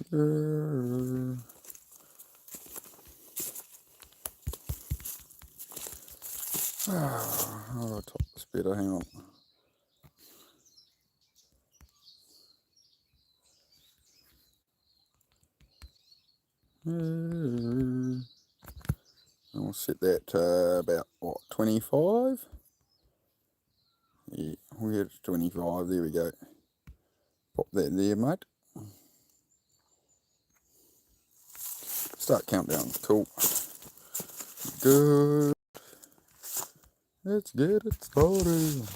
Oh, top this better, hang on. And we'll set that to about, what, 25? Yeah, we'll get it to 25, there we go. Pop that there, mate. Start countdown, cool. Good. Let's get it started.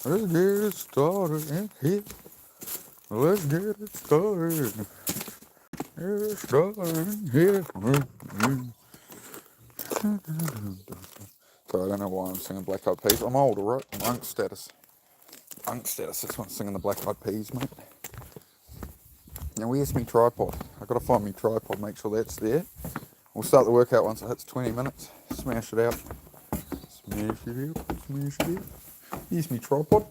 Let's get it started in here. Let's get it started. It's starting here. So I don't know why I'm singing Black Eyed Peas. I'm older, right? I'm unk status. Unk status, that's why I'm singing the Black Eyed Peas, mate. Now where's my tripod? I've got to find my tripod, make sure that's there. We'll start the workout once it hits 20 minutes. Smash it out. Smash it out, smash it out. Here's my tripod.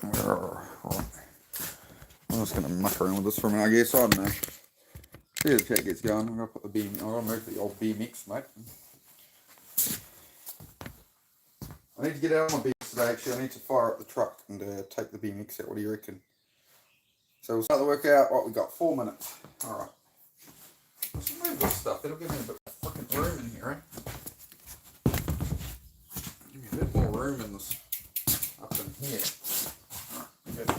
Right. I'm just going to muck around with this for a minute, I guess. I don't know. See how the chat gets going. I'm going to put the BMX, I'm going to move the old BMX, mate. I need to get out on my BMX today, actually. I need to fire up the truck and take the BMX out. What do you reckon? So we'll start the workout. What, we got 4 minutes. Alright. Let's move this stuff. That'll give me a bit of fucking room in here, eh? Give me a bit more room in this. Up in here. Alright, good.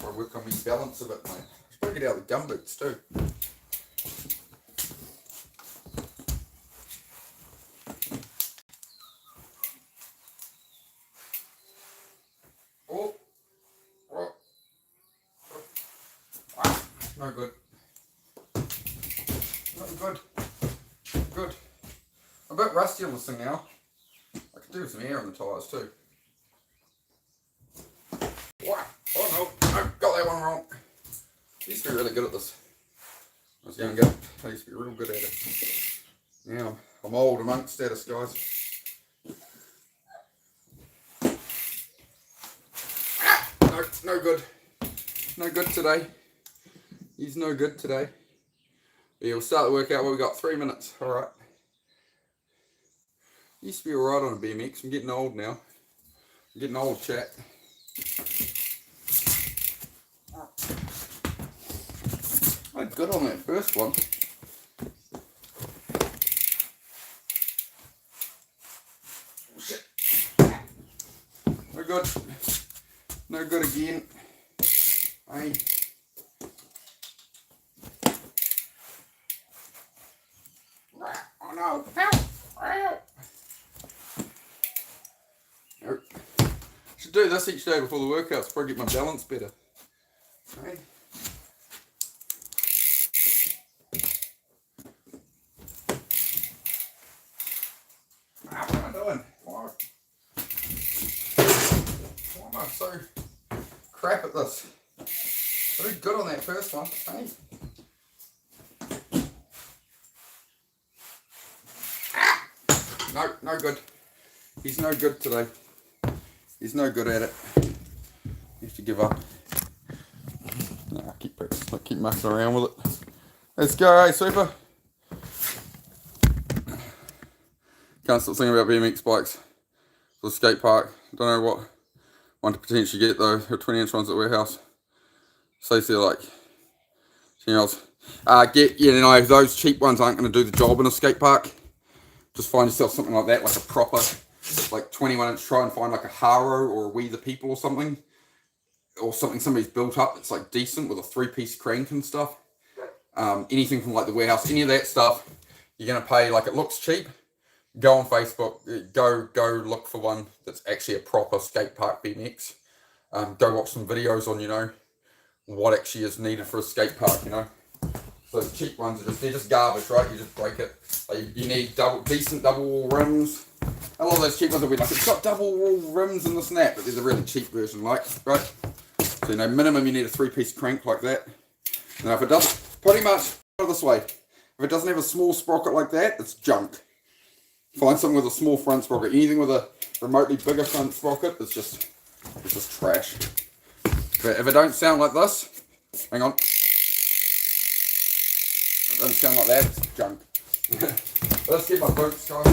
I'll work on my balance a bit, mate. Let's probably get out the gumboots too. No good. No good. Good. I'm a bit rusty on this thing now. I could do some air on the tyres too. Wow. Oh no, I got that one wrong. I used to be really good at this. I was younger. I used to be real good at it. Now, I'm old among status, guys. No, no good. No good today. He's no good today. But yeah, we'll start the workout. Well, we've got 3 minutes. Alright. Used to be alright on a BMX. I'm getting old now. I'm getting old, chat. I did good on that first one. Shit. No good. No good again. Hey. Oh no. Help. Nope. Should do this each day before the workouts, probably get my balance better. Okay. What am I doing? Why am I so crap at this? I did good on that first one. Hey. No, no good. He's no good today. He's no good at it. You have to give up. Nah, keep practicing. Keep messing around with it. Let's go, hey, super. Can't stop thinking about BMX bikes. For the skate park. Don't know what one to potentially get though. There are 20-inch ones at the warehouse. So they're like, you know, those cheap ones aren't going to do the job in a skate park. Just find yourself something like that, like a proper, like 21-inch. Try and find like a Haro or a We the People or something somebody's built up that's like decent with a 3-piece crank and stuff. Anything from like the warehouse, any of that stuff, you're gonna pay like it looks cheap. Go on Facebook, go look for one that's actually a proper skate park BMX. Go watch some videos on what actually is needed for a skate park. So those cheap ones they're just garbage, right? You just break it. Like you need decent double wall rims. A lot of those cheap ones will be like, it's got double wall rims and this and that, but there's a really cheap version, right? So minimum you need a 3-piece crank like that. Now if it doesn't, pretty much put it this way, if it doesn't have a small sprocket like that, it's junk. Find something with a small front sprocket. Anything with a remotely bigger front sprocket is just trash. But if it don't sound like this, hang on. It doesn't sound like that, it's junk. Let's get my boots, guys.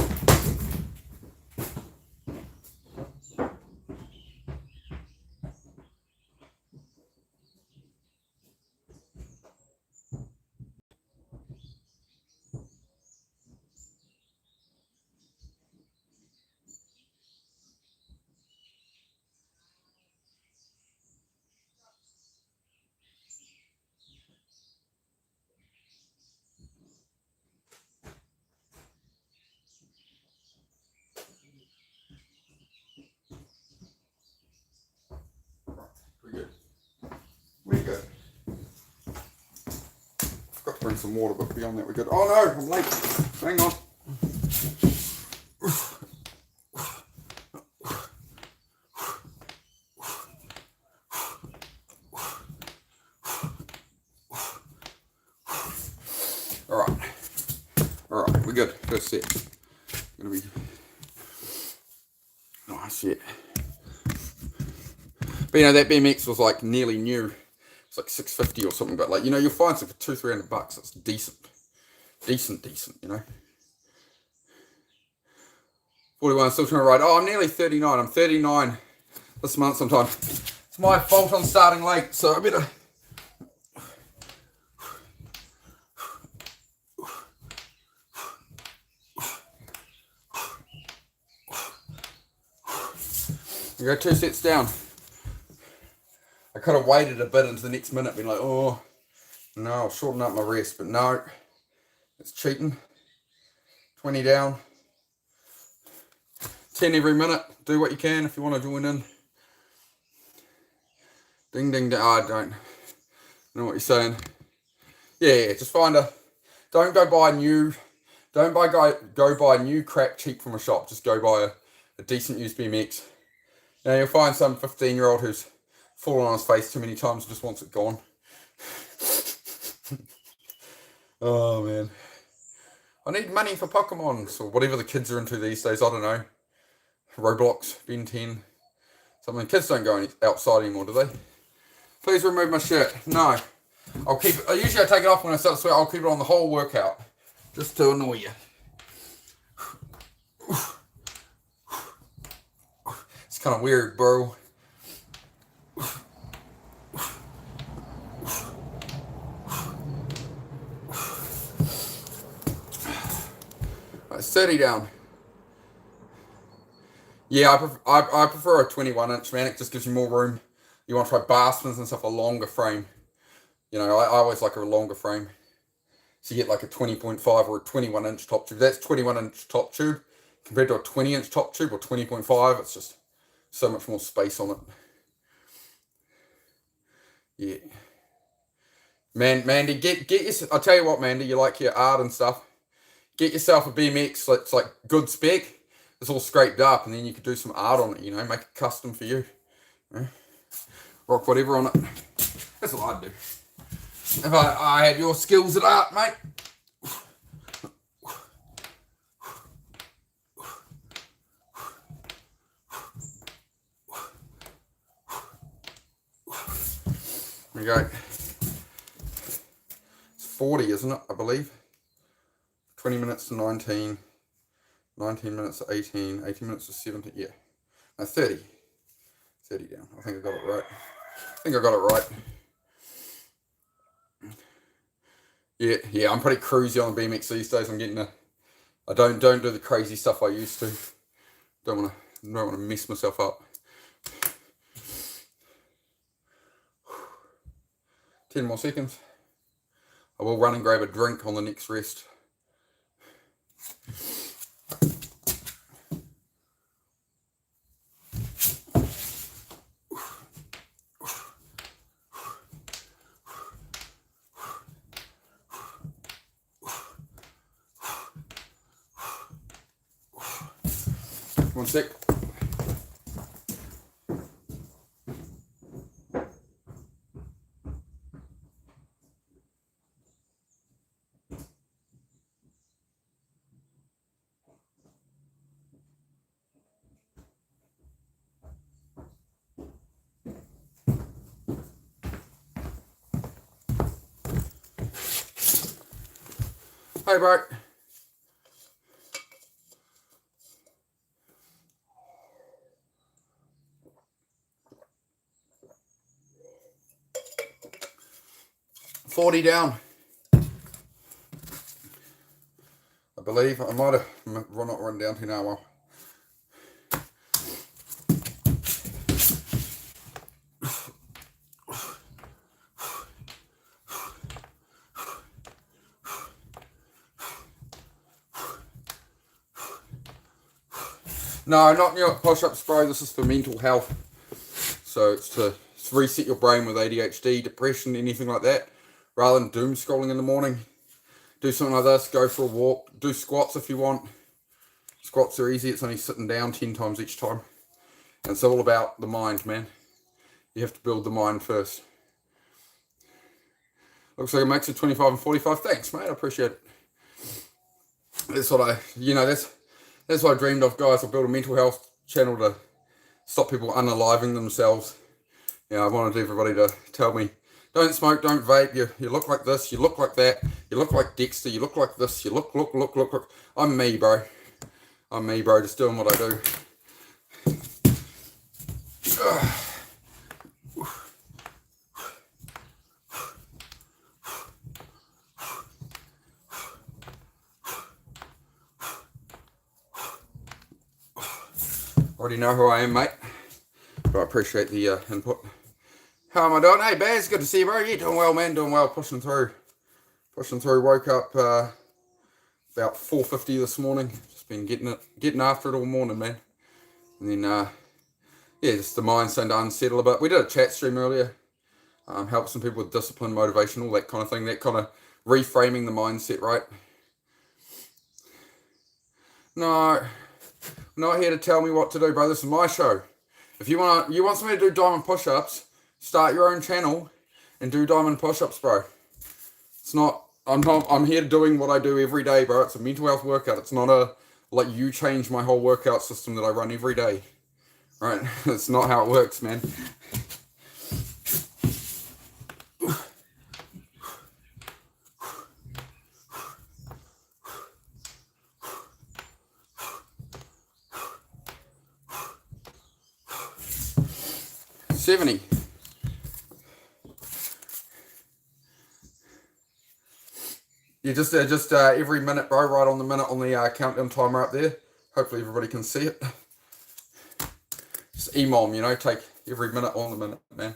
We're good. Forgot to bring some water, but beyond that we're good. Oh no, I'm late. Hang on. Alright, we're good. First set. Gonna be nice, yeah. But you know, that BMX was like nearly new. It's like $650 or something, but like, you know, you'll find something for $200-300. It's decent, you know. 41, still trying to ride. Oh, I'm nearly 39. I'm 39 this month sometime. It's my fault I'm starting late, so I better. You go 2 sets down. I could have waited a bit into the next minute, been like, oh, no, I'll shorten up my rest. But no, it's cheating. 20 down. 10 every minute. Do what you can if you want to join in. Ding, ding, ding. Oh, I don't know what you're saying. Yeah, just find a... Don't go buy new... Don't go buy new crap cheap from a shop. Just go buy a decent used BMX. Now you'll find some 15-year-old who's fallen on his face too many times and just wants it gone. Oh man. I need money for Pokemons or whatever the kids are into these days. I don't know. Roblox, Ben 10. Something. Kids don't go outside anymore, do they? Please remove my shirt. No. I'll keep it. Usually I take it off when I start to sweat. I'll keep it on the whole workout. Just to annoy you. It's kind of weird, bro. Right, 30 down. Yeah, I prefer a 21-inch, man. It just gives you more room. You want to try bar spins and stuff, a longer frame. You know, I always like a longer frame. So you get like a 20.5 or a 21-inch top tube. That's 21-inch top tube compared to a 20-inch top tube or 20.5. It's just so much more space on it. Yeah. Man, Mandy, get your... I'll tell you what, Mandy, you like your art and stuff. Get yourself a BMX that's like good spec. It's all scraped up, and then you could do some art on it, you know, make it custom for you. Yeah. Rock whatever on it. That's what I'd do. If I had your skills at art, mate. There we go. It's 40, isn't it, I believe? 20 minutes to 19. 19 minutes to 18. 18 minutes to 17. Yeah. No, 30. 30 down. I think I got it right. Yeah, I'm pretty cruisy on the BMX these days. I'm getting I don't do the crazy stuff I used to. Don't want to mess myself up. 10 more seconds. I will run and grab a drink on the next rest. One sec. Hey, bro. $40 down. I believe I might have not run down to now. Well, no, not new push-ups, bro. This is for mental health. So it's to reset your brain with ADHD, depression, anything like that. Rather than doom scrolling in the morning, do something like this. Go for a walk. Do squats if you want. Squats are easy. It's only sitting down 10 times each time. And it's all about the mind, man. You have to build the mind first. Looks like a mix of 25 and 45. Thanks, mate. I appreciate it. That's what that's what I dreamed of, guys. I built a mental health channel to stop people unaliving themselves. I wanted everybody to tell me, don't smoke, don't vape, you look like this, you look like that, you look like Dexter, you look like this, you look. I'm me, bro. I'm me, bro, just doing what I do. Already know who I am, mate. But I appreciate the input. How am I doing? Hey, Baz, good to see you, bro. Yeah, doing well, man. Doing well. Pushing through. Woke up about 4:50 this morning. Just been getting after it all morning, man. And then, just the mind's starting to unsettle a bit. We did a chat stream earlier. Help some people with discipline, motivation, all that kind of thing. That kind of reframing the mindset, right? No, not here to tell me what to do, bro. This is my show. If you want somebody to do diamond push-ups, start your own channel and do diamond push-ups, bro. I'm here doing what I do every day, bro. It's a mental health workout. It's not like you change my whole workout system that I run every day. Right? That's not how it works, man. $70. You just every minute, bro, right on the minute on the countdown timer up there. Hopefully everybody can see it. Just EMOM, take every minute on the minute, man.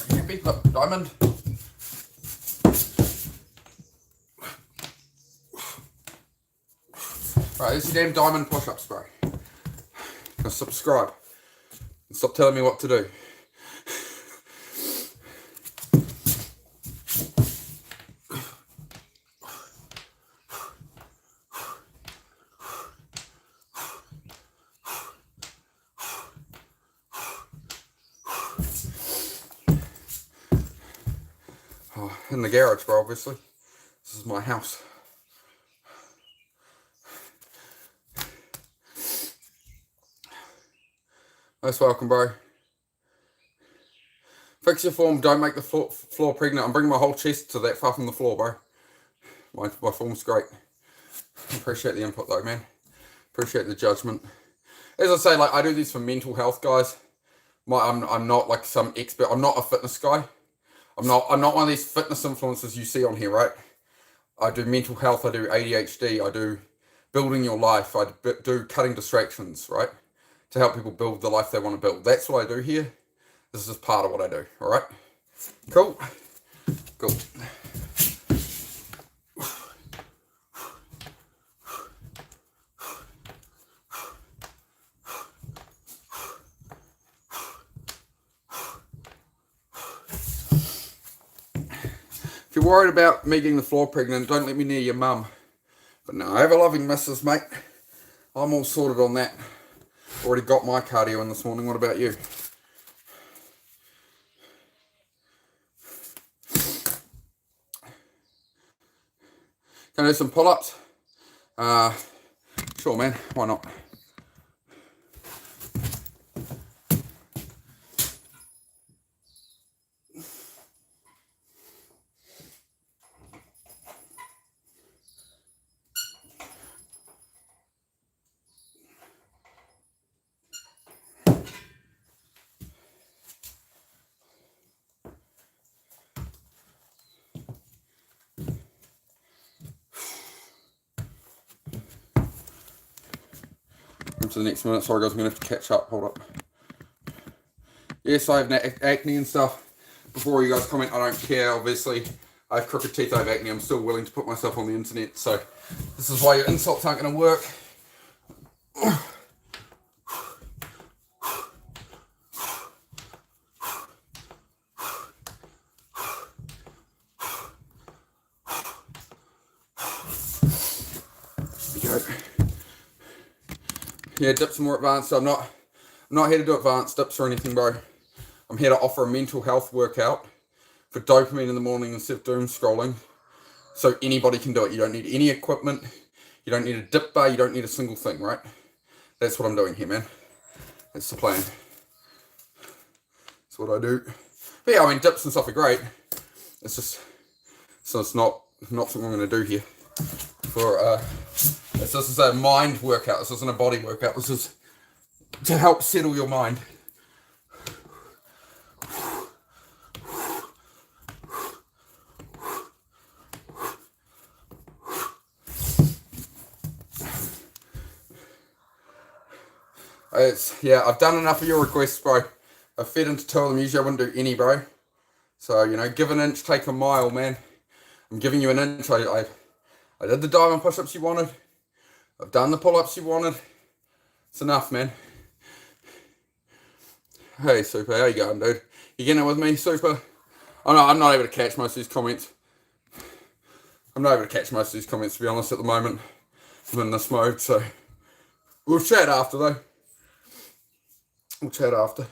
Happy diamond. Right, this is damn diamond push-ups, bro. Now subscribe. And stop telling me what to do. In the garage, bro, obviously. This is my house. Most welcome, bro. Fix your form, don't make the floor pregnant. I'm bringing my whole chest to that far from the floor, bro. My form's great. Appreciate the input though, man. Appreciate the judgment. As I say, I do this for mental health, guys. I'm not like some expert. I'm not a fitness guy. I'm not one of these fitness influencers you see on here, right? I do mental health, I do ADHD, I do building your life, I do cutting distractions, right? To help people build the life they want to build. That's what I do here. This is part of what I do, all right? Cool. If you're worried about me getting the floor pregnant, don't let me near your mum. But no, I have a loving missus, mate. I'm all sorted on that. Already got my cardio in this morning. What about you? Can I do some pull-ups? Sure, man. Why not? into the next minute. Sorry guys, I'm going to have to catch up. Hold up. Yes, I have acne and stuff. Before you guys comment, I don't care, obviously. I have crooked teeth, I have acne. I'm still willing to put myself on the internet. So this is why your insults aren't going to work. Yeah, dips are more advanced, so I'm not here to do advanced dips or anything, bro. I'm here to offer a mental health workout for dopamine in the morning instead of doom scrolling. So anybody can do it. You don't need any equipment. You don't need a dip bar. You don't need a single thing, right? That's what I'm doing here, man. That's the plan. That's what I do. But yeah, I mean, dips and stuff are great. It's just, so it's not something I'm going to do here. This is a mind workout. This isn't a body workout. This is to help settle your mind. Yeah, I've done enough of your requests, bro. I've fed into 2 of them. Usually I wouldn't do any, bro. So, you know, give an inch, take a mile, man. I'm giving you an inch. I did the diamond push-ups you wanted. I've done the pull-ups you wanted. It's enough, man. Hey, Super, how you going, dude? You getting it with me, Super? Oh, no, I'm not able to catch most of these comments. I'm not able to catch most of these comments, to be honest, at the moment. I'm in this mode, so... We'll chat after, though. We'll chat after.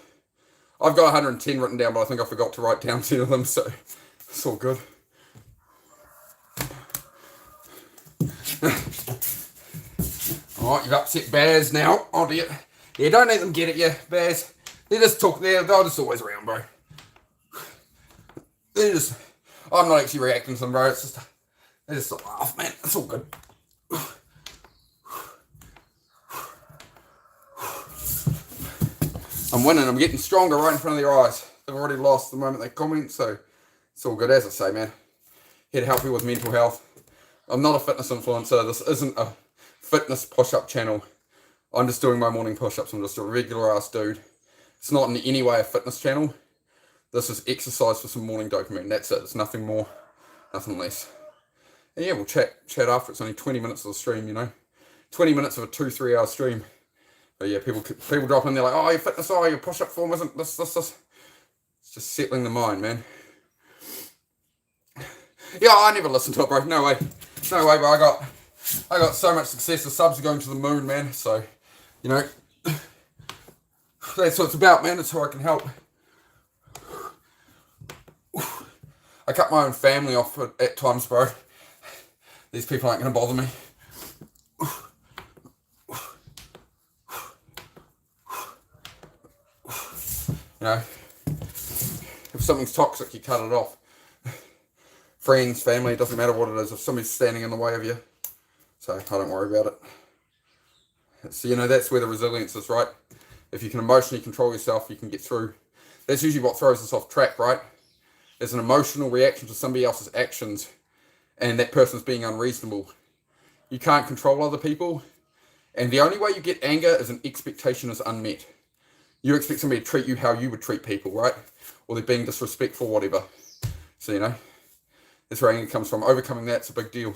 I've got 110 written down, but I think I forgot to write down 10 of them, so it's all good. Alright, you've upset Baz now. Oh dear. Yeah, don't let them get at you, Baz. They just talk there. They're just always around, bro. I'm not actually reacting to them, bro. It's just, they just laugh, man. It's all good. I'm winning. I'm getting stronger right in front of their eyes. They've already lost the moment they comment, so it's all good. As I say, man, here to help you with mental health. I'm not a fitness influencer. This isn't a fitness push-up channel. I'm just doing my morning push-ups. I'm just a regular ass dude. It's not in any way a fitness channel. This is exercise for some morning dopamine. That's it. It's nothing more, nothing less. And yeah, we'll chat after. It's only 20 minutes of the stream, you know. 20 minutes of a 2-3 hour stream. But yeah, people drop in, they're like, oh, your fitness, oh, your push-up form isn't this. It's just settling the mind, man. Yeah, I never listened to it, bro. No way. No way, bro. I got so much success. The subs are going to the moon, man. So, you know, that's what it's about, man. That's how I can help. I cut my own family off at times, bro. These people aren't going to bother me. You know, if something's toxic, you cut it off. Friends, family, it doesn't matter what it is. If somebody's standing in the way of you, so I don't worry about it. So, you know, that's where the resilience is, right? If you can emotionally control yourself, you can get through. That's usually what throws us off track, right? There's an emotional reaction to somebody else's actions, and that person's being unreasonable. You can't control other people, and the only way you get anger is an expectation is unmet. You expect somebody to treat you how you would treat people, right? Or they're being disrespectful, whatever. So, you know, that's where anger comes from. Overcoming that's a big deal.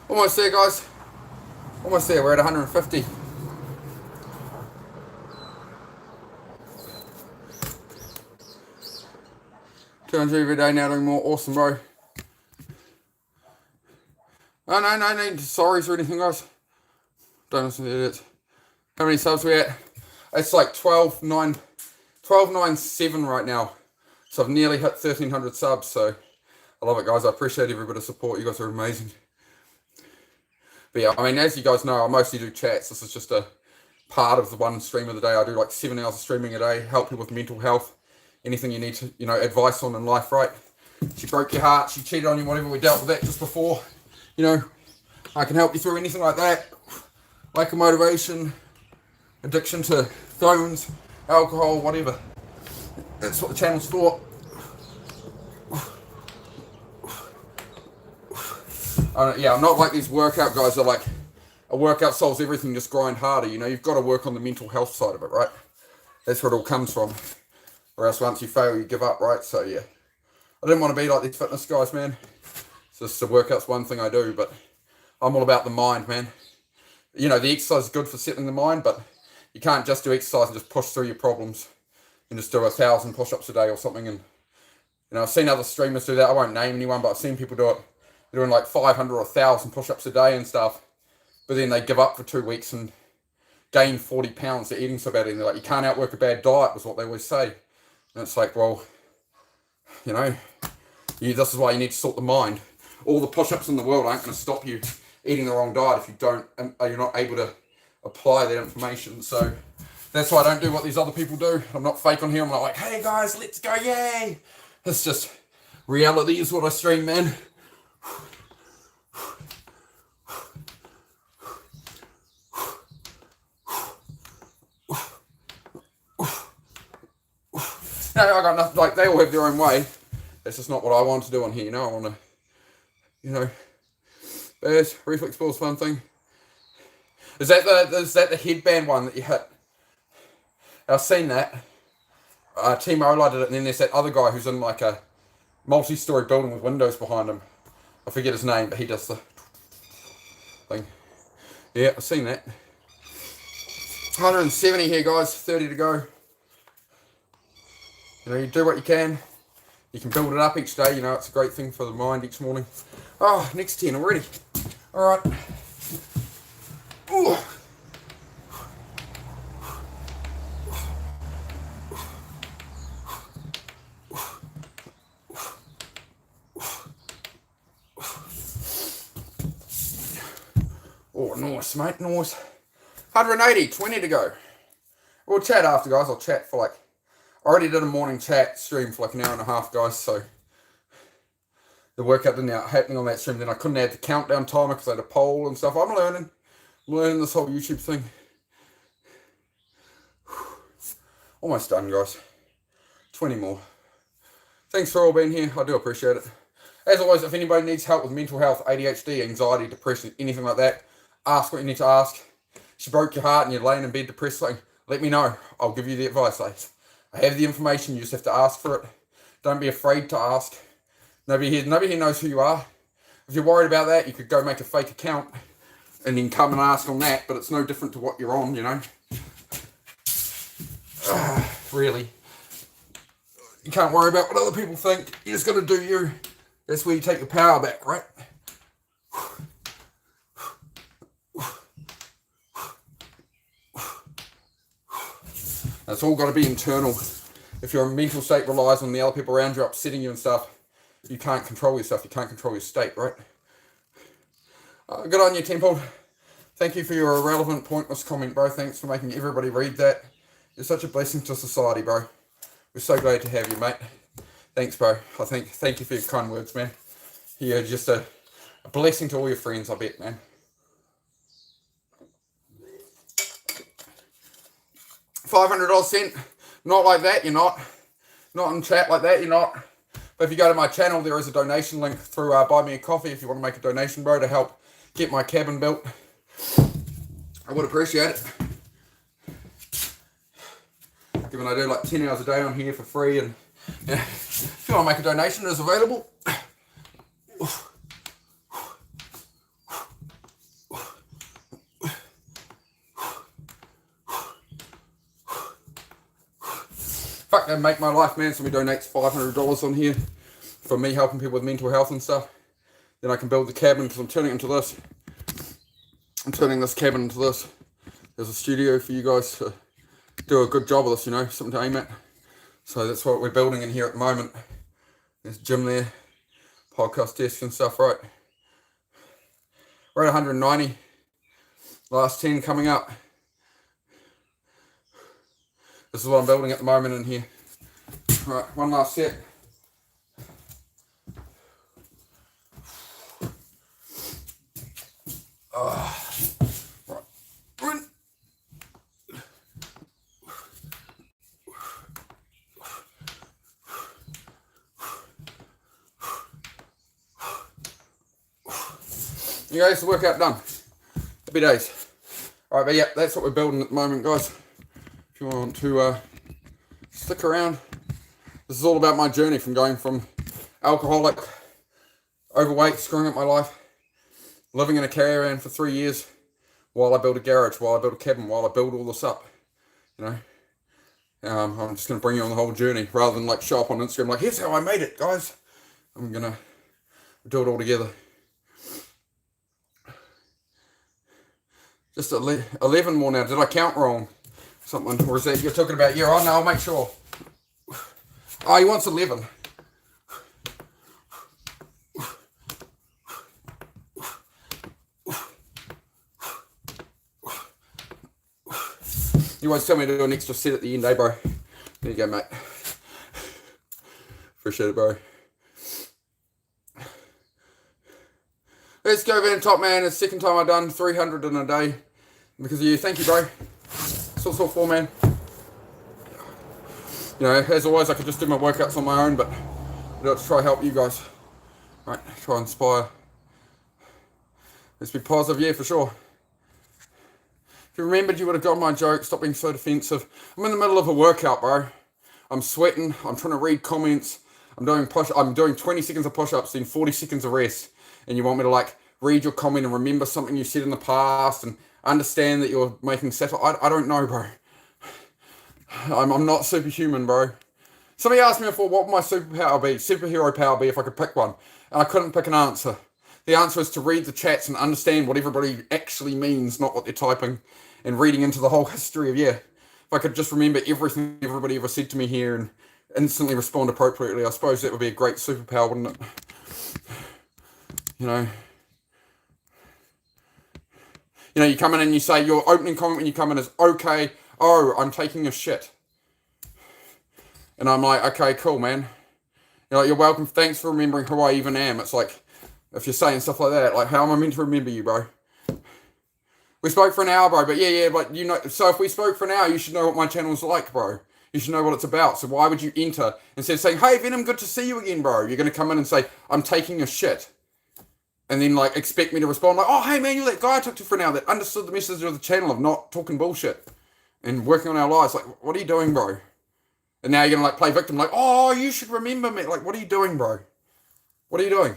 Almost there, guys. Almost there. We're at 150. Every day now, doing more. Awesome, bro. No need sorries or anything, guys. Don't listen to idiots. How many subs we at? It's like 12,997 right now. So I've nearly hit 1,300 subs. So I love it, guys. I appreciate every bit of support. You guys are amazing. But yeah, I mean, as you guys know, I mostly do chats. This is just a part of the one stream of the day. I do like 7 hours of streaming a day, help people with mental health. Anything you need to, you know, advice on in life, right? She broke your heart, she cheated on you, whatever, we dealt with that just before. You know, I can help you through anything like that. Lack of motivation, addiction to phones, alcohol, whatever. That's what the channel's for. Yeah, I'm not like these workout guys that are like, a workout solves everything, just grind harder. You know, you've got to work on the mental health side of it, right? That's where it all comes from. Or else once you fail, you give up, right? So yeah, I didn't want to be like these fitness guys, man. It's just the workout's one thing I do, but I'm all about the mind, man. You know, the exercise is good for settling the mind, but you can't just do exercise and just push through your problems and just do 1,000 push-ups a day or something. And, you know, I've seen other streamers do that. I won't name anyone, but I've seen people do it. They're doing like 500 or 1,000 push-ups a day and stuff. But then they give up for 2 weeks and gain 40 pounds. They're eating so badly. And they're like, you can't outwork a bad diet, was what they always say. And it's like, well, you know, this is why you need to sort the mind. All the push-ups in the world aren't going to stop you eating the wrong diet if you don't, you're not able to apply that information. So that's why I don't do what these other people do. I'm not fake on here. I'm not like, hey guys, let's go, yay. It's just reality is what I stream, man. No, I got nothing, like, they all have their own way. That's just not what I want to do on here, you know. I want to, you know, bears, reflex ball's fun thing. Is that the headband one that you hit? I've seen that. Team Ola did it, and then there's that other guy who's in like a multi-story building with windows behind him. I forget his name, but he does the thing. Yeah, I've seen that. 170 here, guys. 30 to go. You know, you do what you can. You can build it up each day. You know, it's a great thing for the mind each morning. Oh, next 10 already. All right. Ooh. Oh, nice, mate, nice. 180, 20 to go. We'll chat after, guys. I'll chat for like, I already did a morning chat stream for like an hour and a half, guys, so the workout didn't happen on that stream. Then I couldn't add the countdown timer because I had a poll and stuff. I'm learning this whole YouTube thing. Almost done, guys. 20 more. Thanks for all being here. I do appreciate it. As always, if anybody needs help with mental health, ADHD, anxiety, depression, anything like that, ask what you need to ask. If you broke your heart and you're laying in bed depressed, let me know. I'll give you the advice. I have the information. You just have to ask for it. Don't be afraid to ask. Nobody here knows who you are. If you're worried about that, you could go make a fake account and then come and ask on that, but it's no different to what you're on, you know. Really. You can't worry about what other people think. You just got to do you. That's where you take your power back, right? It's all got to be internal. If your mental state relies on the other people around you upsetting you and stuff, you can't control yourself. You can't control your state, right? Good on you, Temple. Thank you for your irrelevant, pointless comment, bro. Thanks for making everybody read that. You're such a blessing to society, bro. We're so glad to have you, mate. Thanks, bro. Thank you for your kind words, man. You're just a blessing to all your friends, I bet, man. $500 sent. Not like that, you're not. Not in chat like that, you're not. But if you go to my channel, there is a donation link through Buy Me a Coffee if you want to make a donation, bro, to help get my cabin built. I would appreciate it. Given I do like 10 hours a day on here for free, and yeah, if you want to make a donation, it is available. Fuck, they make my life, man. Somebody donates $500 on here for me helping people with mental health and stuff. Then I can build the cabin because I'm turning it into this. I'm turning this cabin into this. There's a studio for you guys to do a good job of this, you know, something to aim at. So that's what we're building in here at the moment. There's a gym there, podcast desk and stuff, right? We're at 190. Last 10 coming up. This is what I'm building at the moment in here. Right, one last set. Right. Run. You guys, the workout done. Happy days. Alright, but yeah, that's what we're building at the moment, guys. If you want to stick around. This is all about my journey from going from alcoholic, overweight, screwing up my life, living in a caravan for 3 years while I build a garage, while I build a cabin, while I build all this up. You know, I'm just going to bring you on the whole journey rather than like show up on Instagram like, here's how I made it, guys. I'm going to do it all together. Just 11 more now. Did I count wrong? Something, or is that you're talking about? Yeah, oh no, I'll make sure. Oh, he wants 11. You always tell me to do an extra set at the end, eh, bro? There you go, mate. Appreciate it, bro. Let's go, Van Top Man. It's the second time I've done 300 in a day because of you. Thank you, bro. Still for, man. You know, as always, I could just do my workouts on my own, but I do it to try to help you guys. Right, try and inspire. Let's be positive, yeah, for sure. If you remembered, you would have got my joke. Stop being so defensive. I'm in the middle of a workout, bro. I'm sweating. I'm trying to read comments. I'm doing 20 seconds of push-ups, then 40 seconds of rest. And you want me to like read your comment and remember something you said in the past and understand that you're making satire. I don't know, bro. I'm not superhuman, bro. Somebody asked me before, what would my superhero power be if I could pick one? And I couldn't pick an answer. The answer is to read the chats and understand what everybody actually means, not what they're typing, and reading into the whole history of, yeah. If I could just remember everything everybody ever said to me here and instantly respond appropriately, I suppose that would be a great superpower, wouldn't it? You know, you come in and you say, your opening comment when you come in is, okay, oh, I'm taking a shit. And I'm like, okay, cool, man. You're like, you're welcome, thanks for remembering who I even am. It's like, if you're saying stuff like that, like, how am I meant to remember you, bro? We spoke for an hour, bro, but yeah, but you know, so if we spoke for an hour, you should know what my channel's like, bro. You should know what it's about. So why would you enter, instead of saying, hey, Venom, good to see you again, bro, you're going to come in and say, I'm taking a shit. And then, like, expect me to respond like, oh, hey, man, you're that guy I talked to for an hour that understood the message of the channel of not talking bullshit and working on our lives. Like, what are you doing, bro? And now you're going to, like, play victim. Like, oh, you should remember me. Like, what are you doing, bro? What are you doing?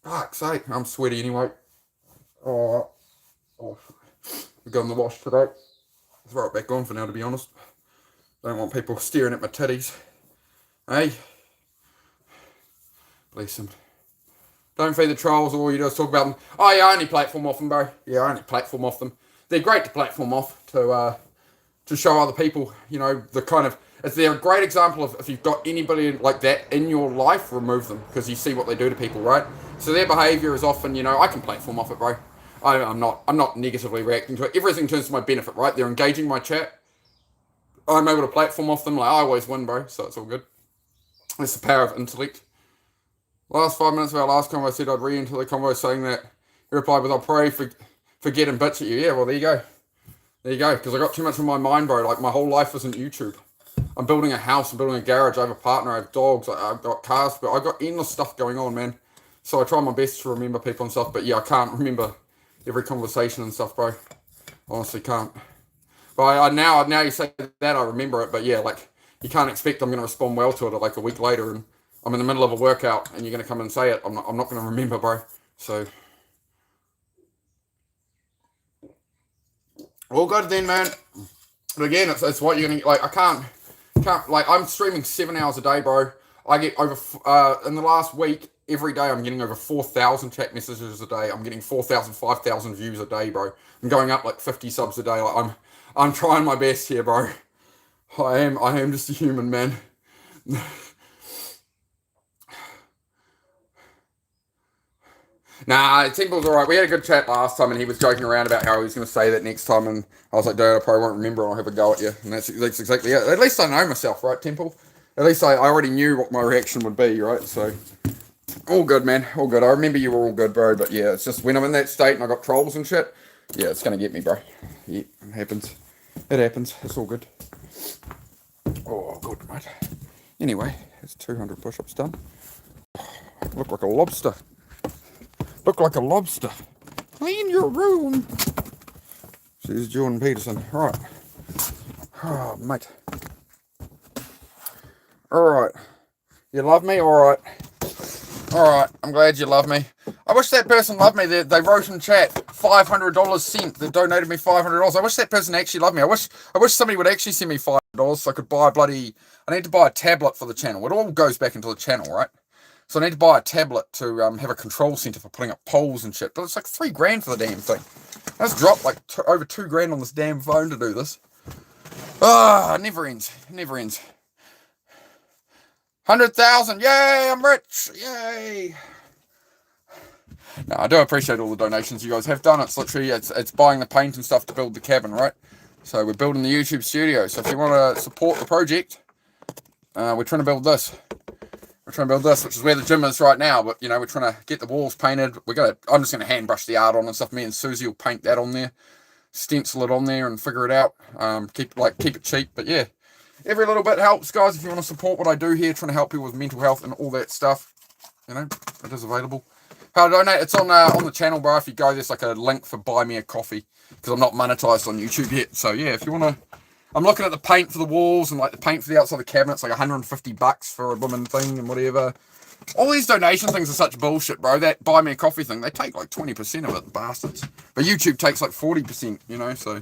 Fuck's sake. I'm sweaty anyway. Oh. We're going to the wash today. Throw it back on for now, to be honest. Don't want people staring at my titties. Hey? Bless them. Don't feed the trolls, all you do is talk about them. Oh yeah, I only platform off them, bro. Yeah, I only platform off them. They're great to platform off to show other people, you know, the kind of, they're a great example of if you've got anybody like that in your life, remove them, because you see what they do to people, right? So their behaviour is often, you know, I can platform off it, bro. I'm not negatively reacting to it. Everything turns to my benefit, right? They're engaging my chat. I'm able to platform off them, like I always win, bro, so it's all good. That's the power of intellect. Last 5 minutes of our last convo, I said I'd re-enter the convo saying that. He replied with, I'll pray, forget and bitch at you. Yeah, well, there you go. There you go, because I got too much on my mind, bro. Like, my whole life isn't YouTube. I'm building a house, I'm building a garage, I have a partner, I have dogs, I've got cars, but I've got endless stuff going on, man. So I try my best to remember people and stuff, but yeah, I can't remember every conversation and stuff, bro. Honestly can't. But now you say that, I remember it, but yeah, like, you can't expect I'm going to respond well to it like a week later, and I'm in the middle of a workout, and you're going to come and say it. I'm not going to remember, bro. So, all good then, man. But again, it's what you're going to, like, I can't, like, I'm streaming 7 hours a day, bro. I get over, in the last week, every day I'm getting over 4,000 chat messages a day. I'm getting 4,000, 5,000 views a day, bro. I'm going up like 50 subs a day. Like, I'm trying my best here, bro. I am just a human, man. Nah, Temple's alright. We had a good chat last time, and he was joking around about how he was going to say that next time, and I was like, dude, I probably won't remember, and I'll have a go at you. And that's exactly it. At least I know myself, right, Temple? At least I already knew what my reaction would be, right? So, All good, man. All good. I remember you were all good, bro. But yeah, it's just when I'm in that state and I got trolls and shit. Yeah, it's gonna get me, bro. Yeah, it happens. It happens. It's all good. Oh, good, mate. Anyway, it's 200 push-ups done. Look like a lobster. Look like a lobster. Clean your room. Says Jordan Peterson. Right. Oh, mate. Alright. You love me? Alright. Alright, I'm glad you love me. I wish that person loved me. They wrote in chat, $500 sent. They donated me $500. I wish that person actually loved me. I wish somebody would actually send me $5 so I could buy I need to buy a tablet for the channel. It all goes back into the channel, right? So I need to buy a tablet to have a control center for putting up polls and shit. But it's like $3,000 for the damn thing. Let's drop like over $2,000 on this damn phone to do this. Ah, never ends. Never ends. 100,000. Yay, I'm rich. Yay. No, I do appreciate all the donations you guys have done. It's literally, it's buying the paint and stuff to build the cabin, right? So we're building the YouTube studio. So if you want to support the project, we're trying to build this. We're trying to build this, which is where the gym is right now. But, you know, we're trying to get the walls painted. I'm just going to hand brush the art on and stuff. Me and Susie will paint that on there. Stencil it on there and figure it out. Keep it cheap. But, yeah, every little bit helps, guys. If you want to support what I do here, trying to help people with mental health and all that stuff, you know, it is available. How to donate? It's on the channel, bro. If you go, there's like a link for buy me a coffee because I'm not monetized on YouTube yet. So, yeah, if you want to... I'm looking at the paint for the walls and like the paint for the outside of the cabinet. It's like $150 for a woman thing and whatever. All these donation things are such bullshit, bro. That buy me a coffee thing, they take like 20% of it, the bastards. But YouTube takes like 40%, you know, so...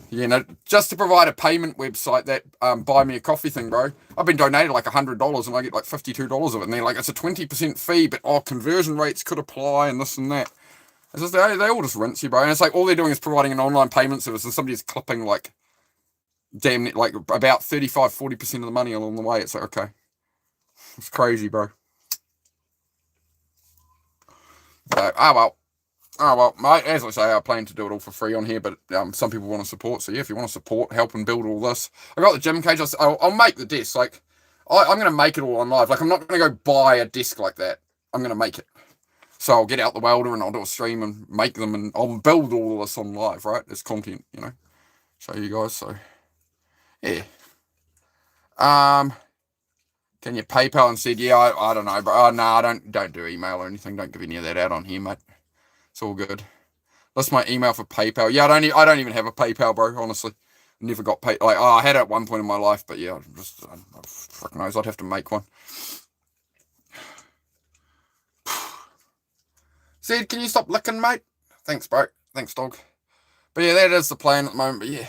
You know, just to provide a payment website, that buy me a coffee thing, bro. I've been donated like $100 and I get like $52 of it. And they're like, it's a 20% fee, but conversion rates could apply and this and that. It's just, they all just rinse you, bro. And it's like all they're doing is providing an online payment service and somebody's clipping like... damn it, like about 35-40% of the money along the way. It's like, okay, it's crazy, bro. So, well, mate, as I say, I plan to do it all for free on here, but some people want to support. So yeah, if you want to support, help and build all this, I got the gym cage. I'll make the desk. Like I'm gonna make it all on live. Like I'm not gonna go buy a desk like that. I'm gonna make it. So I'll get out the welder and I'll do a stream and make them, and I'll build all of this on live. Right, there's content, you know, show you guys. So. Yeah. Can you PayPal instead? Yeah, I don't know, but no, don't do email or anything. Don't give any of that out on here, mate. It's all good. That's my email for PayPal. Yeah, I don't even have a PayPal, bro. Honestly, never got paid. Like, I had it at one point in my life, but yeah, fuck knows. I'd have to make one. Sid, can you stop licking, mate? Thanks, bro. Thanks, dog. But yeah, that is the plan at the moment. But yeah.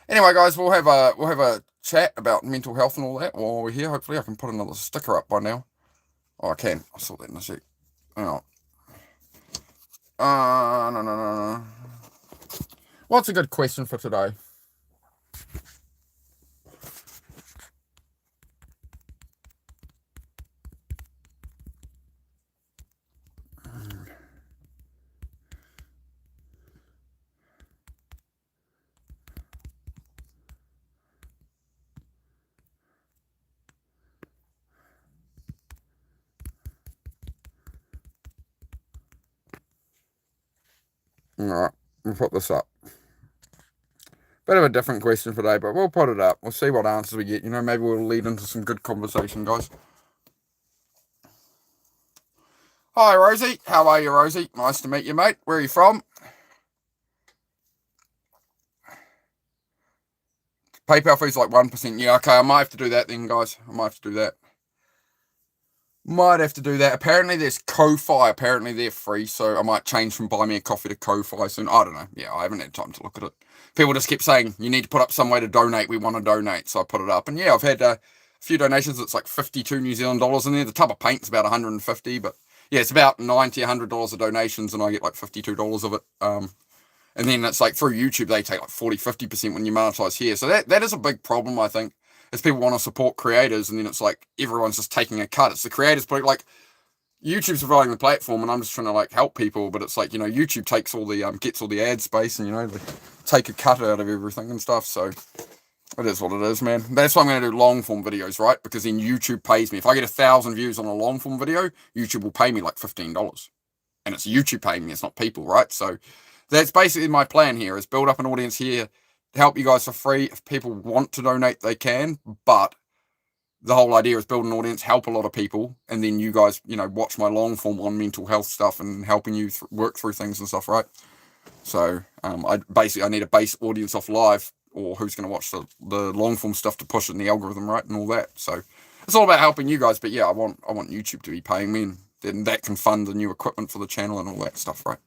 Anyway, guys, we'll have a chat about mental health and all that while we're here. Hopefully, I can put another sticker up by now. Oh, I can. I saw that in a sec. Oh. No. What's a good question for today? Alright, we'll put this up. Bit of a different question for today, but we'll put it up. We'll see what answers we get. You know, maybe we'll lead into some good conversation, guys. Hi, Rosie. How are you, Rosie? Nice to meet you, mate. Where are you from? PayPal fees like 1%. Yeah, okay, I might have to do that then, guys. I might have to do that. Apparently, there's Ko-Fi. Apparently, they're free, so I might change from Buy Me a Coffee to Ko-Fi soon. I don't know. Yeah, I haven't had time to look at it. People just keep saying, you need to put up some way to donate. We want to donate. So I put it up. And yeah, I've had a few donations. It's like 52 New Zealand dollars in there. The tub of paint's about 150, but yeah, it's about $90, $100 of donations, and I get like $52 of it. And then it's like through YouTube, they take like 40-50% when you monetize here. So that is a big problem, I think. Is people want to support creators, and then it's like everyone's just taking a cut. It's the creators, but like YouTube's providing the platform, and I'm just trying to like help people. But it's like, you know, YouTube takes all the gets all the ad space, and you know, they take a cut out of everything and stuff. So It is what it is, man. That's why I'm going to do long form videos, right? Because then YouTube pays me. If I get 1,000 views on a long form video, YouTube will pay me like $15. And it's YouTube paying me, it's not people, right? So that's basically my plan here, is build up an audience here, help you guys for free. If people want to donate, they can. But the whole idea is build an audience, help a lot of people, and then you guys, watch my long form on mental health stuff and helping you work through things and stuff, right? So I need a base audience off live, or who's going to watch the long form stuff to push it in the algorithm, right, and all that. So it's all about helping you guys. But yeah, I want YouTube to be paying me, and then that can fund the new equipment for the channel and all that stuff, right?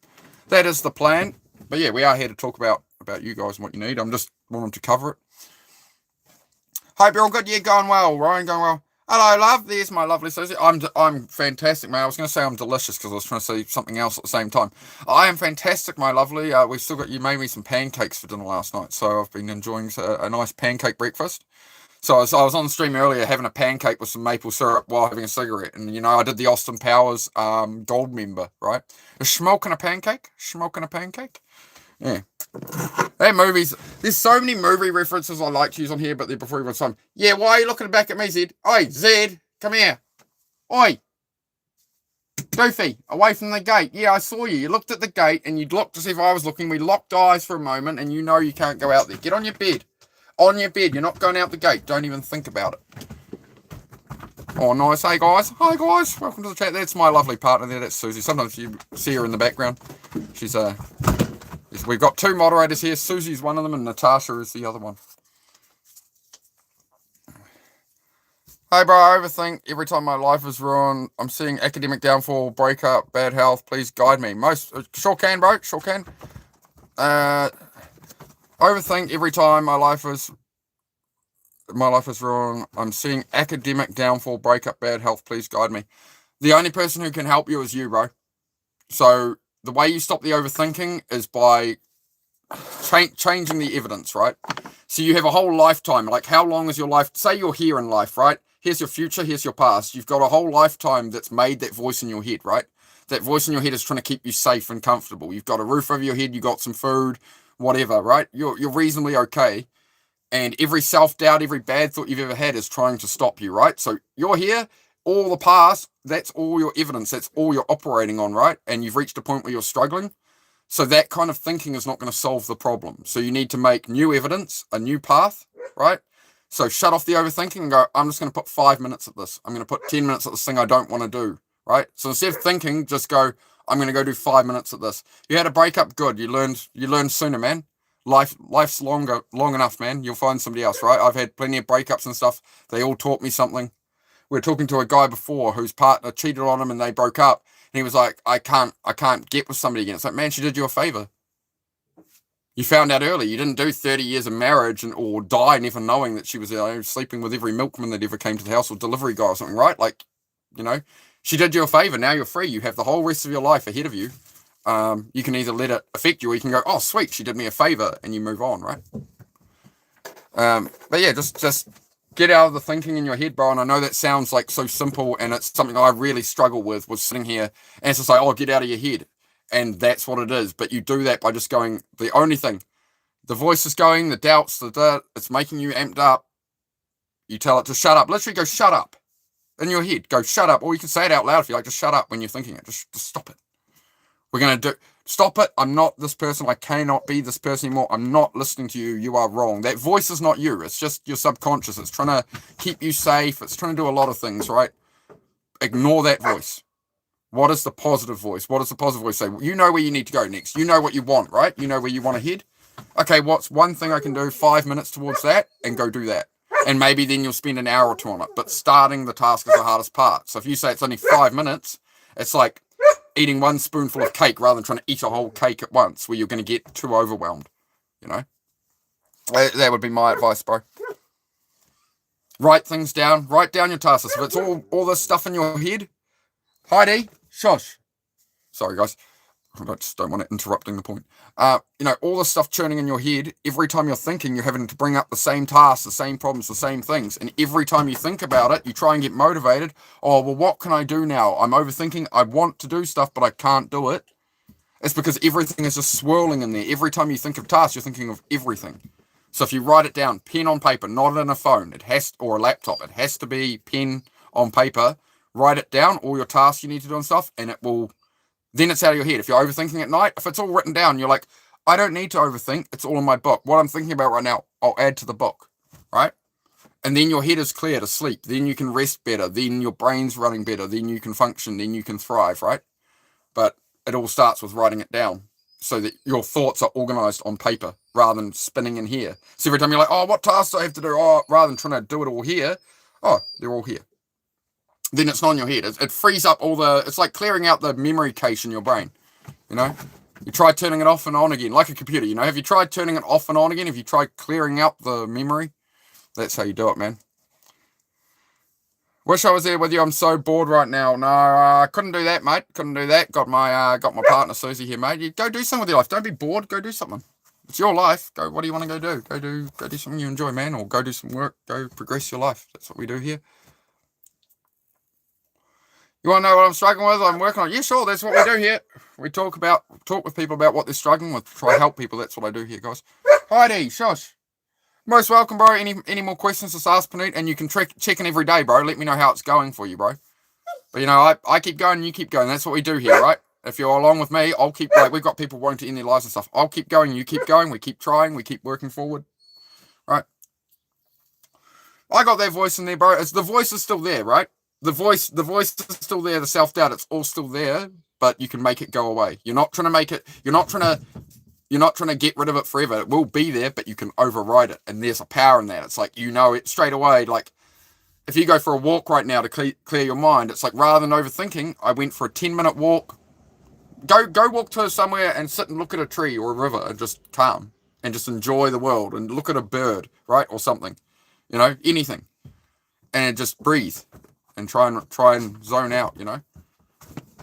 That is the plan. But yeah, we are here to talk about you guys and what you need. I'm just wanting to cover it. Hope you're all good. Yeah, going well. Ryan, going well. Hello, love. There's my lovely Susie. I'm fantastic, man. I was going to say I'm delicious because I was trying to say something else at the same time. I am fantastic, my lovely. We've still got, you made me some pancakes for dinner last night, so I've been enjoying a nice pancake breakfast. So I was on the stream earlier having a pancake with some maple syrup while having a cigarette, and I did the Austin Powers gold member, right? A smoking a pancake, yeah. That movies, there's so many movie references I like to use on here, but they're before everyone's time. Yeah, why are you looking back at me, Zed? Oi, Zed, come here. Oi. Goofy, away from the gate. Yeah, I saw you. You looked at the gate and you looked to see if I was looking. We locked eyes for a moment and you can't go out there. Get on your bed. On your bed. You're not going out the gate. Don't even think about it. Oh, nice. Hey, guys. Hi, guys. Welcome to the chat. That's my lovely partner there. That's Susie. Sometimes you see her in the background. She's we've got two moderators here. Susie's one of them and Natasha is the other one. Hey, bro, I overthink every time my life is ruined. I'm seeing academic downfall, breakup, bad health. Please guide me. Sure can, bro. Sure can. Overthink every time my life is ruined. I'm seeing academic downfall, breakup, bad health. Please guide me. The only person who can help you is you, bro. So the way you stop the overthinking is by changing the evidence, right? So you have a whole lifetime. Like, how long is your life? Say you're here in life, right? Here's your future, here's your past. You've got a whole lifetime that's made that voice in your head, right? That voice in your head is trying to keep you safe and comfortable. You've got a roof over your head, you got some food, whatever, right? You're reasonably okay. And every self-doubt, every bad thought you've ever had is trying to stop you, right? So you're here, all the past, that's all your evidence, that's all you're operating on, right? And you've reached a point where you're struggling. So that kind of thinking is not going to solve the problem. So you need to make new evidence, a new path, right? So shut off the overthinking and go, I'm just going to put 5 minutes at this. I'm going to put 10 minutes at this thing I don't want to do, right? So instead of thinking, just go, I'm going to go do 5 minutes at this. You had a breakup, good. You learned sooner, man. Life's long enough, man. You'll find somebody else, right? I've had plenty of breakups and stuff. They all taught me something. We were talking to a guy before whose partner cheated on him and they broke up. And he was like, I can't get with somebody again. It's like, man, she did you a favor. You found out early. You didn't do 30 years of marriage or die never knowing that she was sleeping with every milkman that ever came to the house or delivery guy or something, right? Like, she did you a favor. Now you're free. You have the whole rest of your life ahead of you. You can either let it affect you or you can go, oh, sweet, she did me a favor, and you move on, right? But yeah, just get out of the thinking in your head, bro. And I know that sounds like so simple, and it's something I really struggle with, was sitting here and it's just like, oh, get out of your head. And that's what it is. But you do that by just going, the only thing, the voice is going, the doubts, it's making you amped up. You tell it to shut up. Literally go, shut up. In your head, go, shut up. Or you can say it out loud if you like, just shut up when you're thinking it. Just stop it. We're going to stop it. I'm not this person. I cannot be this person anymore. I'm not listening to you. You are wrong. That voice is not you. It's just your subconscious. It's trying to keep you safe. It's trying to do a lot of things, right? Ignore that voice. What is the positive voice? What does the positive voice say? You know where you need to go next. You know what you want, right? You know where you want to head. Okay, what's one thing I can do? 5 minutes towards that and go do that. And maybe then you'll spend an hour or two on it. But starting the task is the hardest part. So if you say it's only 5 minutes, it's like eating one spoonful of cake rather than trying to eat a whole cake at once where you're going to get too overwhelmed. That would be my advice, bro. Write things down. Write down your tasks. If it's all this stuff in your head, Heidi, shush. Sorry, guys. I just don't want it interrupting the point. All the stuff churning in your head, every time you're thinking, you're having to bring up the same tasks, the same problems, the same things. And every time you think about it, you try and get motivated. Oh, well, what can I do now? I'm overthinking. I want to do stuff, but I can't do it. It's because everything is just swirling in there. Every time you think of tasks, you're thinking of everything. So if you write it down, pen on paper, not in a phone, or a laptop, it has to be pen on paper. Write it down, all your tasks you need to do and stuff, and then it's out of your head. If you're overthinking at night, if it's all written down, you're like, I don't need to overthink. It's all in my book. What I'm thinking about right now, I'll add to the book, right? And then your head is clear to sleep. Then you can rest better. Then your brain's running better. Then you can function. Then you can thrive, right? But it all starts with writing it down so that your thoughts are organized on paper rather than spinning in here. So every time you're like, oh, what tasks do I have to do? Oh, rather than trying to do it all here, oh, they're all here. Then it's not in your head. It frees up it's like clearing out the memory cache in your brain, you know? You try turning it off and on again, like a computer, you know? Have you tried turning it off and on again? Have you tried clearing out the memory? That's how you do it, man. Wish I was there with you. I'm so bored right now. No, I couldn't do that, mate. Couldn't do that. Got my partner Susie here, mate. You go do something with your life. Don't be bored. Go do something. It's your life. Go. What do you want to go do? Go do something you enjoy, man. Or go do some work. Go progress your life. That's what we do here. You want to know what I'm struggling with? I'm working on. Yeah, sure. That's what we do here. We talk with people about what they're struggling with. Try to help people. That's what I do here, guys. Heidi, shush. Most welcome, bro. Any more questions, just ask Puneet, and you can check in every day, bro. Let me know how it's going for you, bro. But, you know, I keep going, you keep going. That's what we do here, right? If you're along with me, I'll keep, we've got people wanting to end their lives and stuff. I'll keep going, you keep going. We keep trying, we keep working forward, right? I got that voice in there, bro. The voice is still there, right? The voice is still there. The self-doubt, it's all still there, but you can make it go away. You're not trying to make it, you're not trying to get rid of it forever. It will be there, but you can override it. And there's a power in that. It's like, you know it straight away. Like, if you go for a walk right now to clear your mind, it's like, rather than overthinking, I went for a 10-minute walk. Go walk to somewhere and sit and look at a tree or a river and just calm and just enjoy the world and look at a bird, right? Or something, you know, anything. And just breathe and try and zone out, you know.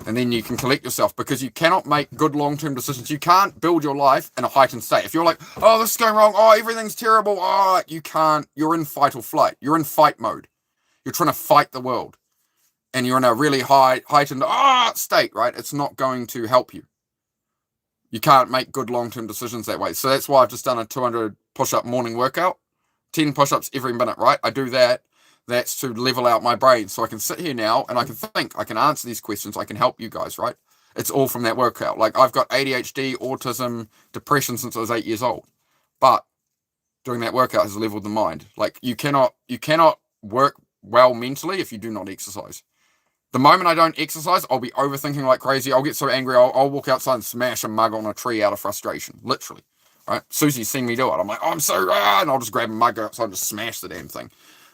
And then you can collect yourself, because you cannot make good long-term decisions. You can't build your life in a heightened state. If you're like, oh, this is going wrong, oh, everything's terrible, oh, you can't. You're in fight or flight. You're in fight mode. You're trying to fight the world. And you're in a really heightened state, right? It's not going to help you. You can't make good long-term decisions that way. So that's why I've just done a 200 push-up morning workout. 10 push-ups every minute, right? I do that. That's to level out my brain. So I can sit here now and I can think. I can answer these questions. I can help you guys, right? It's all from that workout. Like, I've got ADHD, autism, depression since I was 8 years old. But doing that workout has leveled the mind. Like, you cannot work well mentally if you do not exercise. The moment I don't exercise, I'll be overthinking like crazy. I'll get so angry, I'll walk outside and smash a mug on a tree out of frustration. Literally. Right? Susie's seen me do it. I'm like, oh, I'm so and I'll just grab a mug outside and just smash the damn thing.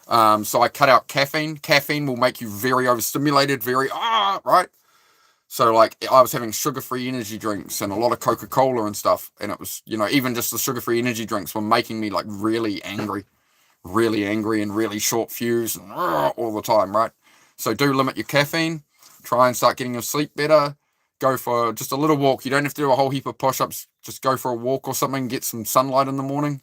So I cut out caffeine. Caffeine will make you very overstimulated, right? So, like, I was having sugar-free energy drinks and a lot of Coca-Cola and stuff. And it was, you know, even just the sugar-free energy drinks were making me, like, really angry and really short fuse and all the time, right? So do limit your caffeine. Try and start getting your sleep better. Go for just a little walk. You don't have to do a whole heap of push-ups. Just go for a walk or something. Get some sunlight in the morning.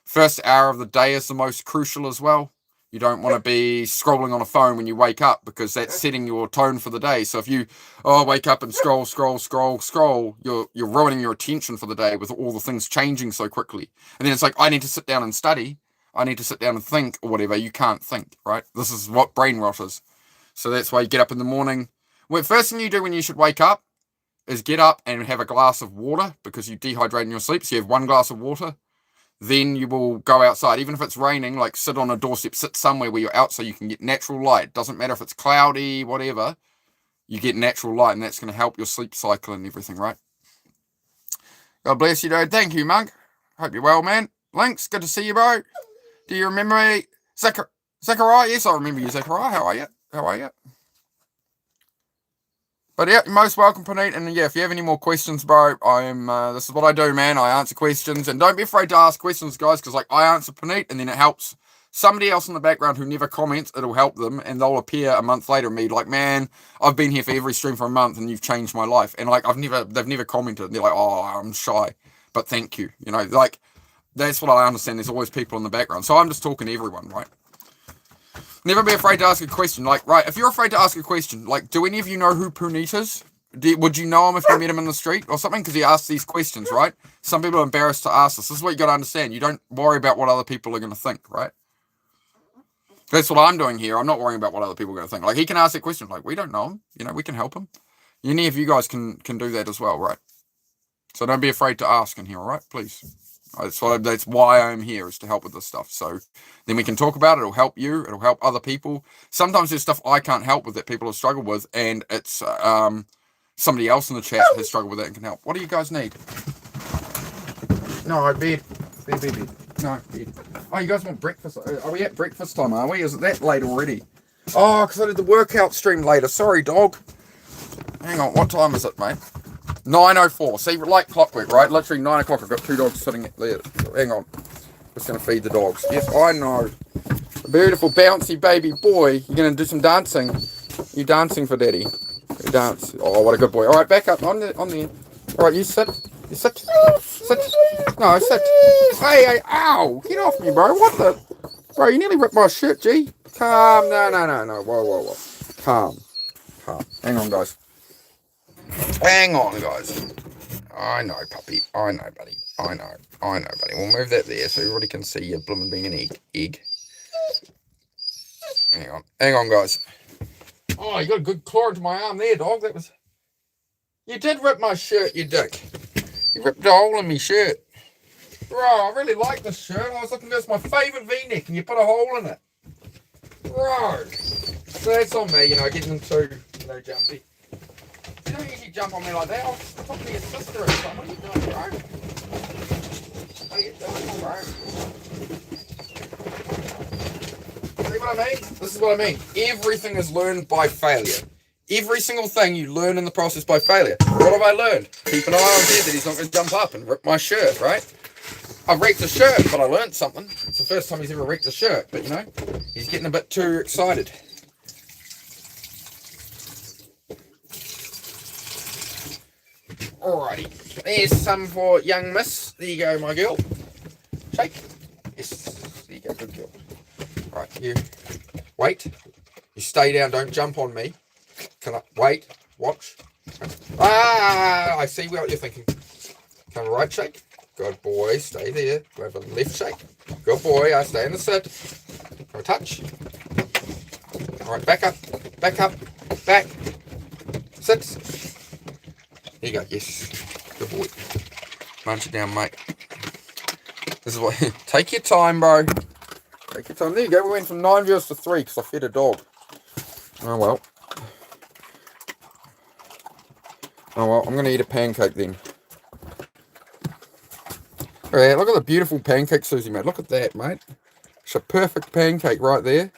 First hour of the day is the most crucial as well. You don't want to be scrolling on a phone when you wake up, because that's setting your tone for the day. So if you wake up and scroll, you're ruining your attention for the day with all the things changing so quickly. And then it's like, I need to sit down and study. I need to sit down and think or whatever. You can't think, right? This is what brain rot is. So that's why you get up in the morning. Well, first thing you do when you should wake up is get up and have a glass of water, because you dehydrate in your sleep. So you have one glass of water. Then you will go outside. Even if it's raining, like, sit on a doorstep, sit somewhere where you're out so you can get natural light. Doesn't matter if it's cloudy, whatever. You get natural light, and that's going to help your sleep cycle and everything, right? God bless you, dude. Thank you, Monk. Hope you're well, man. Lynx, good to see you, bro. Do you remember me? Zachariah? Yes, I remember you, Zachariah. How are you? But yeah, you're most welcome, Puneet. And yeah, if you have any more questions, bro, this is what I do, man. I answer questions. And don't be afraid to ask questions, guys, because, like, I answer Puneet, and then it helps somebody else in the background who never comments. It'll help them, and they'll appear a month later and be like, man, I've been here for every stream for a month, and you've changed my life. And, like, they've never commented. And they're like, oh, I'm shy, but thank you. You know, like, that's what I understand. There's always people in the background. So I'm just talking to everyone, right? Never be afraid to ask a question. Like, right, if you're afraid to ask a question, like, do any of you know who Puneet is? would you know him if you met him in the street or something? Because he asks these questions, right? Some people are embarrassed to ask this. This is what you got to understand. You don't worry about what other people are going to think, right? That's what I'm doing here. I'm not worrying about what other people are going to think. Like, he can ask that question. Like, we don't know him. You know, we can help him. Any of you guys can do that as well, right? So don't be afraid to ask in here, all right? Please. That's why I'm here, is to help with this stuff. So then we can talk about it. It'll help you. It'll help other people. Sometimes there's stuff I can't help with that people have struggled with, and it's somebody else in the chat has struggled with it and can help. What do you guys need? No, bed. Bed. No, bed. Oh, you guys want breakfast? Are we at breakfast time, are we? Is it that late already? Oh, because I did the workout stream later. Sorry, dog. Hang on, what time is it, mate? 9:04. See, like clockwork, right? Literally 9 o'clock. I've got 2 dogs sitting there. Hang on. Just going to feed the dogs. Yes, I know. A beautiful, bouncy baby boy. You're going to do some dancing. You dancing for daddy. You dance. Oh, what a good boy. All right, back up on the. All right, you sit. You sit. Sit. No, sit. Hey, ow. Get off me, bro. What the? Bro, you nearly ripped my shirt, G. Calm. No. Whoa. Calm. Hang on, guys. Hang on, guys. I know, puppy. I know, buddy. I know, buddy. We'll move that there so everybody can see you blooming being an egg. Hang on, guys. Oh, you got a good claw into my arm there, dog. That was... You did rip my shirt, you dick. You ripped a hole in me shirt. Bro, I really like this shirt. I was looking at this, my favourite V-neck, and you put a hole in it. Bro. So that's on me, getting too, jumpy. You don't usually jump on me like that. I'll talk to your sister or something. What are you doing, bro? What are you doing, bro? See what I mean? This is what I mean. Everything is learned by failure. Every single thing you learn in the process by failure. What have I learned? Keep an eye on him that he's not going to jump up and rip my shirt, right? I've wrecked a shirt, but I learned something. It's the first time he's ever wrecked a shirt, but he's getting a bit too excited. Alrighty, there's some for young miss. There you go, my girl. Shake. Yes, there you go, good girl. Right, you wait. You stay down, don't jump on me. Can I wait? Watch. Ah, I see what you're thinking. Come right shake. Good boy, stay there. Go over the left shake. Good boy, I stay in the sit. Go touch. Alright, back up, back. Sit. There you go, yes. Good boy. Munch it down, mate. This is what... Take your time, bro. Take your time. There you go. We went from 9 viewers to 3 because I fed a dog. Oh, well. I'm going to eat a pancake then. Alright, look at the beautiful pancake Susie made. Look at that, mate. It's a perfect pancake right there.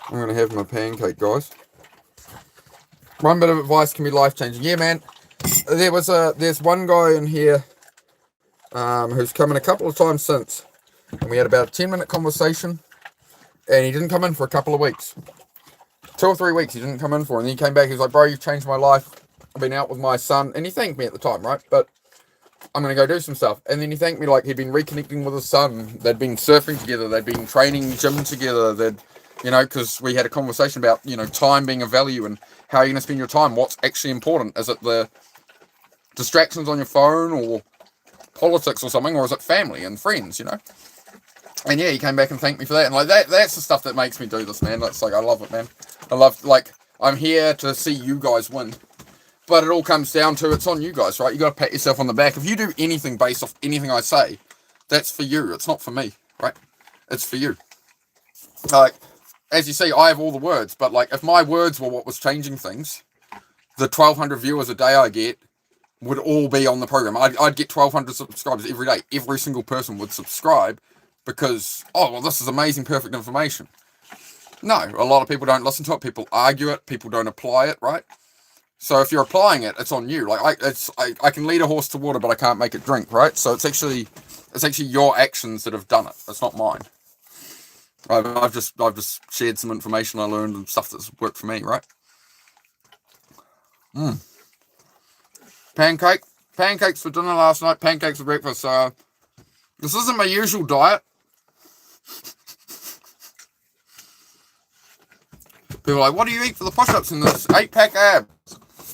I'm going to have my pancake, guys. One bit of advice can be life-changing. Yeah, man. There's one guy in here who's come in a couple of times since. And we had about a 10-minute conversation. And he didn't come in for a couple of weeks. 2 or 3 weeks he didn't come in for. And then he came back. He was like, bro, you've changed my life. I've been out with my son. And he thanked me at the time, right? But I'm going to go do some stuff. And then he thanked me like he'd been reconnecting with his son. They'd been surfing together. They'd been training gym together. They'd... because we had a conversation about, time being a value and how you're going to spend your time. What's actually important? Is it the distractions on your phone or politics or something? Or is it family and friends, And yeah, he came back and thanked me for that. And that's the stuff that makes me do this, man. It's like, I love it, man. I love, I'm here to see you guys win. But it all comes down to, it's on you guys, right? You got to pat yourself on the back. If you do anything based off anything I say, that's for you. It's not for me, right? It's for you. As you see, I have all the words, but if my words were what was changing things, the 1,200 viewers a day I get would all be on the program. I'd get 1,200 subscribers every day. Every single person would subscribe because, this is amazing, perfect information. No, a lot of people don't listen to it. People argue it. People don't apply it, right? So if you're applying it, it's on you. I can lead a horse to water, but I can't make it drink, right? So it's actually your actions that have done it. It's not mine. I've just shared some information I learned and stuff that's worked for me, right? Pancakes for dinner last night, pancakes for breakfast. This isn't my usual diet. People are like, what do you eat for the push-ups in this 8-pack abs?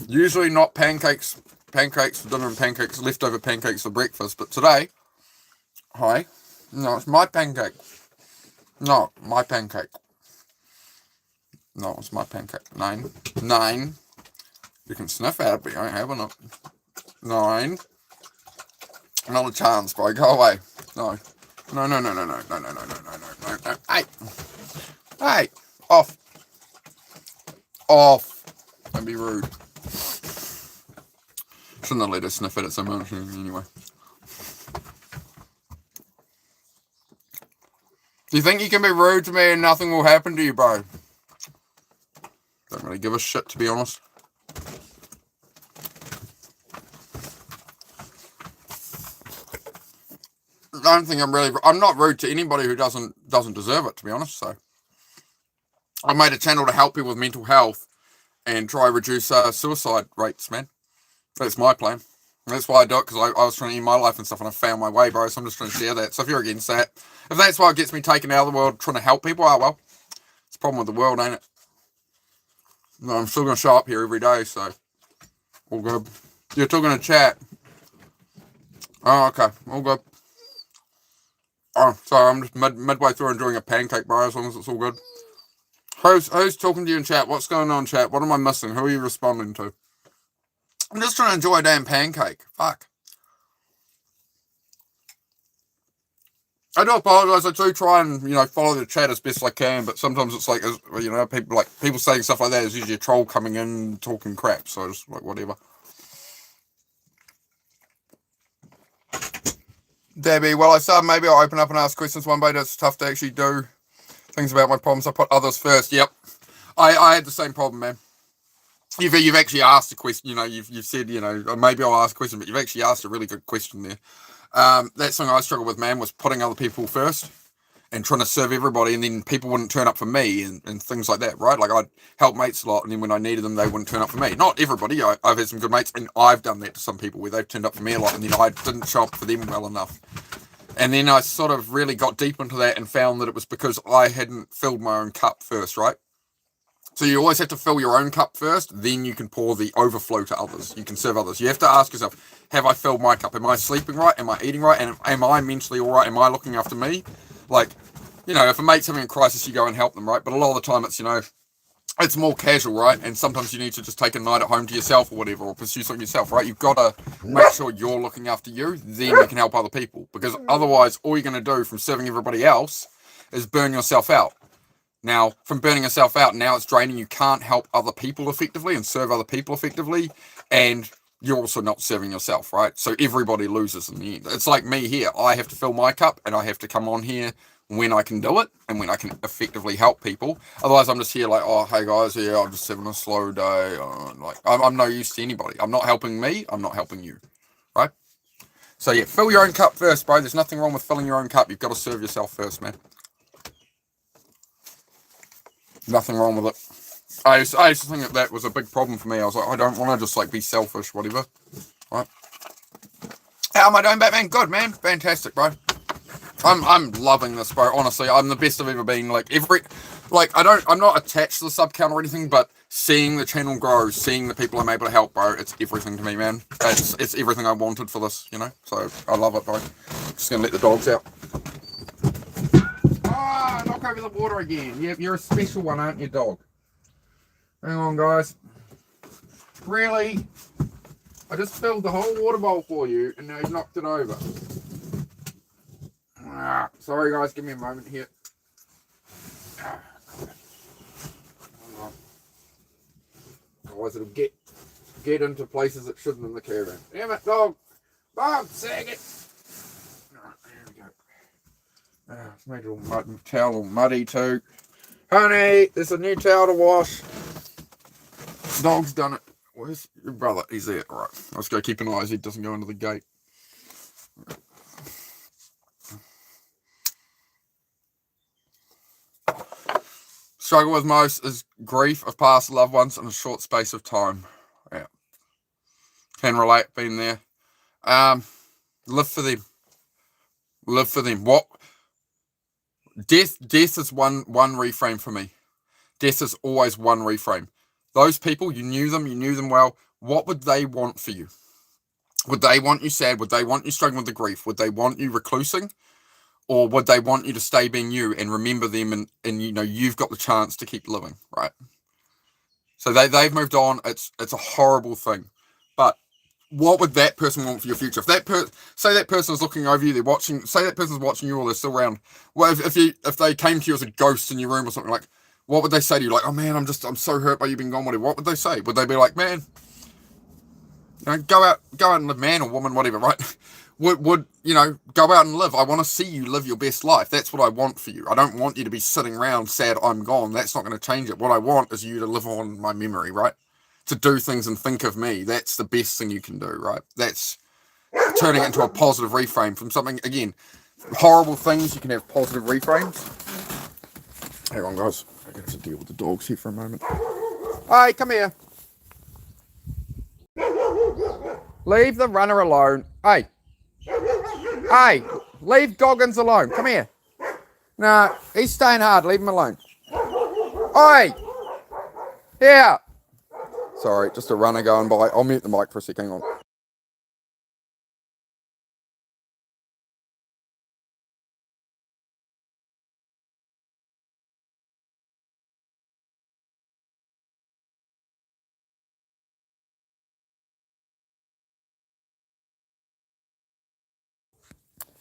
Usually not pancakes. Pancakes for dinner and pancakes, leftover pancakes for breakfast. But today, hi, no, it's my pancake. No, my pancake. No, it's my pancake. 9. You can sniff at it, but you ain't having it. 9. Not a chance, bro. Go away. No. No. Hey. Hey. Off. Don't be rude. Shouldn't have let her sniff at it so much anyway. Do you think you can be rude to me and nothing will happen to you, bro? Don't really give a shit, to be honest. I don't think I'm not rude to anybody who doesn't deserve it, to be honest. So I made a channel to help people with mental health and try to reduce suicide rates, man. That's my plan. That's why I do it, because I was trying to end my life and stuff, and I found my way, bro. So I'm just trying to share that. So if you're against that, if that's why it gets me taken out of the world, trying to help people, oh well, it's a problem with the world, ain't it? No, I'm still going to show up here every day, so all good. You're still going to chat. Oh, okay, all good. Oh, sorry, I'm just midway through enjoying a pancake, bro, as long as it's all good. Who's talking to you in chat? What's going on, chat? What am I missing? Who are you responding to? I'm just trying to enjoy a damn pancake. Fuck. I do apologise. I do try and, follow the chat as best I can, but sometimes it's like, people saying stuff like that is usually a troll coming in talking crap, so just like whatever. Debbie, well, I said maybe I'll open up and ask questions one day. It's tough to actually do things about my problems. I put others first. Yep. I had the same problem, man. You've actually asked a question, you've said, maybe I'll ask a question, but you've actually asked a really good question there. That's something I struggled with, man, was putting other people first and trying to serve everybody, and then people wouldn't turn up for me and things like that, right? Like, I'd help mates a lot, and then when I needed them, they wouldn't turn up for me. Not everybody. I've had some good mates, and I've done that to some people where they've turned up for me a lot, and then I didn't show up for them well enough. And then I sort of really got deep into that and found that it was because I hadn't filled my own cup first, right? So you always have to fill your own cup first, then you can pour the overflow to others. You can serve others. You have to ask yourself, have I filled my cup? Am I sleeping right? Am I eating right? And am I mentally all right? Am I looking after me? Like, if a mate's having a crisis, you go and help them, right? But a lot of the time it's, it's more casual, right? And sometimes you need to just take a night at home to yourself or whatever, or pursue something yourself, right? You've got to make sure you're looking after you, then you can help other people. Because otherwise, all you're going to do from serving everybody else is burn yourself out. Now, from burning yourself out, now it's draining. You can't help other people effectively and serve other people effectively, and you're also not serving yourself, right? So everybody loses in the end. It's like me here. I have to fill my cup, and I have to come on here when I can do it and when I can effectively help people. Otherwise, I'm just here like, oh, hey guys, yeah, I'm just having a slow day. I'm no use to anybody. I'm not helping me. I'm not helping you, right? So yeah, fill your own cup first, bro. There's nothing wrong with filling your own cup. You've got to serve yourself first, man. Nothing wrong with it. I used to think that was a big problem for me. I was like, I don't want to just like be selfish, whatever. Right? How am I doing, Batman? Good, man. Fantastic, bro. I'm loving this, bro. Honestly, I'm the best I've ever been. I'm not attached to the sub count or anything, but seeing the channel grow, seeing the people I'm able to help, bro, it's everything to me, man. It's everything I wanted for this, So I love it, bro. Just gonna let the dogs out. Knock over the water again. Yep, you're a special one, aren't you, dog? Hang on, guys. Really? I just filled the whole water bowl for you, and now you've knocked it over. Sorry, guys. Give me a moment here. Otherwise, it'll get into places it shouldn't in the caravan. Damn it, dog. Bob, sag it. There we go. It's made a little towel all muddy too. Honey, there's a new towel to wash. Dog's done it. Where's your brother? He's there. All right. Let's go keep an eye as he doesn't go into the gate. Struggle with most is grief of past loved ones in a short space of time. Yeah. Can relate, been there. Live for them. Live for them. What? Death is one reframe for me. death is always one reframe. Those people, you knew them well. What would they want for you? Would they want you sad? Would they want you struggling with the grief? Would they want you reclusing? Or would they want you to stay being you and remember them and you know, you've got the chance to keep living, right? So they've moved on. It's a horrible thing. But what would that person want for your future? If say that person is looking over you, they're watching, say that person's watching you or they're still around. Well, if they came to you as a ghost in your room or something, like, what would they say to you? Like, oh man, I'm so hurt by you being gone, whatever. What would they say? Would they be like, man, you know, go out and live, man or woman, whatever, right? Would you know, go out and live. I want to see you live your best life. That's what I want for you. I don't want you to be sitting around sad I'm gone. That's not going to change it. What I want is you to live on my memory, right? To do things and think of me. That's the best thing you can do, right? That's turning it into a positive reframe from something, again, horrible things. You can have positive reframes. Hang on, guys. I have to deal with the dogs here for a moment. Hey, come here. Leave the runner alone. Hey. Hey, leave Goggins alone. Come here. No, he's staying hard. Leave him alone. Oi! Here. Sorry, just a runner going by. I'll mute the mic for a sec. Hang on.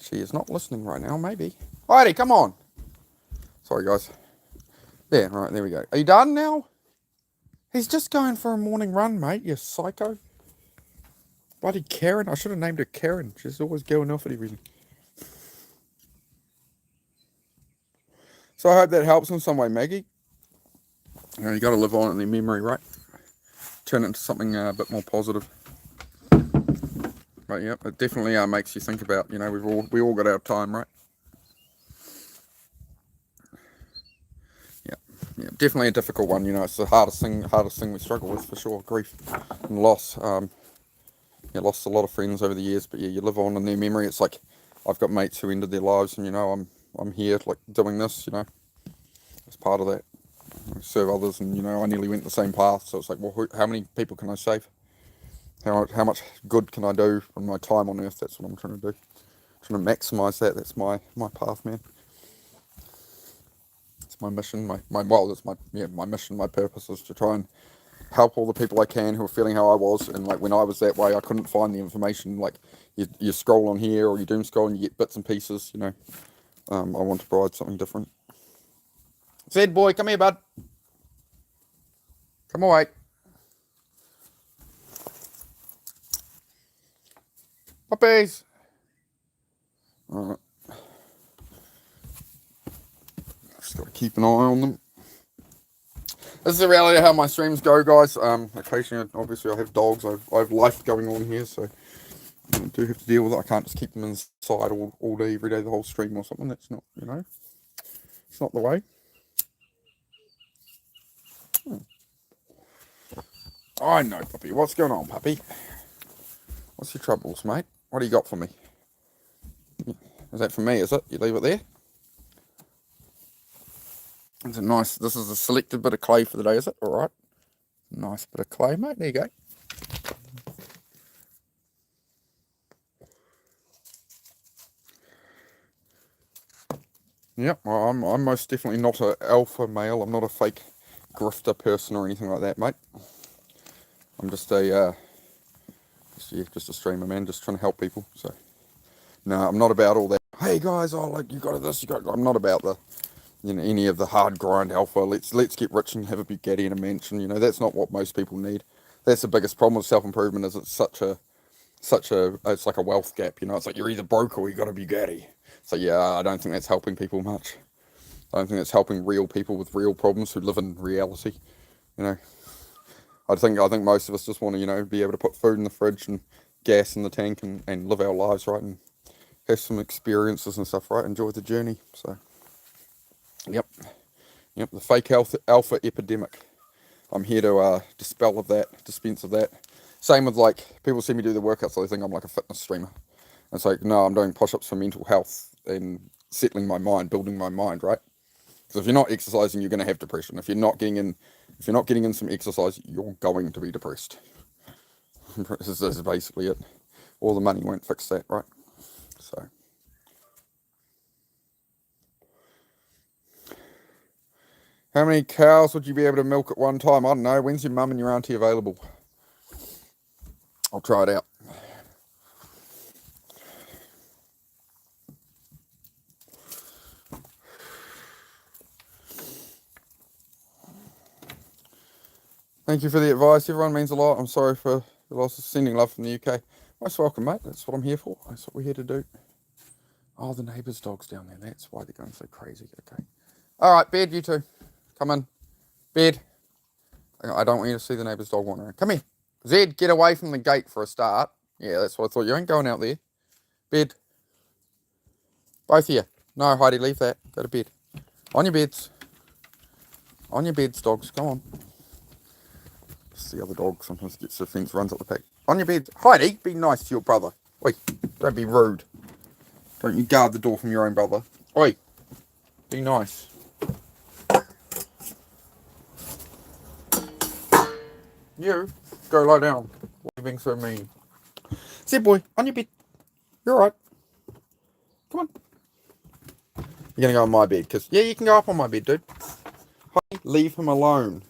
She is not listening right now, maybe. Alrighty, come on. Sorry, guys. Yeah, right, there we go. Are you done now? He's just going for a morning run, mate, you psycho. Bloody Karen. I should have named her Karen. She's always going off at everything. So I hope that helps in some way, Maggie. You know, you got to live on in their memory, right? Turn it into something a bit more positive. But yeah, it definitely makes you think about, you know, we all got our time, right? Yeah, definitely a difficult one. You know, it's the hardest thing we struggle with for sure. Grief and loss. Yeah, lost a lot of friends over the years, but yeah, you live on in their memory. It's like I've got mates who ended their lives, and you know, I'm here like doing this. You know, as part of that, I serve others, and you know, I nearly went the same path. So it's like, well, how many people can I save? How much good can I do from my time on earth? That's what I'm trying to do. Trying to maximise that. That's my path, man. It's my mission. That's my mission. My purpose is to try and help all the people I can who are feeling how I was. And like when I was that way, I couldn't find the information. Like you scroll on here or you doom scroll and you get bits and pieces. You know, I want to provide something different. Zed boy, come here, bud. Come away. Puppies. Alright. Just got to keep an eye on them. This is the reality of how my streams go, guys. Occasionally, obviously, I have dogs. I have life going on here, so I do have to deal with it. I can't just keep them inside all day, every day, the whole stream or something. That's not, you know, it's not the way. I know, puppy. What's going on, puppy? What's your troubles, mate? What do you got for me? Is that for me, is it? You leave it there? It's a nice, this is a selected bit of clay for the day, is it? Alright. Nice bit of clay, mate. There you go. Yep, well, I'm most definitely not an alpha male. I'm not a fake grifter person or anything like that, mate. I'm just a streamer, man, just trying to help people. So, no, I'm not about all that. Hey guys, oh, like you got this, you got. I'm not about the, you know, any of the hard grind alpha. Let's get rich and have a Bugatti and a mansion. You know, that's not what most people need. That's the biggest problem with self improvement. Is it's it's like a wealth gap. You know, it's like you're either broke or you got a Bugatti. So yeah, I don't think that's helping people much. I don't think that's helping real people with real problems who live in reality. You know, I think most of us just want to, you know, be able to put food in the fridge and gas in the tank and live our lives, right, and have some experiences and stuff, right. Enjoy the journey. So, yep, the fake alpha epidemic. I'm here to dispense of that. Same with like people see me do the workouts, so they think I'm like a fitness streamer. And it's like, no, I'm doing push-ups for mental health and settling my mind, building my mind, right? Because if you're not exercising, you're going to have depression. If you're not getting in some exercise, you're going to be depressed. This is basically it. All the money won't fix that, right? So, how many cows would you be able to milk at one time? I don't know. When's your mum and your auntie available? I'll try it out. Thank you for the advice. Everyone means a lot. I'm sorry for the loss of sending love from the UK. Most welcome, mate. That's what I'm here for. That's what we're here to do. Oh, the neighbour's dog's down there. That's why they're going so crazy. Okay. All right, bed, you two. Come in. Bed. I don't want you to see the neighbour's dog wandering. Come here. Zed, get away from the gate for a start. Yeah, that's what I thought. You ain't going out there. Bed. Both of you. No, Heidi, leave that. Go to bed. On your beds. On your beds, dogs. Come on. It's the other dog. Sometimes gets the fence, runs up the pack. On your bed. Heidi, be nice to your brother. Oi, don't be rude. Don't you guard the door from your own brother. Oi, be nice. You, go lie down. Why are you being so mean? Sit, boy, on your bed. You're alright. Come on. You're going to go on my bed, because, yeah, you can go up on my bed, dude. Heidi, leave him alone.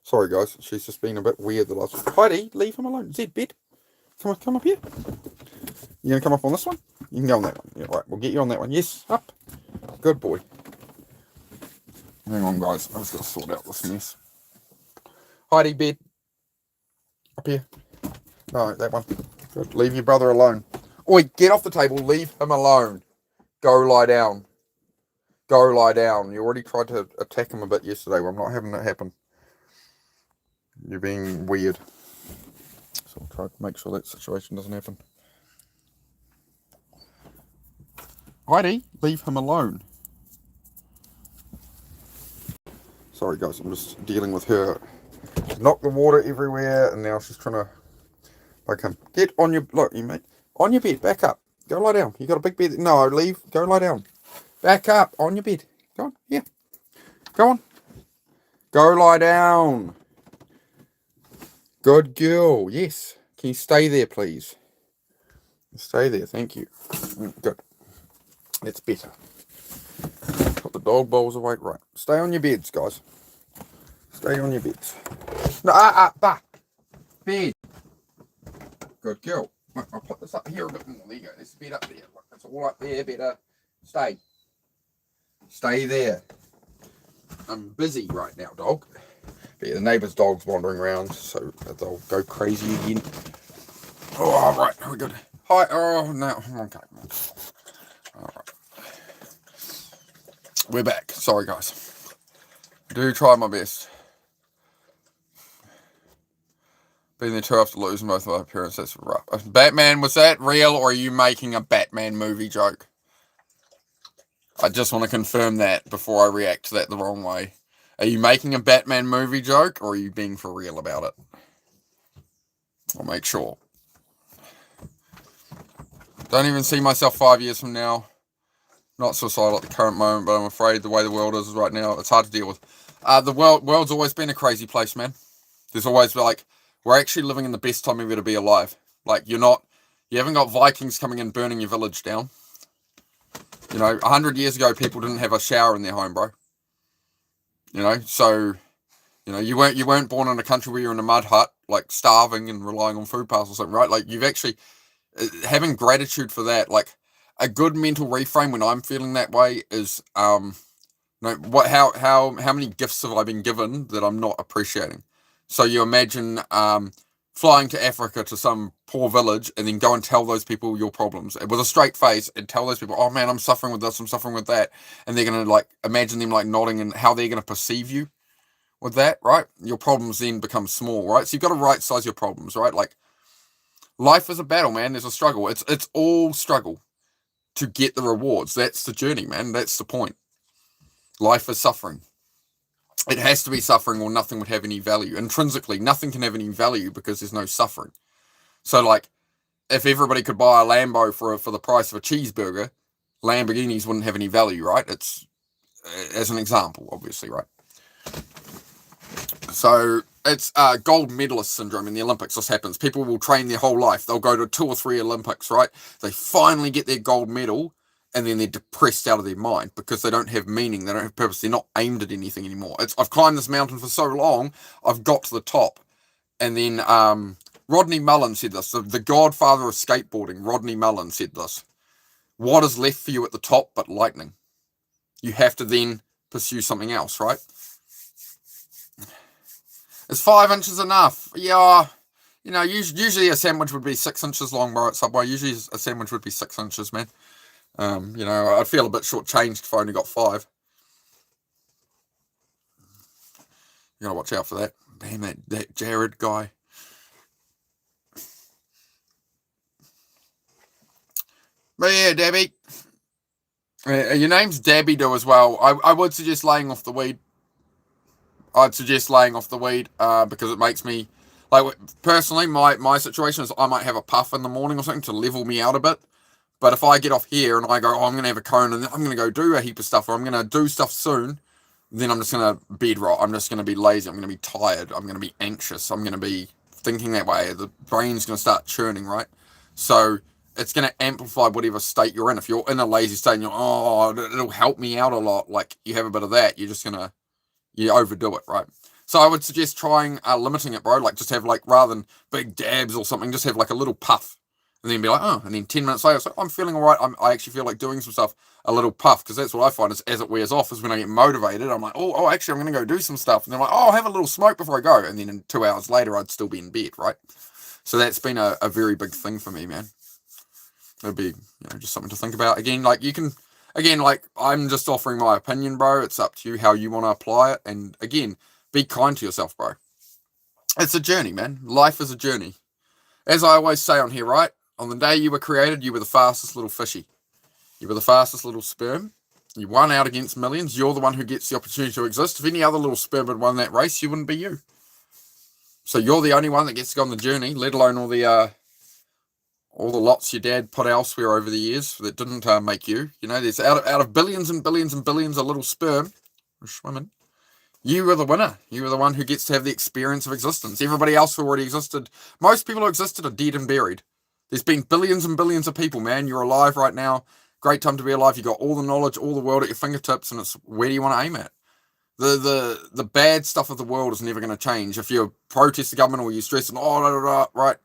Sorry, guys. She's just been a bit weird the last week. Heidi, leave him alone. Zed, bed. Come up here. You going to come up on this one? You can go on that one. Yeah, right. We'll get you on that one. Yes, up. Good boy. Hang on, guys. I've just got to sort out this mess. Heidi, bed. Up here. No, that one. Good. Leave your brother alone. Oi, get off the table. Leave him alone. Go lie down. Go lie down. You already tried to attack him a bit yesterday. Well, I'm not having that happen. You're being weird. So I'll try to make sure that situation doesn't happen. Heidi, leave him alone. Sorry guys, I'm just dealing with her. She's knocked the water everywhere and now she's trying to like him. Get on your, look you mate, on your bed, back up. Go lie down. You got a big bed. No, leave, go lie down. Back up, on your bed. Go on, here. Go on. Go lie down. Good girl, yes. Can you stay there, please? Stay there, thank you. Good. That's better. Put the dog bowls away. Right. Stay on your beds, guys. Stay on your beds. No, back. Bed. Good girl. Right, I'll put this up here a bit more. There you go. There's a bed up there. Look, it's all up there. Better. Stay. Stay there. I'm busy right now, dog. But yeah, the neighbour's dog's wandering around, so they'll go crazy again. Oh, right, we're good. Hi, oh, no, okay. Alright. We're back. Sorry, guys. I do try my best. Being there too after losing both of my parents, that's rough. Batman, was that real, or are you making a Batman movie joke? I just want to confirm that before I react to that the wrong way. Are you making a Batman movie joke, or are you being for real about it? I'll make sure. Don't even see myself 5 years from now. Not suicidal at the current moment, but I'm afraid the way the world is right now, it's hard to deal with. The world's always been a crazy place, man. There's always like, we're actually living in the best time ever to be alive. Like, you haven't got Vikings coming in burning your village down. 100 years ago, people didn't have a shower in their home, bro. So, you weren't born in a country where you're in a mud hut, like starving and relying on food parcels or something, right? Like, you've actually, having gratitude for that, like, a good mental reframe when I'm feeling that way is, how many gifts have I been given that I'm not appreciating? So you imagine, flying to Africa to some poor village and then go and tell those people your problems with a straight face and tell those people, oh man, I'm suffering with this, I'm suffering with that. And they're going to like, imagine them like nodding and how they're going to perceive you with that, right? Your problems then become small, right? So you've got to right size your problems, right? Like life is a battle, man. There's a struggle. It's all struggle to get the rewards. That's the journey, man. That's the point. Life is suffering. It has to be suffering or nothing would have any value. Intrinsically, nothing can have any value because there's no suffering. So, like, if everybody could buy a Lambo for the price of a cheeseburger, Lamborghinis wouldn't have any value, right? as an example, obviously, right? So it's gold medalist syndrome in the Olympics. This happens. People will train their whole life. They'll go to 2 or 3 Olympics, right? They finally get their gold medal, and then they're depressed out of their mind because they don't have meaning. They don't have purpose. They're not aimed at anything anymore. I've climbed this mountain for so long, I've got to the top. And then Rodney Mullen said this, the godfather of skateboarding. Rodney Mullen said this: what is left for you at the top but lightning? You have to then pursue something else, right? Is 5 inches enough? Yeah. You know, usually a sandwich would be 6 inches long, bro, at Subway. Usually a sandwich would be 6 inches, man. You know, I'd feel a bit shortchanged if I only got 5. You gotta watch out for that. Damn, that Jared guy. But yeah, Debbie. Your name's Debbie, though, as well. I would suggest laying off the weed. I'd suggest laying off the weed because it makes me, like, personally, my situation is I might have a puff in the morning or something to level me out a bit. But if I get off here and I go, oh, I'm going to have a cone and then I'm going to go do a heap of stuff, or I'm going to do stuff soon, then I'm just going to bed rot. I'm just going to be lazy. I'm going to be tired. I'm going to be anxious. I'm going to be thinking that way. The brain's going to start churning, right? So it's going to amplify whatever state you're in. If you're in a lazy state and you're, oh, it'll help me out a lot, like you have a bit of that, you're just going to, you overdo it, right? So I would suggest trying limiting it, bro. Like, just have, like, rather than big dabs or something, just have like a little puff, and then be like, oh, and then 10 minutes later, so I'm feeling all right. I actually feel like doing some stuff. A little puff, because that's what I find is as it wears off is when I get motivated. I'm like, oh, actually, I'm going to go do some stuff, and then I'm like, oh, I'll have a little smoke before I go, and then in 2 hours later, I'd still be in bed, right? So that's been a very big thing for me, man. It'd be, just something to think about. Again, like, you can. Again, like, I'm just offering my opinion, bro. It's up to you how you want to apply it. And again, be kind to yourself, bro. It's a journey, man. Life is a journey. As I always say on here, right? On the day you were created, you were the fastest little fishy. You were the fastest little sperm. You won out against millions. You're the one who gets the opportunity to exist. If any other little sperm had won that race, you wouldn't be you. So you're the only one that gets to go on the journey, let alone all the lots your dad put elsewhere over the years that didn't make you. You know, there's out of billions and billions and billions of little sperm swimming. You were the winner. You were the one who gets to have the experience of existence. Everybody else who already existed, most people who existed are dead and buried. There's been billions and billions of people, man. You're alive right now. Great time to be alive. You got all the knowledge, all the world at your fingertips, and it's where do you want to aim at? The bad stuff of the world is never going to change. If you protest the government or you stress and right.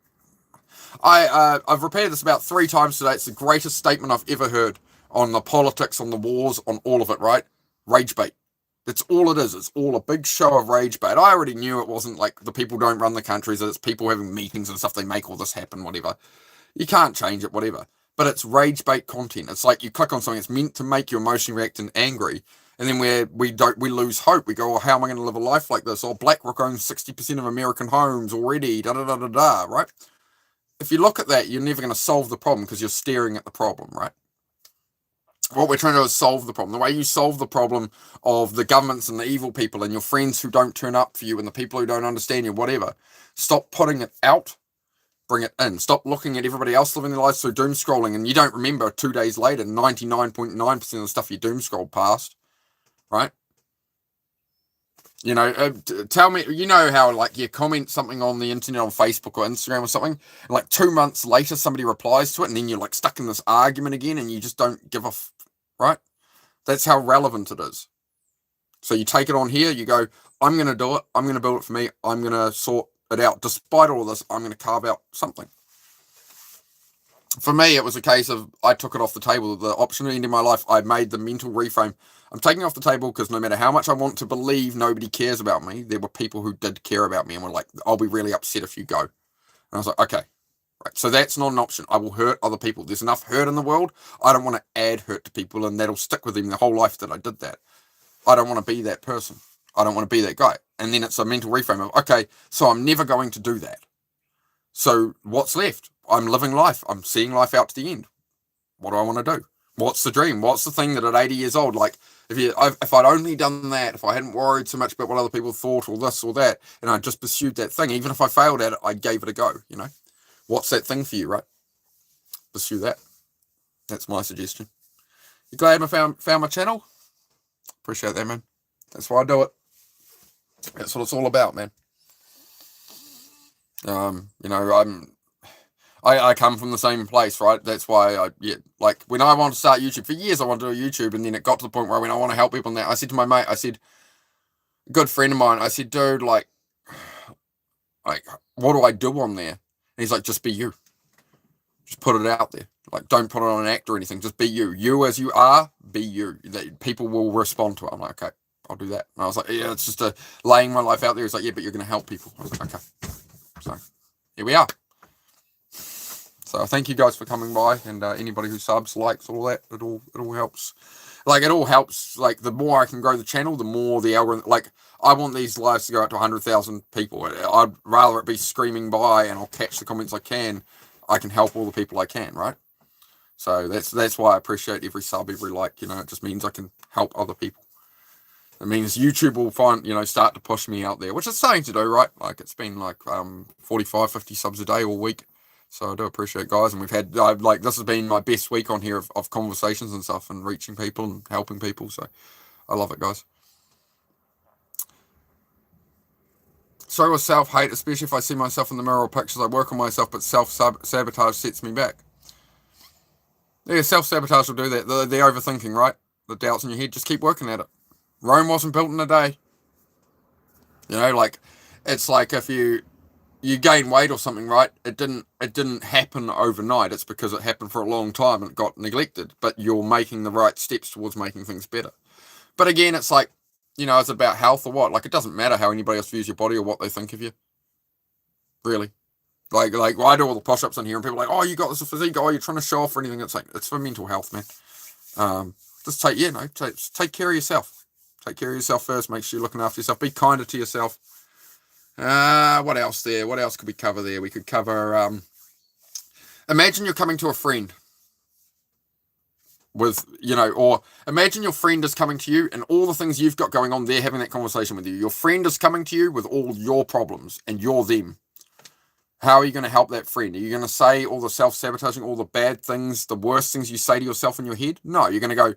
I've repeated this about 3 times today. It's the greatest statement I've ever heard on the politics, on the wars, on all of it, right? Rage bait. That's all it is. It's all a big show of rage bait. I already knew it wasn't like the people don't run the countries, that it's people having meetings and stuff, they make all this happen, whatever. You can't change it, whatever. But it's rage bait content. It's like you click on something, it's meant to make you emotionally react and angry. And then we lose hope. We go, oh, how am I going to live a life like this? Oh, BlackRock owns 60% of American homes already, right? If you look at that, you're never going to solve the problem because you're staring at the problem, right? What we're trying to do is solve the problem. The way you solve the problem of the governments and the evil people and your friends who don't turn up for you and the people who don't understand you, whatever. Stop putting it out, bring it in. Stop looking at everybody else living their lives through doom scrolling and you don't remember 2 days later 99.9% of the stuff you doom scrolled past, right? You know, tell me, you know how, like, you comment something on the internet on Facebook or Instagram or something, and like 2 months later somebody replies to it, and then you're like stuck in this argument again, and you just don't give a right? That's how relevant it is. So you take it on here, you go, I'm going to do it, I'm going to build it for me, I'm going to sort it out. Despite all of this, I'm going to carve out something. For me, it was a case of I took it off the table. The option to end in my life, I made the mental reframe. I'm taking it off the table because no matter how much I want to believe nobody cares about me, there were people who did care about me and were like, I'll be really upset if you go. And I was like, okay, right. So that's not an option. I will hurt other people. There's enough hurt in the world. I don't want to add hurt to people and that'll stick with them the whole life that I did that. I don't want to be that person. I don't want to be that guy. And then it's a mental reframe of, okay, so I'm never going to do that. So what's left? I'm living life. I'm seeing life out to the end. What do I want to do? What's the dream? What's the thing that at 80 years old, like, if I'd only done that, if I hadn't worried so much about what other people thought or this or that, and I just pursued that thing, even if I failed at it, I gave it a go, you know? What's that thing for you, right? Pursue that. That's my suggestion. You glad I found my channel? Appreciate that, man. That's why I do it. That's what it's all about, man. I come from the same place, right? That's why like when I wanted to start YouTube, for years I wanted to do YouTube, and then it got to the point where when I want to help people now, I said to my mate, I said, good friend of mine, I said, dude, like, what do I do on there? And he's like, just be you. Just put it out there. Like, don't put it on an act or anything. Just be you. You as you are, be you. People will respond to it. I'm like, okay, I'll do that. And I was like, yeah, it's just laying my life out there. He's like, yeah, but you're going to help people. I was like, okay. So, here we are. So, thank you guys for coming by. And anybody who subs, likes, all that, it all helps. Like, it all helps. Like, the more I can grow the channel, the more the algorithm... Like, I want these lives to go out to 100,000 people. I'd rather it be screaming by and I'll catch the comments I can help all the people I can, right? So that's why I appreciate every sub, every like, it just means I can help other people. It means YouTube will start to push me out there, which is starting to do, right? Like, it's been like 45, 50 subs a day all week. So I do appreciate guys, and this has been my best week on here of conversations and stuff and reaching people and helping people. So I love it, guys. So with self-hate, especially if I see myself in the mirror or pictures, I work on myself, but self-sabotage sets me back. Yeah, self-sabotage will do that. The overthinking, right? The doubts in your head, just keep working at it. Rome wasn't built in a day. It's like if you gain weight or something, right? It didn't happen overnight. It's because it happened for a long time and it got neglected. But you're making the right steps towards making things better. But again, it's like, it's about health or what. Like, it doesn't matter how anybody else views your body or what they think of you. Really. Like I do all the push-ups in here and people are like, oh, you got this physique, oh, you're trying to show off or anything. It's like, it's for mental health, man. Just take care of yourself. Take care of yourself first. Make sure you're looking after yourself. Be kinder to yourself. What else there? What else could we cover there? We could cover, imagine you're coming to a friend with, or imagine your friend is coming to you and all the things you've got going on, they're having that conversation with you. Your friend is coming to you with all your problems and you're them. How are you going to help that friend? Are you going to say all the self-sabotaging, all the bad things, the worst things you say to yourself in your head? No, you're going to go,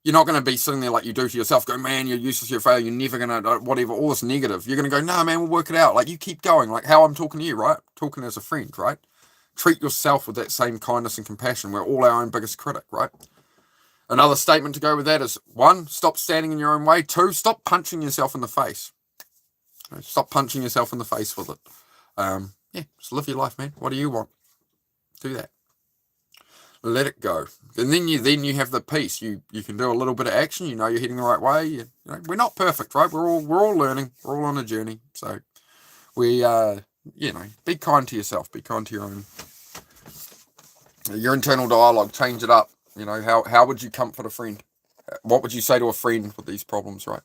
you're not going to be sitting there like you do to yourself, go, man, you're useless, you're a failure, you're never going to, whatever, all this negative. You're going to go, no, man, we'll work it out. Like, you keep going, like how I'm talking to you, right? Talking as a friend, right? Treat yourself with that same kindness and compassion. We're all our own biggest critic, right? Another statement to go with that is, 1, stop standing in your own way. 2, stop punching yourself in the face. Stop punching yourself in the face with it. Yeah, just live your life, man. What do you want? Do that. Let it go. And then you have the peace. You can do a little bit of action. You're heading the right way. We're not perfect, right? We're all learning. We're all on a journey. So we be kind to yourself. Be kind to your internal dialogue. Change it up. How would you comfort a friend? What would you say to a friend with these problems, right?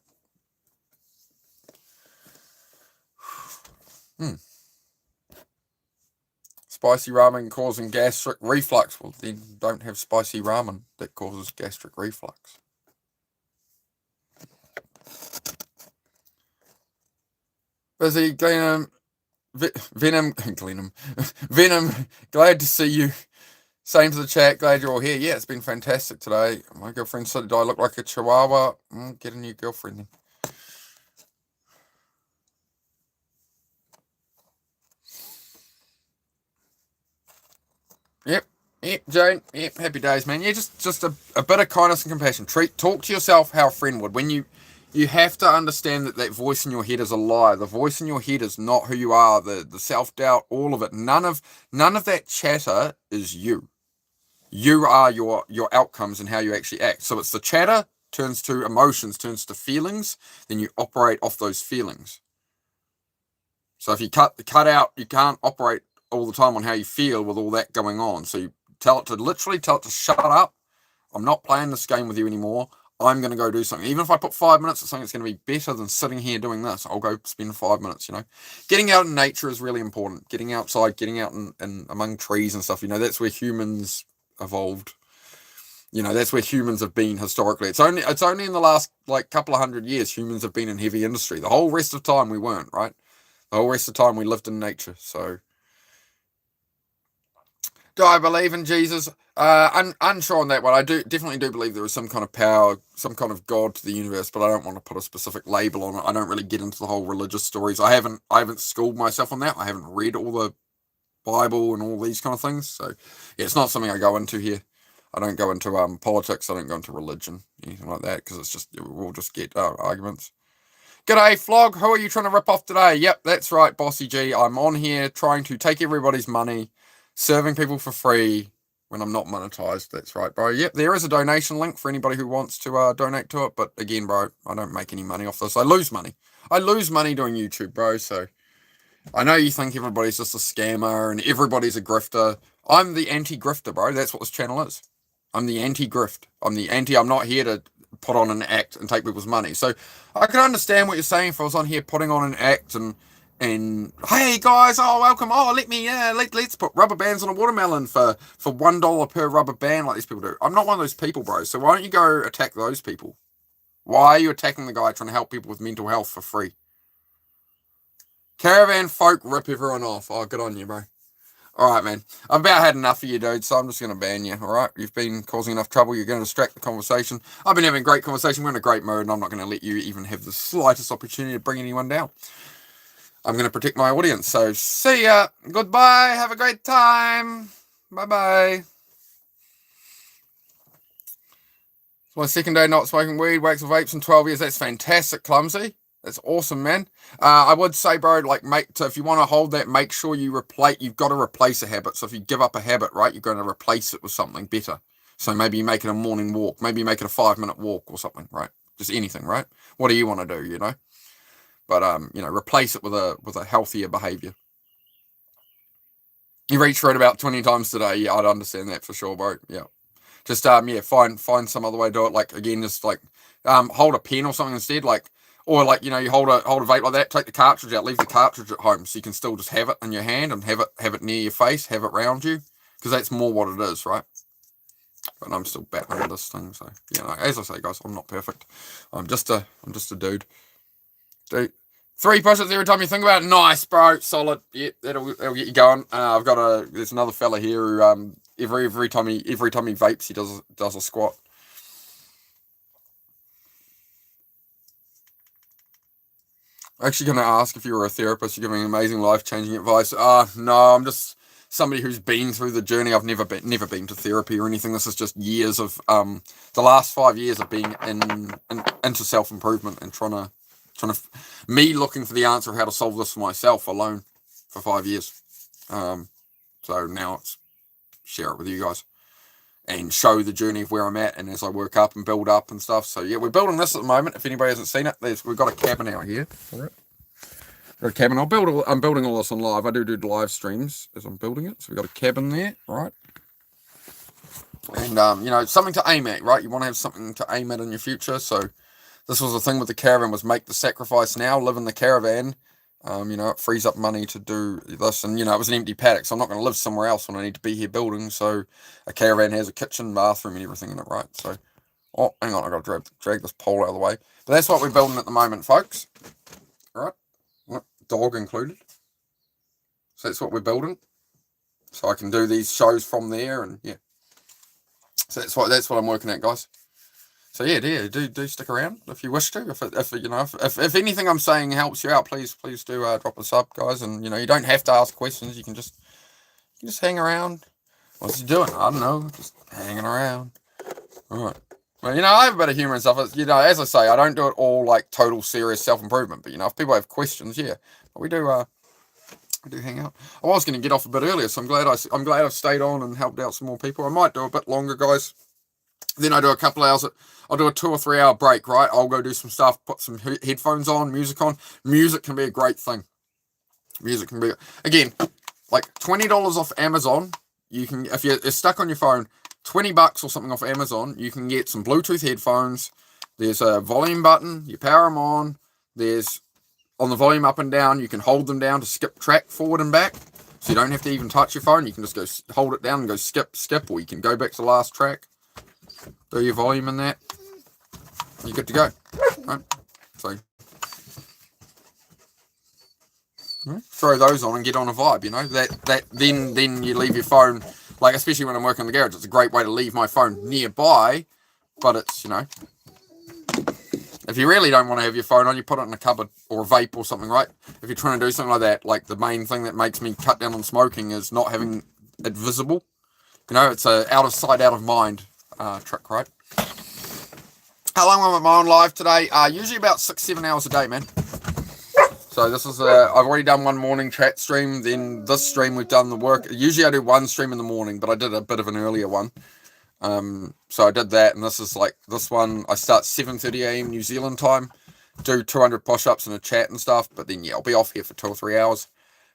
Spicy ramen causing gastric reflux. Well, then don't have spicy ramen that causes gastric reflux. Busy Venom, glad to see you. Same to the chat, glad you're all here. Yeah, it's been fantastic today. My girlfriend said, do I look like a chihuahua? Get a new girlfriend then. Yep, Jane. Yep, happy days, man. Yeah, just a bit of kindness and compassion. Talk to yourself how a friend would. When you have to understand that voice in your head is a lie. The voice in your head is not who you are. The self-doubt, all of it. None of that chatter is you. You are your outcomes and how you actually act. So it's the chatter turns to emotions, turns to feelings, then you operate off those feelings. So if you cut out, you can't operate all the time on how you feel with all that going on. So you literally tell it to shut up. I'm not playing this game with you anymore. I'm going to go do something. Even if I put 5 minutes, it's something that's going to be better than sitting here doing this. I'll go spend 5 minutes, Getting out in nature is really important. Getting outside, getting out in among trees and stuff, that's where humans evolved. That's where humans have been historically. It's only in the last couple of 100 years humans have been in heavy industry. The whole rest of the time we weren't, right? The whole rest of the time we lived in nature. So Do I believe in Jesus? Unsure on that one. I definitely do believe there is some kind of power, some kind of God to the universe, but I don't want to put a specific label on it. I don't really get into the whole religious stories. I haven't schooled myself on that. I haven't read all the Bible and all these kind of things. So yeah, it's not something I go into here. I don't go into politics. I don't go into religion, anything like that, because it's just we'll just get arguments. G'day, Flog. Who are you trying to rip off today? Yep, that's right, Bossy G. I'm on here trying to take everybody's money, serving people for free when I'm not monetized. That's right, bro. Yep, there is a donation link for anybody who wants to donate to it. But again, bro, I don't make any money off this. I lose money. I lose money doing YouTube, bro. So I know you think everybody's just a scammer and everybody's a grifter. I'm the anti-grifter, bro. That's what this channel is. I'm the anti-grift. I'm not here to put on an act and take people's money. So I can understand what you're saying if I was on here putting on an act and hey guys, oh welcome, oh let's put rubber bands on a watermelon for $1 per rubber band like these people do. I'm not one of those people, bro. So why don't you go attack those people? Why are you attacking the guy trying to help people with mental health for free? Caravan folk rip everyone off. Oh, good on you, bro. Alright, man. I've about had enough of you, dude, so I'm just going to ban you, alright? You've been causing enough trouble. You're going to distract the conversation. I've been having a great conversation. We're in a great mood, and I'm not going to let you even have the slightest opportunity to bring anyone down. I'm going to protect my audience, so see ya. Goodbye. Have a great time. Bye-bye. It's my second day not smoking weed, wax of vapes in 12 years. That's fantastic, Clumsy. That's awesome, man. I would say, bro, like, if you want to hold that, make sure you've got to replace a habit. So if you give up a habit, right, you're going to replace it with something better. So maybe you make it a morning walk. Maybe you make it a 5-minute walk or something, right? Just anything, right? What do you want to do, you know? But, replace it with a healthier behavior. You reach for it about 20 times today. Yeah, I'd understand that for sure, bro. Yeah. Just, find some other way to do it. Like, again, just, like, hold a pen or something instead, like, or like, you hold a vape like that, take the cartridge out, leave the cartridge at home so you can still just have it in your hand and have it near your face, have it round you, because that's more what it is, right? But I'm still battling with this thing, so, as I say, guys, I'm not perfect. I'm just a dude. 3 push-ups every time you think about it. Nice, bro. Solid. Yeah, that'll get you going. There's another fella here who, every time he vapes, he does a squat. I'm actually going to ask if you were a therapist. You're giving amazing life-changing advice. No, I'm just somebody who's been through the journey. I've never been to therapy or anything. This is just years of the last 5 years of being into self-improvement and trying to me looking for the answer of how to solve this for myself alone for 5 years. So now it's share it with you guys and show the journey of where I'm at and as I work up and build up and stuff. So yeah, we're building this at the moment. If anybody hasn't seen it, we've got a cabin out here. All right. Got a cabin. I'm building all this on live. I do live streams as I'm building it. So we've got a cabin there, right? And something to aim at, right? You want to have something to aim at in your future. So this was the thing with the caravan, was make the sacrifice now, live in the caravan. It frees up money to do this. And, it was an empty paddock, so I'm not going to live somewhere else when I need to be here building. So a caravan has a kitchen, bathroom, and everything in it, right? So, oh, hang on, I've got to drag this pole out of the way. But that's what we're building at the moment, folks. All right? Dog included. So that's what we're building. So I can do these shows from there, and, yeah. So that's what I'm working at, guys. So yeah, do stick around if you wish to. If anything I'm saying helps you out, please do drop a sub, guys. And you don't have to ask questions. You can just hang around. What's he doing? I don't know, just hanging around. All right. Well, I have a bit of humor and stuff. As I say, I don't do it all like total serious self-improvement. But if people have questions, yeah, we do hang out. I was going to get off a bit earlier, so I'm glad I've stayed on and helped out some more people. I might do a bit longer, guys. Then I do a couple hours. I'll do a 2 or 3 hour break, right? I'll go do some stuff, put some headphones on, music on. Music can be a great thing. Music can be, again, like $20 off Amazon. You can, if you're stuck on your phone, $20 or something off Amazon, you can get some Bluetooth headphones. There's a volume button. You power them on. There's, on the volume up and down, you can hold them down to skip track forward and back. So you don't have to even touch your phone. You can just go hold it down and go skip, or you can go back to the last track. Do your volume in that. You're good to go. Right? So throw those on and get on a vibe, That then you leave your phone Like, especially when I'm working in the garage, it's a great way to leave my phone nearby, but it's, if you really don't want to have your phone on, you put it in a cupboard or a vape or something, right? If you're trying to do something like that, like the main thing that makes me cut down on smoking is not having it visible. It's a out of sight, out of mind trick, right? How long am I on live today? Usually about 6-7 hours a day, man. So this is I've already done one morning chat stream. Then this stream we've done the work. Usually I do one stream in the morning, but I did a bit of an earlier one. So I did that, and this is like this one. I start 7:30 a.m. New Zealand time, do 200 push-ups and a chat and stuff. But then I'll be off here for 2 or 3 hours.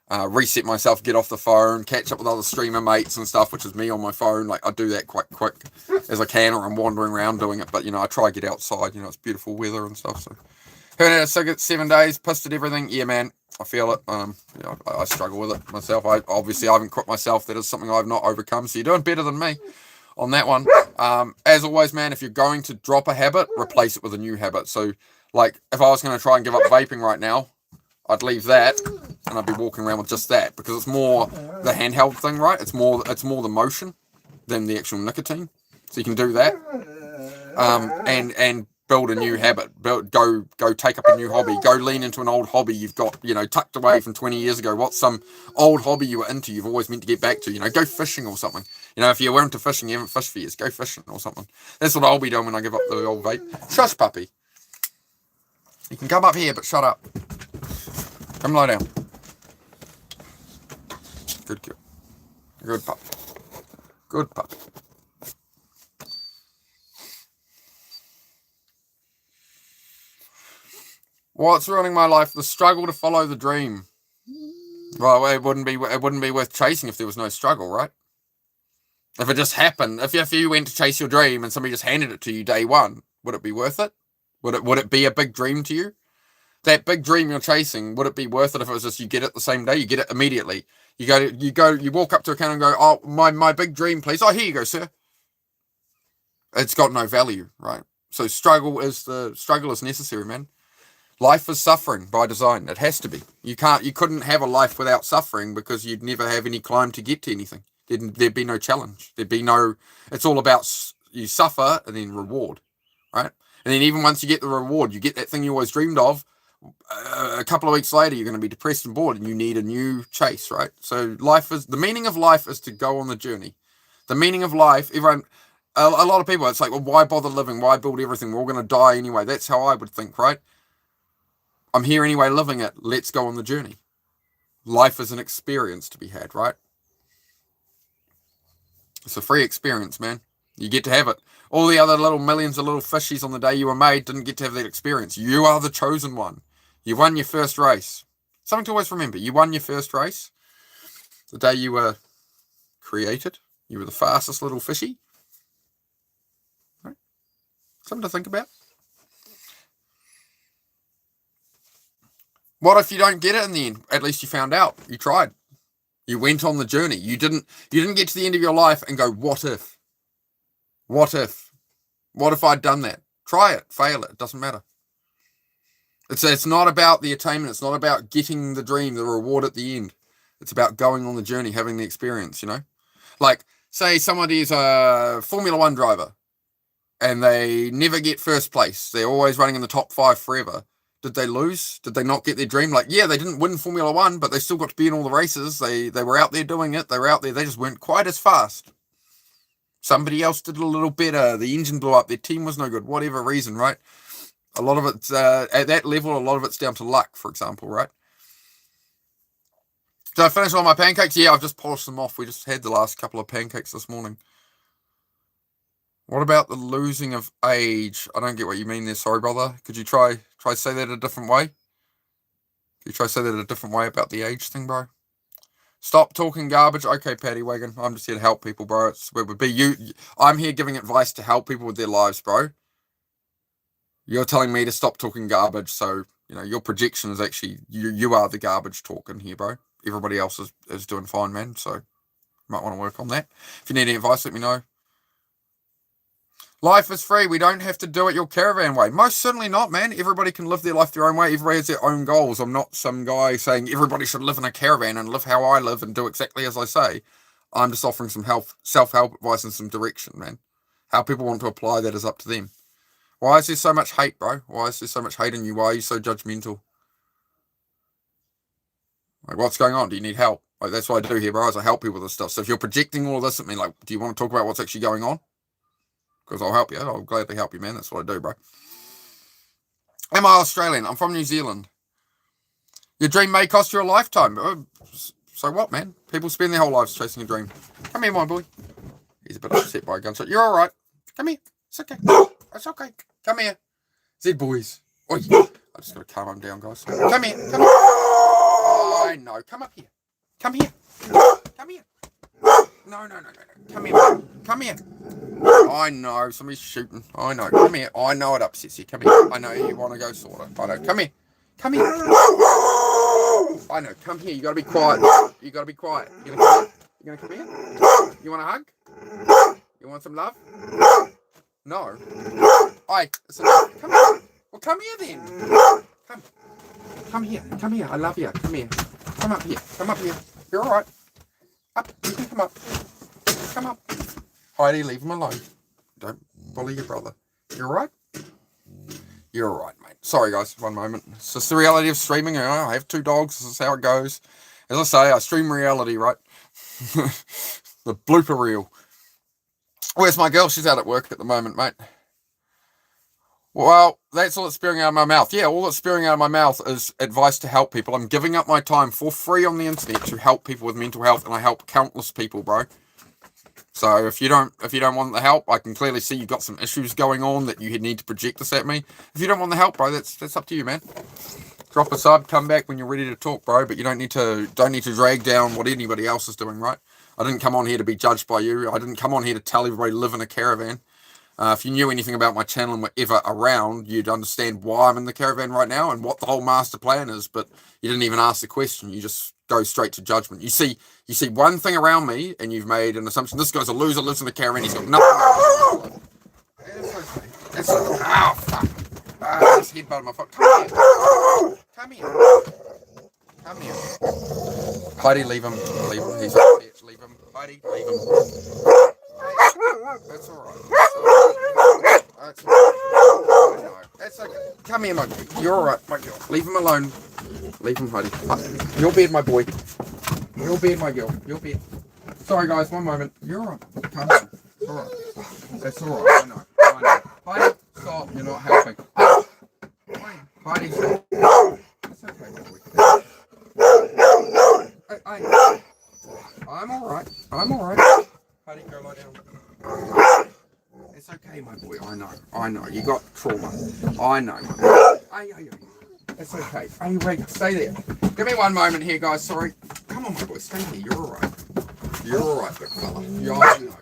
Reset myself, get off the phone, catch up with other streamer mates and stuff, which is me on my phone. Like I do that quite quick as I can, or I'm wandering around doing it. But I try to get outside. It's beautiful weather and stuff. So haven't had a cigarette 7 days, pissed at everything. Yeah, man, I feel it. I struggle with it myself. I haven't quit myself. That is something I've not overcome. So you're doing better than me on that one. As always, man, if you're going to drop a habit, replace it with a new habit. So like if I was going to try and give up vaping right now, I'd leave that and I'd be walking around with just that, because it's more the handheld thing, right? It's more the motion than the actual nicotine. So you can do that. And build a new habit. Go take up a new hobby. Go lean into an old hobby you've got, tucked away from 20 years ago. What's some old hobby you were into, you've always meant to get back to? Go fishing or something. If you were into fishing, you haven't fished for years, go fishing or something. That's what I'll be doing when I give up the old vape. Shush, puppy. You can come up here, but shut up. Come lie down. Good girl. Good puppy. Good puppy. What's ruining my life? The struggle to follow the dream. Well, it wouldn't be worth chasing if there was no struggle, right? If it just happened, if you went to chase your dream and somebody just handed it to you day one, would it be worth it? Would it be a big dream to you? That big dream you're chasing, would it be worth it if it was just you get it the same day, you get it immediately? You walk up to a counter and go, oh, my big dream, please. Oh, here you go, sir. It's got no value, right? So struggle is necessary, man. Life is suffering by design. It has to be. You couldn't have a life without suffering, because you'd never have any climb to get to anything. There'd be no challenge. It's all about you suffer and then reward, right? And then even once you get the reward, you get that thing you always dreamed of, a couple of weeks later, you're going to be depressed and bored and you need a new chase, right? So the meaning of life is to go on the journey. The meaning of life, a lot of people, it's like, well, why bother living? Why build everything? We're all going to die anyway. That's how I would think, right? I'm here anyway, living it. Let's go on the journey. Life is an experience to be had, right? It's a free experience, man. You get to have it. All the other millions of little fishies on the day you were made didn't get to have that experience. You are the chosen one. You won your first race. Something to always remember. You won your first race. The day you were created. You were the fastest little fishy. Right? Something to think about. What if you don't get it in the end? At least you found out. You tried. You went on the journey. You didn't get to the end of your life and go, what if? What if? What if I'd done that? Try it. Fail it. It doesn't matter. It's not about the attainment. It's not about getting the dream, the reward at the end. It's about going on the journey, having the experience, Like, say somebody is a Formula 1 driver and they never get first place. They're always running in the top 5 forever. Did they lose? Did they not get their dream? Like, yeah, they didn't win Formula 1, but they still got to be in all the races. They were out there doing it. They were out there. They just weren't quite as fast. Somebody else did a little better. The engine blew up. Their team was no good. Whatever reason, right? A lot of it's, at that level, a lot of it's down to luck, for example, right? Did I finish all my pancakes? Yeah, I've just polished them off. We just had the last couple of pancakes this morning. What about the losing of age? I don't get what you mean there. Sorry, brother. Could you try say that a different way? Could you try say that a different way about the age thing, bro? Stop talking garbage. Okay, Paddy Wagon. I'm just here to help people, bro. It would be you. I'm here giving advice to help people with their lives, bro. You're telling me to stop talking garbage, so, your projection is actually, you are the garbage talking here, bro. Everybody else is doing fine, man, so you might want to work on that. If you need any advice, let me know. Life is free. We don't have to do it your Caravan way. Most certainly not, man. Everybody can live their life their own way. Everybody has their own goals. I'm not some guy saying everybody should live in a caravan and live how I live and do exactly as I say. I'm just offering some self-help advice and some direction, man. How people want to apply that is up to them. Why is there so much hate, bro? Why is there so much hate in you? Why are you so judgmental? Like, what's going on? Do you need help? Like, that's what I do here, bro, is I help people with this stuff. So if you're projecting all of this at me, like, do you want to talk about what's actually going on? Because I'll help you. I'll gladly help you, man. That's what I do, bro. Am I Australian? I'm from New Zealand. Your dream may cost you a lifetime. So what, man? People spend their whole lives chasing a dream. Come here, my boy. He's a bit upset by a gunshot. You're all right. Come here. It's okay. It's okay. Come here. Zed boys. Oi. I just got to calm him down, guys. Come here. Come here. I know. Come up here. Come here. Come here. No. Come here. Come here. I know. Somebody's shooting. I know. Come here. I know it upsets you. Come here. I know you want to go sort it. I know. Come here. Come here. I know. Come here. You got to be quiet. You got to be quiet. You gonna come here? You want a hug? You want some love? No. Oi. Come here. Well, come here then. Come here. Come here. I love you. Come here. Come up here. Come up here. You're all right. Up. You can come up. Come up. Heidi, leave him alone. Don't bully your brother. You're all right? You're all right, mate. Sorry, guys. One moment. It's just the reality of streaming. You know, I have 2 dogs. This is how it goes. As I say, I stream reality, right? The blooper reel. Where's my girl? She's out at work at the moment, mate. Well, that's all that's spewing out of my mouth. Yeah, all that's spewing out of my mouth is advice to help people. I'm giving up my time for free on the internet to help people with mental health, and I help countless people, bro. So if you don't want the help, I can clearly see you've got some issues going on that you need to project this at me. If you don't want the help, bro, that's up to you, man. Drop a sub, come back when you're ready to talk, bro. But you don't need to drag down what anybody else is doing, right? I didn't come on here to be judged by you. I didn't come on here to tell everybody to live in a caravan. If you knew anything about my channel and were ever around, you'd understand why I'm in the caravan right now and what the whole master plan is. But you didn't even ask the question. You just go straight to judgment. You see one thing around me, and you've made an assumption. This guy's a loser, lives in the caravan. He's got nothing. That's okay. Oh, fuck. I just headbutted my foot. Come here. Come here. Heidi, leave him. Leave him. He's upset. Leave him. Heidi, leave him. That's all right. That's all right. I know. That's okay. Come here, my boy. You're all right, my girl. Leave him alone. Leave him, Heidi. Your bed, my boy. Your bed, my girl. Your bed. Sorry, guys. One moment. You're all right. Come on. It's all right. That's all right. I know. Heidi, stop. You're not helping. Heidi, stop. It's okay, my boy. I'm all right. I'm all right. Heidi, go lie down. It's okay, my boy. I know. You got trauma. I know. It's okay. Hey, wait. Stay there. Give me one moment here, guys. Sorry. Come on, my boy. Stay here. You're all right. You're all right, big fella. Yeah, I know.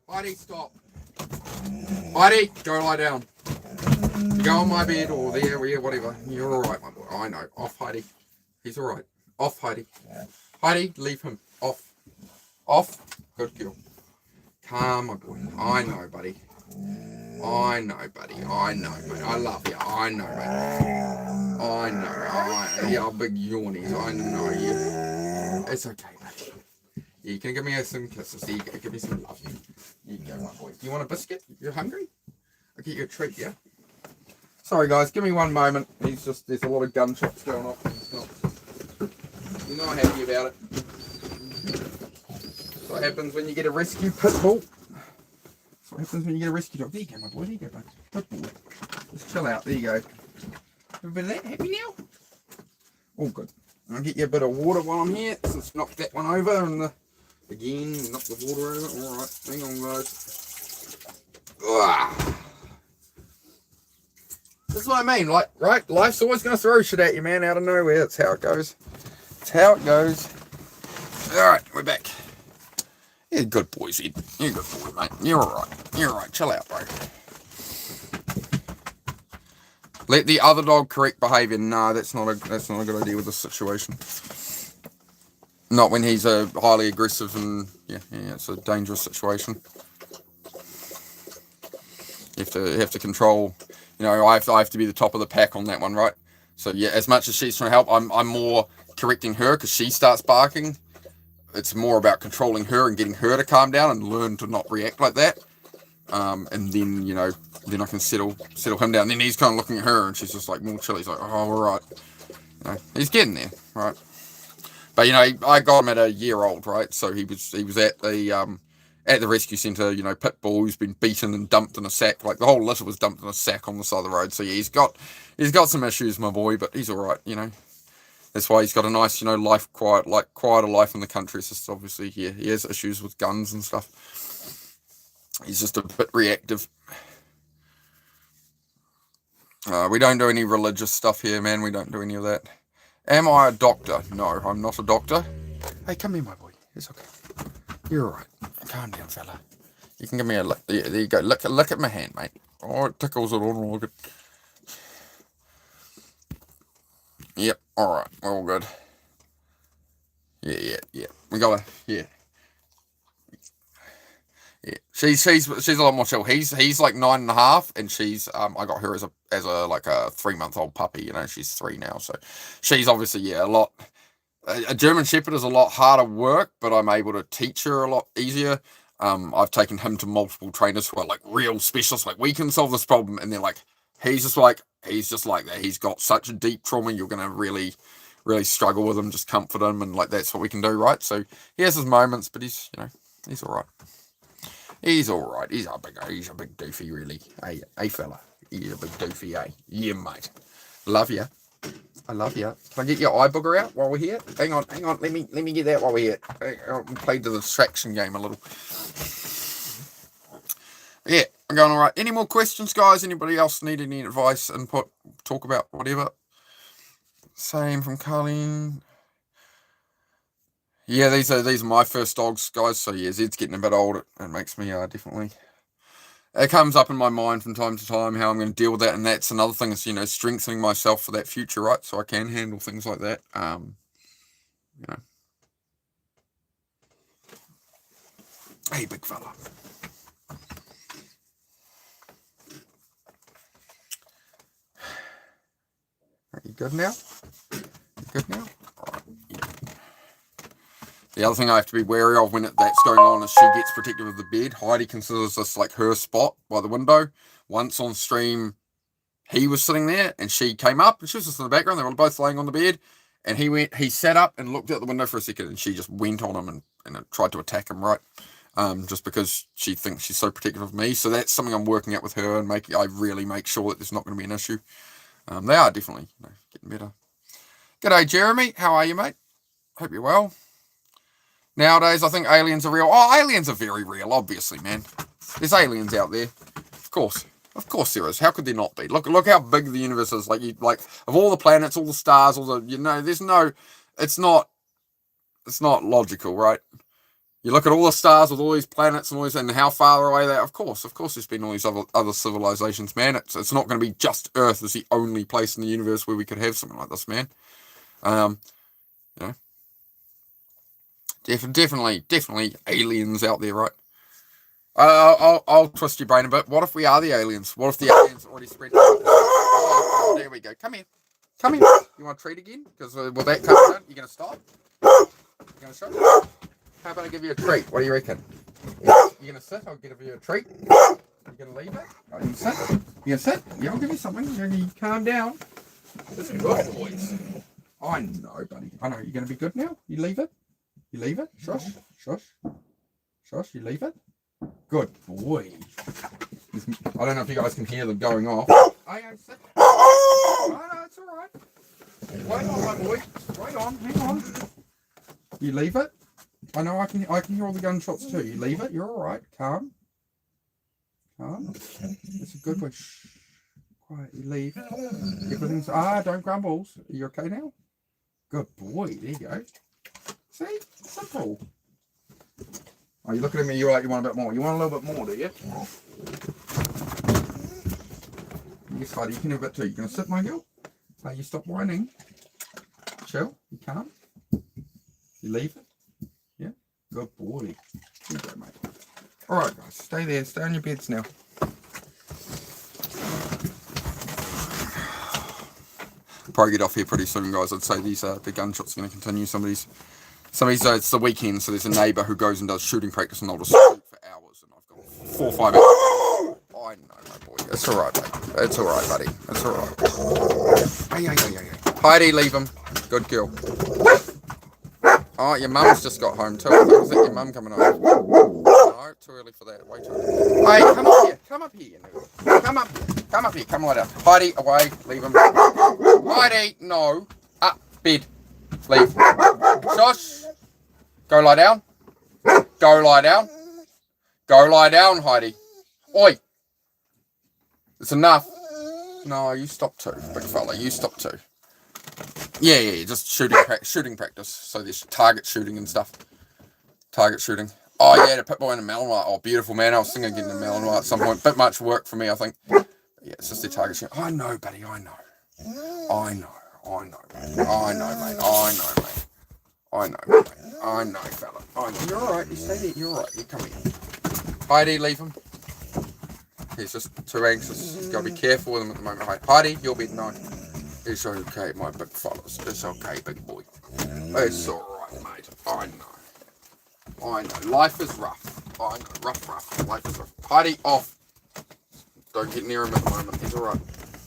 Heidi, stop. Heidi, go lie down. You go on my bed or there, whatever. You're all right, my boy. I know. Off, Heidi. He's all right. Off, Heidi. Heidi, leave him. Off. Off. Good girl. Calm, my boy. I know, buddy. I know, buddy. I know, mate. I love you. I know, mate. I know. Yeah, big yawnies. I know you. It's okay, buddy. Yeah, you can give me some kisses. There you go. Give me some love. You go, my boy. You want a biscuit? You're hungry? I'll get you a treat, yeah? Sorry, guys. Give me one moment. There's a lot of gunshots going off. He's not happy about it. That's what happens when you get a rescue pit bull. That's what happens when you get a rescue dog. There you go, my boy. There you go, bud. Pit bull. Just chill out. There you go. Have a bit of that. Happy now? All good. I'll get you a bit of water while I'm here. Let's knock that one over and again, knock the water over. All right. Hang on, guys. Ugh. This is what I mean, like, right? Life's always going to throw shit at you, man, out of nowhere. That's how it goes. That's how it goes. Alright, we're back. You're a good boy, Zed. You're a good boy, mate. You're alright. You're alright. Chill out, bro. Let the other dog correct behaviour. No, that's not a good idea with this situation. Not when he's highly aggressive and, yeah, it's a dangerous situation. You have to control... You know, I have to be the top of the pack on that one, right? So, yeah, as much as she's trying to help, I'm more correcting her because she starts barking. it's more about controlling her and getting her to calm down and learn to not react like that. And then, you know, then I can settle him down. And then he's kind of looking at her, and she's just like more chill. He's like, oh, all right. You know, he's getting there, right? But, you know, I got him at a year old, right? So he was at the rescue centre, you know, pit bull, who's been beaten and dumped in a sack. Like, the whole litter was dumped in a sack on the side of the road. So, yeah, he's got some issues, my boy, but he's all right, you know. That's why he's got a nice, you know, quieter life in the country. It's just obviously he has issues with guns and stuff. He's just a bit reactive. We don't do any religious stuff here, man. We don't do any of that. Am I a doctor? No, I'm not a doctor. Hey, come here, my boy. It's okay. You're all right. Calm down, fella. You can give me a lick. Yeah, there you go. Look at my hand, mate. Oh, it tickles it all good. Yep, all right. We're all good. Yeah. We got yeah. Yeah, she's a lot more chill. He's like 9.5, and she's I got her as a like a 3-month-old puppy. You know, she's 3 now, so she's obviously a lot. A German Shepherd is a lot harder work, but I'm able to teach her a lot easier. I've taken him to multiple trainers who are like real specialists. Like, we can solve this problem, and they're like, he's just like that. He's got such a deep trauma. You're gonna really struggle with him. Just comfort him, and like that's what we can do, right? So he has his moments, but he's all right. He's all right. He's a big doofy, really. Hey, fella. He's a big doofy, eh? Yeah, mate. Love ya. I love ya. Can I get your eye booger out while we're here? Hang on. Let me get that while we're here. I'll play the distraction game a little. Yeah, I'm going all right. Any more questions, guys? Anybody else need any advice, input, talk about whatever? Same from Carleen. Yeah, these are my first dogs, guys. So yeah, Zed's getting a bit old. It makes me definitely. It comes up in my mind from time to time how I'm going to deal with that, and that's another thing. Is strengthening myself for that future, right? So I can handle things like that. Hey, big fella. Are you good now? All right. Yeah. The other thing I have to be wary of when that's going on is she gets protective of the bed. Heidi considers this like her spot by the window. Once on stream, he was sitting there, and she came up, and she was just in the background. They were both laying on the bed, and he sat up and looked out the window for a second, and she just went on him and tried to attack him, right? Just because she thinks she's so protective of me. So that's something I'm working out with her, and I really make sure that there's not going to be an issue. They are definitely getting better. G'day, Jeremy. How are you, mate? Hope you're well. Nowadays, I think aliens are real. Oh, aliens are very real, obviously, man. There's aliens out there. Of course there is. How could there not be? Look how big the universe is. Like of all the planets, all the stars, all the there's no. It's not logical, right? You look at all the stars with all these planets and all this, and how far away they are. Of course, there's been all these other civilizations, man. It's not going to be just Earth as the only place in the universe where we could have something like this, man. Definitely aliens out there, right? I'll twist your brain a bit. What if we are the aliens? What if the aliens already spread? Oh, there we go. Come here. You want a treat again? Because will that come down? You gonna stop? You gonna stop? How about I give you a treat? What do you reckon? You gonna sit? I'll give you a treat. You gonna leave it? Oh, you sit? You gonna sit? Yeah, I'll give you something. You calm down. This is good, boys. I know, buddy. I know. You're gonna be good now. You leave it. Shush. You leave it. Good boy. I don't know if you guys can hear them going off. Oh, sit. Oh, no, it's all right. Wait on, my boy. Wait on. Hang on. You leave it. I know I can hear all the gunshots too. You leave it. You're all right. Calm. That's a good one. Shh. Quiet. You leave. Everything's don't grumble. Are you okay now? Good boy. There you go. See? Simple. Oh, you're looking at me, you're like, you want a bit more. You want a little bit more, do you? Yes, Heidi, you can have a bit too. You gonna sit, my girl? You stop whining. Chill. You calm. You leave it. Yeah? Good boy. There you go, mate. Alright, guys. Stay there. Stay on your beds now. Probably get off here pretty soon, guys. I'd say the gunshots are going to continue. Somebody's It's the weekend, so there's a neighbour who goes and does shooting practice, and they'll just shoot for hours, and I've got 4 or 5 hours. I know, my boy. It's alright, mate. It's alright, buddy. It's alright. Hey. Heidi, leave him. Good girl. Oh, your mum's just got home too. Is that your mum coming home? No, too early for that. Way too early. Hey, come up here. Come up here. Come up here. Come up here. Come lie down. Heidi, away. Leave him. Heidi, no. Up. Bed. Leave. Shush. Go lie down. Go lie down. Go lie down, Heidi. Oi. It's enough. No, you stop too, big fella. You stop too. Yeah, just shooting practice. So there's target shooting and stuff. Target shooting. Oh yeah, the pit bull and the Malinois. Oh, beautiful, man. I was thinking of getting the Malinois at some point. Bit much work for me, I think. But yeah, it's just the target shooting. I know, buddy. I know, mate. I know, fella. I know. You're alright. You stay there. You're alright. You come here. Heidi, leave him. He's just too anxious. You've got to be careful with him at the moment. Heidi, you'll be no. It's okay, my big fellas. It's okay, big boy. It's alright, mate. I know. Life is rough. I know. Rough. Life is rough. Heidi, off. Don't get near him at the moment. He's alright.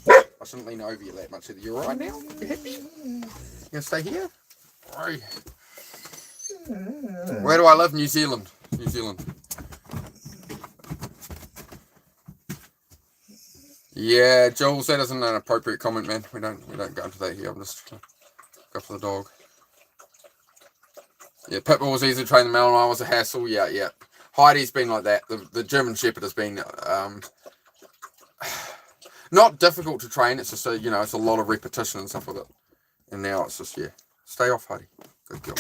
I shouldn't lean over you that much either. You alright now? You happy? You gonna stay here? Right. Where do I live? New Zealand. Yeah, Jules, that isn't an appropriate comment, man. We don't go into that here. I'm just go for the dog. Yeah, Pitbull was easy to train. The Malinois was a hassle. Yeah. Heidi's been like that. The German Shepherd has been not difficult to train. It's just it's a lot of repetition and stuff with it. And now it's just stay off, Heidi. Good girl.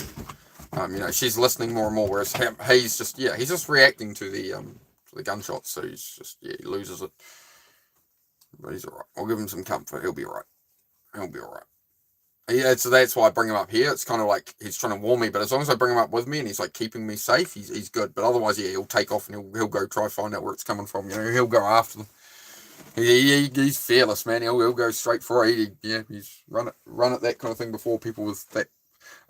She's listening more and more, whereas he's just reacting to the gunshots. So he's just he loses it. But he's alright. I'll give him some comfort. He'll be alright. Yeah, so that's why I bring him up here. It's kind of like he's trying to warn me, but as long as I bring him up with me and he's like keeping me safe, he's good. But otherwise, he'll take off and he'll go try find out where it's coming from. He'll go after them. He's fearless, man. He'll go straight for it. He's run at that kind of thing before. People with that,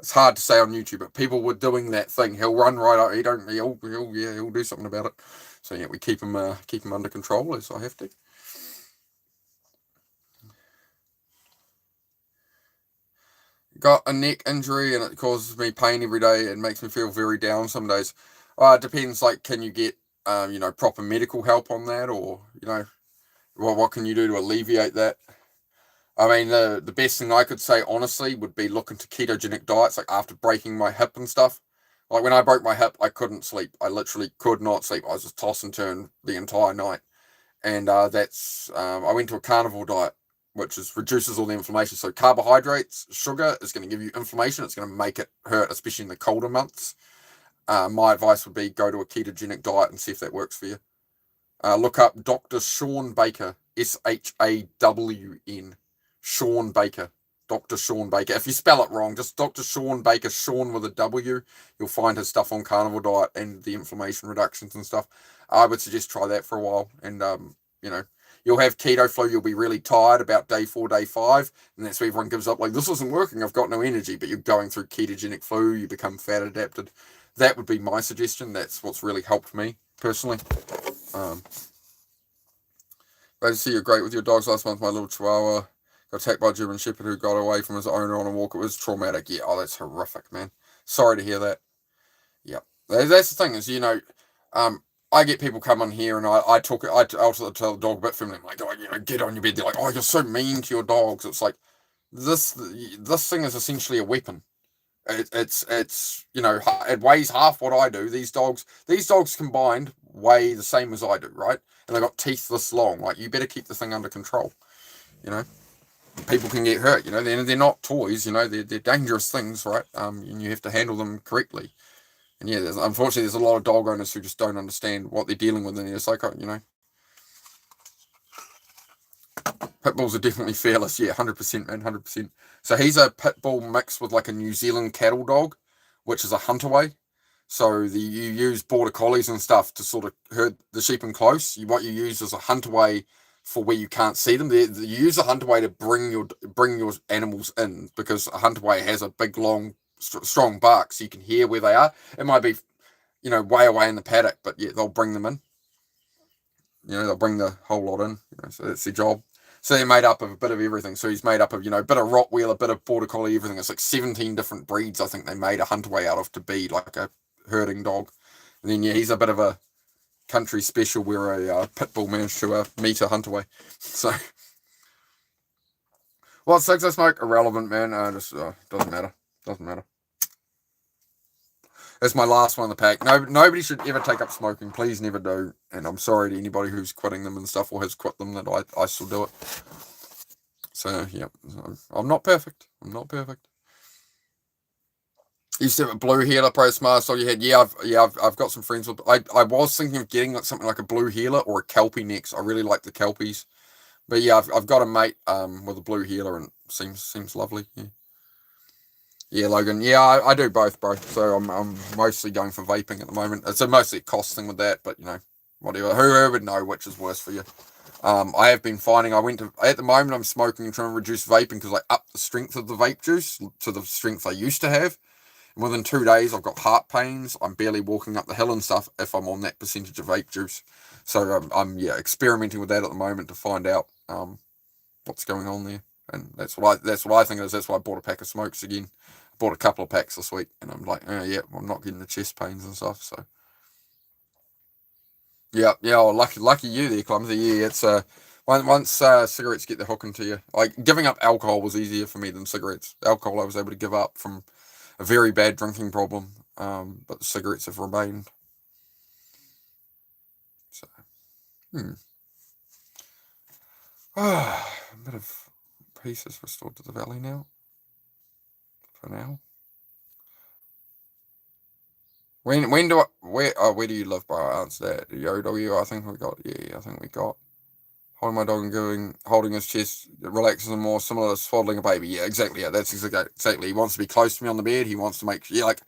it's hard to say on YouTube, but people were doing that thing. He'll run right up. He'll do something about it. So we keep him under control as I have to. Got a neck injury and it causes me pain every day and makes me feel very down some days. It depends, like, can you get, proper medical help on that, or, what can you do to alleviate that? I mean, the best thing I could say, honestly, would be look into ketogenic diets, like after breaking my hip and stuff. Like when I broke my hip, I couldn't sleep. I literally could not sleep. I was just toss and turn the entire night. And I went to a carnivore diet, which reduces all the inflammation. So carbohydrates, sugar is going to give you inflammation. It's going to make it hurt, especially in the colder months. My advice would be go to a ketogenic diet and see if that works for you. Look up Dr. Sean Baker, SHAWN, Sean Baker, Dr. Sean Baker. If you spell it wrong, just Dr. Sean Baker, Sean with a W, you'll find his stuff on carnivore diet and the inflammation reductions and stuff. I would suggest try that for a while, and you'll have keto flu. You'll be really tired about day 4, day 5, and that's where everyone gives up. Like, this isn't working. I've got no energy. But you're going through ketogenic flu. You become fat adapted. That would be my suggestion. That's what's really helped me personally. Glad to see you're great with your dogs. Last month, my little Chihuahua got attacked by a German Shepherd who got away from his owner on a walk. It was traumatic. Yeah, that's horrific, man. Sorry to hear that. Yeah, that's the thing is, I get people come on here and I also tell the dog a bit from them, like, get on your bed. They're like, oh, you're so mean to your dogs. It's like, this thing is essentially a weapon. It weighs half what I do. These dogs combined weigh the same as I do, right? And they got teeth this long. Like, you better keep the thing under control. People can get hurt. They're not toys. They're dangerous things, right? And you have to handle them correctly. And yeah, unfortunately, there's a lot of dog owners who just don't understand what they're dealing with, and they're just like, Pit bulls are definitely fearless. Yeah, 100%, man, 100%. So he's a pit bull mixed with like a New Zealand cattle dog, which is a hunterway. So you use border collies and stuff to sort of herd the sheep in close. What you use is a hunterway for where you can't see them. You use a hunterway to bring your animals in, because a hunterway has a big long strong bark, so you can hear where they are. It might be, you know, way away in the paddock, but yeah, they'll bring them in. You know, they'll bring the whole lot in. You know, so that's their job. So they're made up of a bit of everything. So he's made up of, you know, a bit of Rottweiler, a bit of Border Collie, everything. It's like 17 different breeds, I think they made a Hunterway out of to be like a herding dog. And then, yeah, he's a bit of a country special where a pit bull managed to meet a Hunterway. So, what cigs I smoke? Irrelevant, man. Just doesn't matter. Doesn't matter. That's my last one in the pack. Nobody should ever take up smoking. Please never do. And I'm sorry to anybody who's quitting them and stuff or has quit them that I still do it. So, yeah. I'm not perfect. I'm not perfect. You used to have a blue healer, pro smart so you had. I've got some friends with. I was thinking of getting like something like a blue healer or a kelpie next. I really like the kelpies. But yeah, I've got a mate with a blue healer and seems lovely. Yeah. Yeah, Logan. Yeah, I do both, bro. So I'm mostly going for vaping at the moment. It's mostly a cost thing with that, but you know, whatever. Who would know which is worse for you? I have been finding. At the moment I'm smoking and trying to reduce vaping because I upped the strength of the vape juice to the strength I used to have. And within 2 days I've got heart pains. I'm barely walking up the hill and stuff if I'm on that percentage of vape juice. So I'm experimenting with that at the moment to find out what's going on there. And that's what I think it is. That's why I bought a pack of smokes again. I bought a couple of packs this week, and I'm like, I'm not getting the chest pains and stuff. So, yeah. Well, lucky you there, Clumsy. Yeah, it's once cigarettes get the hook into you. Like giving up alcohol was easier for me than cigarettes. Alcohol I was able to give up from a very bad drinking problem, but the cigarettes have remained. So, a bit of peace is restored to the valley now. For now. Where do you live, bro? I answered that. Yo, doggy, I think we got. Holding my dog and holding his chest relaxes him more, similar to swaddling a baby. Yeah, exactly. Yeah, that's exactly. He wants to be close to me on the bed. He wants to make like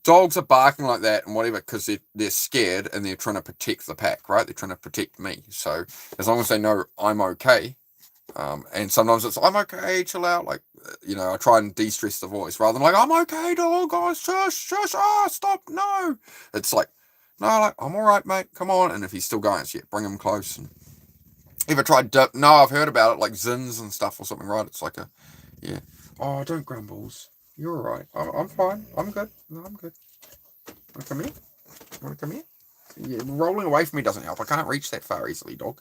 dogs are barking like that and whatever because they're scared and they're trying to protect the pack, right? They're trying to protect me. So as long as they know I'm okay, and sometimes it's I'm okay, chill out. Like you know, I try and de-stress the voice rather than like I'm okay, dog, guys, shush, stop, no. It's like no, like I'm all right, mate. Come on. And if he's still going, it's bring him close. And ever tried dip? No, I've heard about it, like zins and stuff or something, right? It's like oh, don't grumbles. You're all right. I'm fine. I'm good. No, I'm good. Want to come here? Yeah, rolling away from me doesn't help. I can't reach that far easily, dog.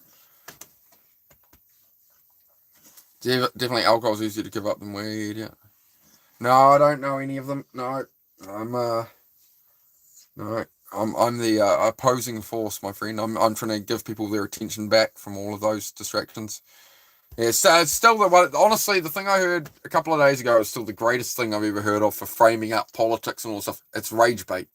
Definitely alcohol's easier to give up than weed, yeah. No, I don't know any of them. No, I'm the opposing force, my friend. I'm trying to give people their attention back from all of those distractions. Yeah, so it's still the one. Honestly, the thing I heard a couple of days ago is still the greatest thing I've ever heard of for framing up politics and all stuff. It's rage bait.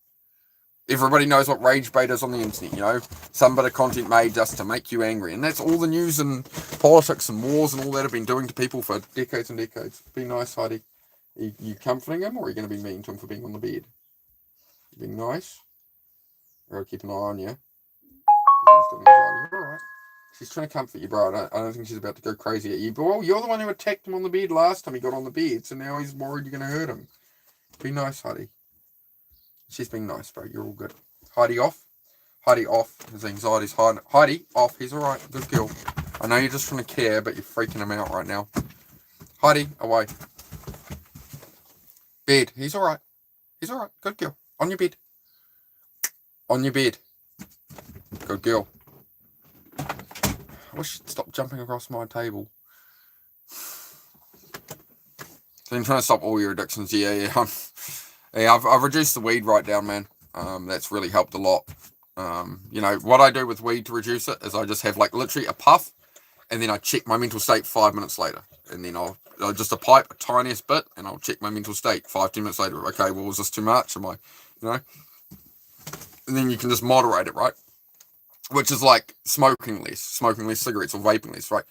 Everybody knows what rage bait is on the internet, you know? Some bit of content made just to make you angry. And that's all the news and politics and wars and all that have been doing to people for decades and decades. Be nice, Heidi. You comforting him or are you going to be mean to him for being on the bed? You being nice? Or I'll keep an eye on you. You're alright. She's trying to comfort you, bro. I don't think she's about to go crazy at you. But, well, you're the one who attacked him on the bed last time he got on the bed, so now he's worried you're going to hurt him. Be nice, Heidi. She's being nice, bro. You're all good. Heidi off. Heidi off. His anxiety's hiding. Heidi off. He's alright. Good girl. I know you're just trying to care, but you're freaking him out right now. Heidi, away. Bed. He's alright. He's alright. Good girl. On your bed. On your bed. Good girl. I wish you'd stop jumping across my table. So I'm trying to stop all your addictions. Yeah. I've reduced the weed right down, man. That's really helped a lot. You know, what I do with weed to reduce it is I just have like literally a puff and then I check my mental state 5 minutes later. And then I'll just a pipe, a tiniest bit, and I'll check my mental state 5-10 minutes later. Okay, well, was this too much? Am I, you know? And then you can just moderate it, right? Which is like smoking less cigarettes or vaping less, right?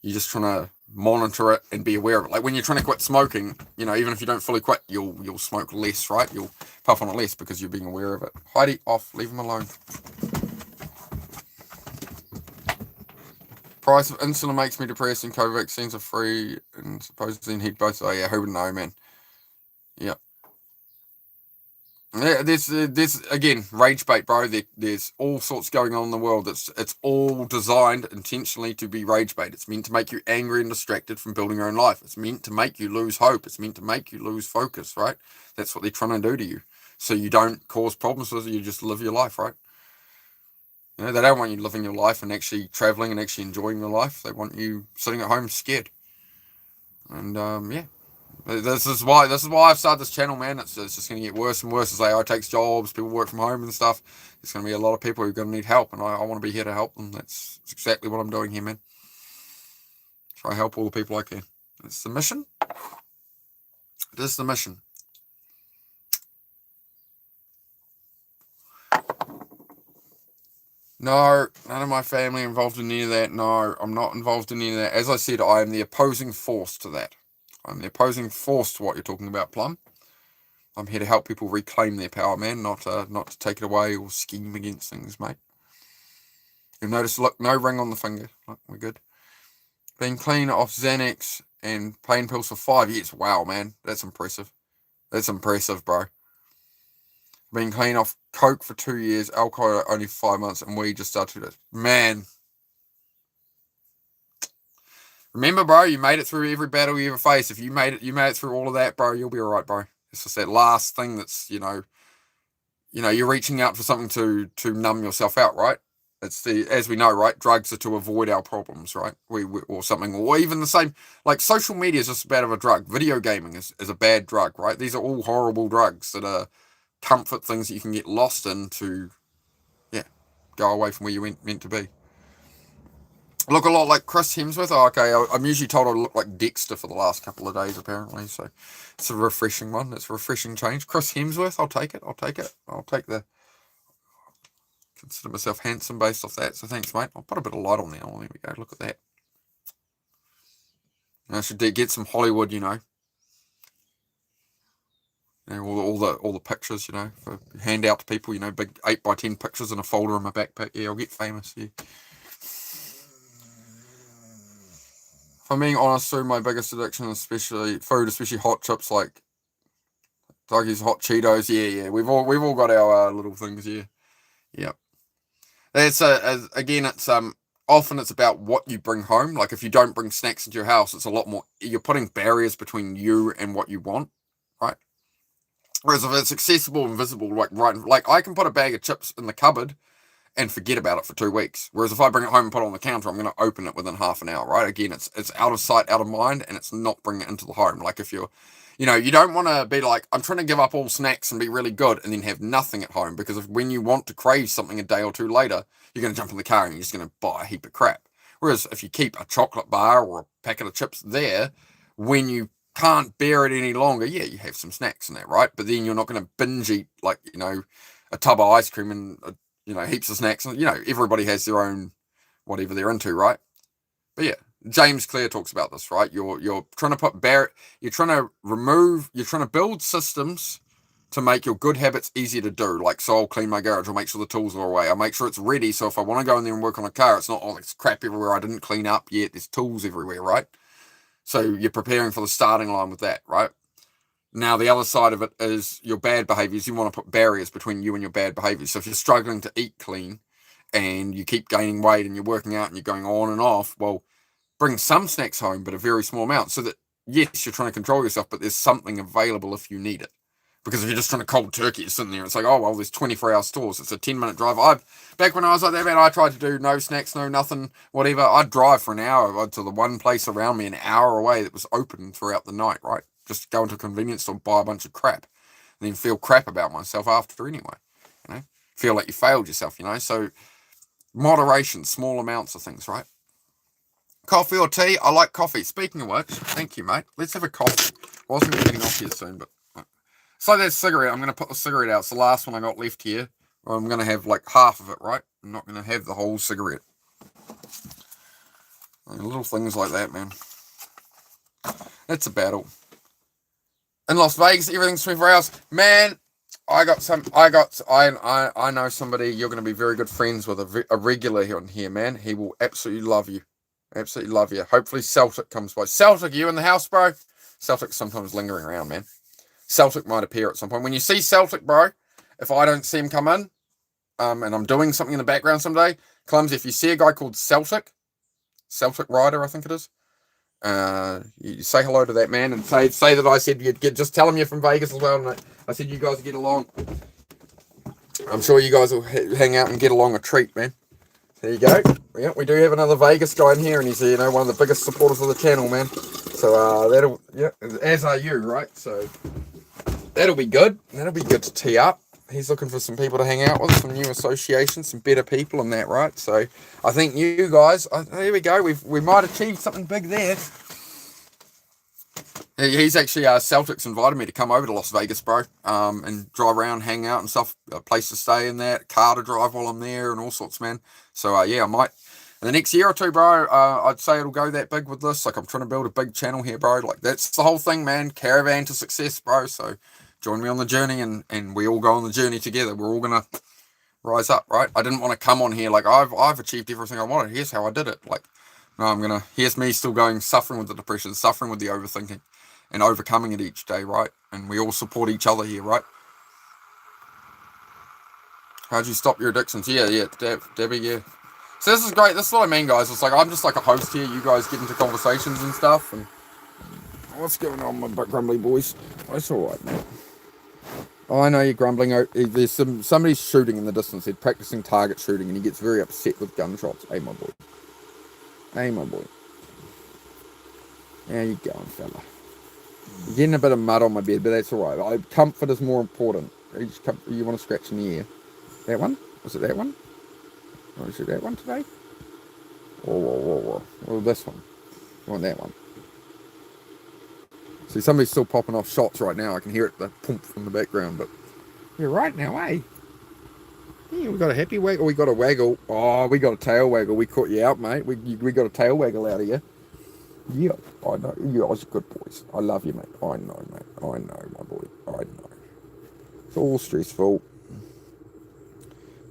You're just trying to monitor it and be aware of it. Like when you're trying to quit smoking, you know, even if you don't fully quit, you'll smoke less, right? You'll puff on it less because you're being aware of it. Heidi, off. Leave him alone. Price of insulin makes me depressed and COVID vaccines are free and supposedly heat both. Oh yeah, who would know, man? Yeah. Yeah, there's again rage bait, bro. There's all sorts going on in the world. It's all designed intentionally to be rage bait. It's meant to make you angry and distracted from building your own life. It's meant to make you lose hope. It's meant to make you lose focus, right? That's what they're trying to do to you, so you don't cause problems with it. You just live your life, right? You know, they don't want you living your life and actually traveling and actually enjoying your life. They want you sitting at home scared. And yeah. This is why I've started this channel, man. It's just going to get worse and worse as AI takes jobs, people work from home and stuff. There's going to be a lot of people who are going to need help, and I want to be here to help them. That's exactly what I'm doing here, man. Try to help all the people I can. It's the mission. It is the mission. No, none of my family involved in any of that. No, I'm not involved in any of that. As I said, I am the opposing force to that. I'm the opposing force to what you're talking about, Plum. I'm here to help people reclaim their power, man, not to take it away or scheme against things, mate. You'll notice, look, no ring on the finger. Look, we're good. Been clean off Xanax and pain pills for 5 years. Wow, man, that's impressive. That's impressive, bro. Been clean off coke for 2 years, alcohol only 5 months, and we just started it. Man. Remember, bro, you made it through every battle you ever faced. If you made it through all of that, bro, you'll be alright, bro. It's just that last thing that's, you're reaching out for something to numb yourself out, right? It's as we know, right? Drugs are to avoid our problems, right? Or something, or even the same, like social media is just a bad of a drug. Video gaming is a bad drug, right? These are all horrible drugs that are comfort things that you can get lost in to, go away from where you meant to be. Look a lot like Chris Hemsworth. Oh, okay, I'm usually told I look like Dexter for the last couple of days, apparently. So it's a refreshing one. It's a refreshing change. Chris Hemsworth, I'll take it. Consider myself handsome based off that. So thanks, mate. I'll put a bit of light on there. Oh, there we go. Look at that. I should get some Hollywood, all the pictures, for hand out to people, big 8x10 pictures in a folder in my backpack. Yeah, I'll get famous. Yeah. If I'm being honest, through my biggest addiction, especially food, especially hot chips like Dougie's hot Cheetos. Yeah. We've all got our little things. Yeah. Yep. It's again, it's often it's about what you bring home. Like if you don't bring snacks into your house, it's a lot more. You're putting barriers between you and what you want, right? Whereas if it's accessible and visible, like I can put a bag of chips in the cupboard and forget about it for 2 weeks. Whereas if I bring it home and put it on the counter, I'm going to open it within half an hour, right? Again, it's out of sight, out of mind, and it's not bringing it into the home. Like if you're, you don't want to be like, I'm trying to give up all snacks and be really good and then have nothing at home, because when you want to crave something a day or two later, you're going to jump in the car and you're just going to buy a heap of crap. Whereas if you keep a chocolate bar or a packet of chips there, when you can't bear it any longer, yeah, you have some snacks in there, right? But then you're not going to binge eat like, a tub of ice cream and heaps of snacks. Everybody has their own whatever they're into, right? But yeah, James Clear talks about this, right? You're trying to you're trying to build systems to make your good habits easier to do. Like, so I'll clean my garage, I'll make sure the tools are away, I'll make sure it's ready, so if I want to go in there and work on a car, it's not, oh, there's crap everywhere I didn't clean up yet, there's tools everywhere, right? So you're preparing for the starting line with that, right? Now, the other side of it is your bad behaviors. You want to put barriers between you and your bad behaviors. So if you're struggling to eat clean and you keep gaining weight and you're working out and you're going on and off, well, bring some snacks home, but a very small amount, so that, yes, you're trying to control yourself, but there's something available if you need it. Because if you're just trying to cold turkey, you're sitting there, it's like, oh, well, there's 24-hour stores. It's a 10-minute drive. Back when I was like that, man, I tried to do no snacks, no nothing, whatever. I'd drive for an hour to the one place around me, an hour away, that was open throughout the night, right? Just go into a convenience store, buy a bunch of crap, and then feel crap about myself after anyway. Feel like you failed yourself. So moderation, small amounts of things, right? Coffee or tea? I like coffee. Speaking of which, thank you, mate. Let's have a coffee. I was going to be getting off here soon, but so that cigarette, I'm going to put the cigarette out. It's the last one I got left here. I'm going to have like half of it, right? I'm not going to have the whole cigarette. Little things like that, man. It's a battle. In Las Vegas, everything's 24 hours. Man, I know somebody you're going to be very good friends with, a regular on here, man. He will absolutely love you. Absolutely love you. Hopefully Celtic comes by. Celtic, you in the house, bro? Celtic's sometimes lingering around, man. Celtic might appear at some point. When you see Celtic, bro, if I don't see him come in, and I'm doing something in the background someday, Clumsy, if you see a guy called Celtic Rider, I think it is, you say hello to that man and say that I said you'd just tell him you're from Vegas as well, and I said you guys get along. I'm sure you guys will hang out and get along a treat, man. There you go. Yeah, we do have another Vegas guy in here, and he's one of the biggest supporters of the channel, man. So as are you, right? So that'll be good. That'll be good to tee up. He's looking for some people to hang out with, some new associations, some better people, and that, right? So I think you guys, here we go. We might achieve something big there. He's actually Celtics invited me to come over to Las Vegas, bro, and drive around, hang out and stuff, a place to stay in that, car to drive while I'm there, and all sorts, man. So I might in the next year or two, bro. I'd say it'll go that big with this. Like I'm trying to build a big channel here, bro. Like that's the whole thing, man. Caravan to success, bro. So join me on the journey, and we all go on the journey together. We're all gonna rise up, right? I didn't want to come on here like I've achieved everything I wanted. Here's how I did it. Like no, here's me still going, suffering with the depression, suffering with the overthinking, and overcoming it each day, right? And we all support each other here, right? How'd you stop your addictions? Yeah, Debbie, yeah. So this is great. This is what I mean, guys. It's like I'm just like a host here. You guys get into conversations and stuff. And what's going on, my grumbly boys? It's all right, mate. Oh, I know you're grumbling. There's somebody's shooting in the distance. They're practicing target shooting, and he gets very upset with gunshots. Hey, my boy. Hey, my boy. How you going, fella? You're getting a bit of mud on my bed, but that's all right. Comfort is more important. You want to scratch in the air. That one? Was it that one? Or is it that one today? Or this one. You want that one? See, somebody's still popping off shots right now. I can hear it, the pump from the background, but you're right now, eh? Yeah, we got a happy waggle. We got a waggle. Oh, we got a tail waggle. We caught you out, mate. We got a tail waggle out of you. Yeah, I know. You guys are good boys. I love you, mate. I know, mate. I know, my boy. I know. It's all stressful.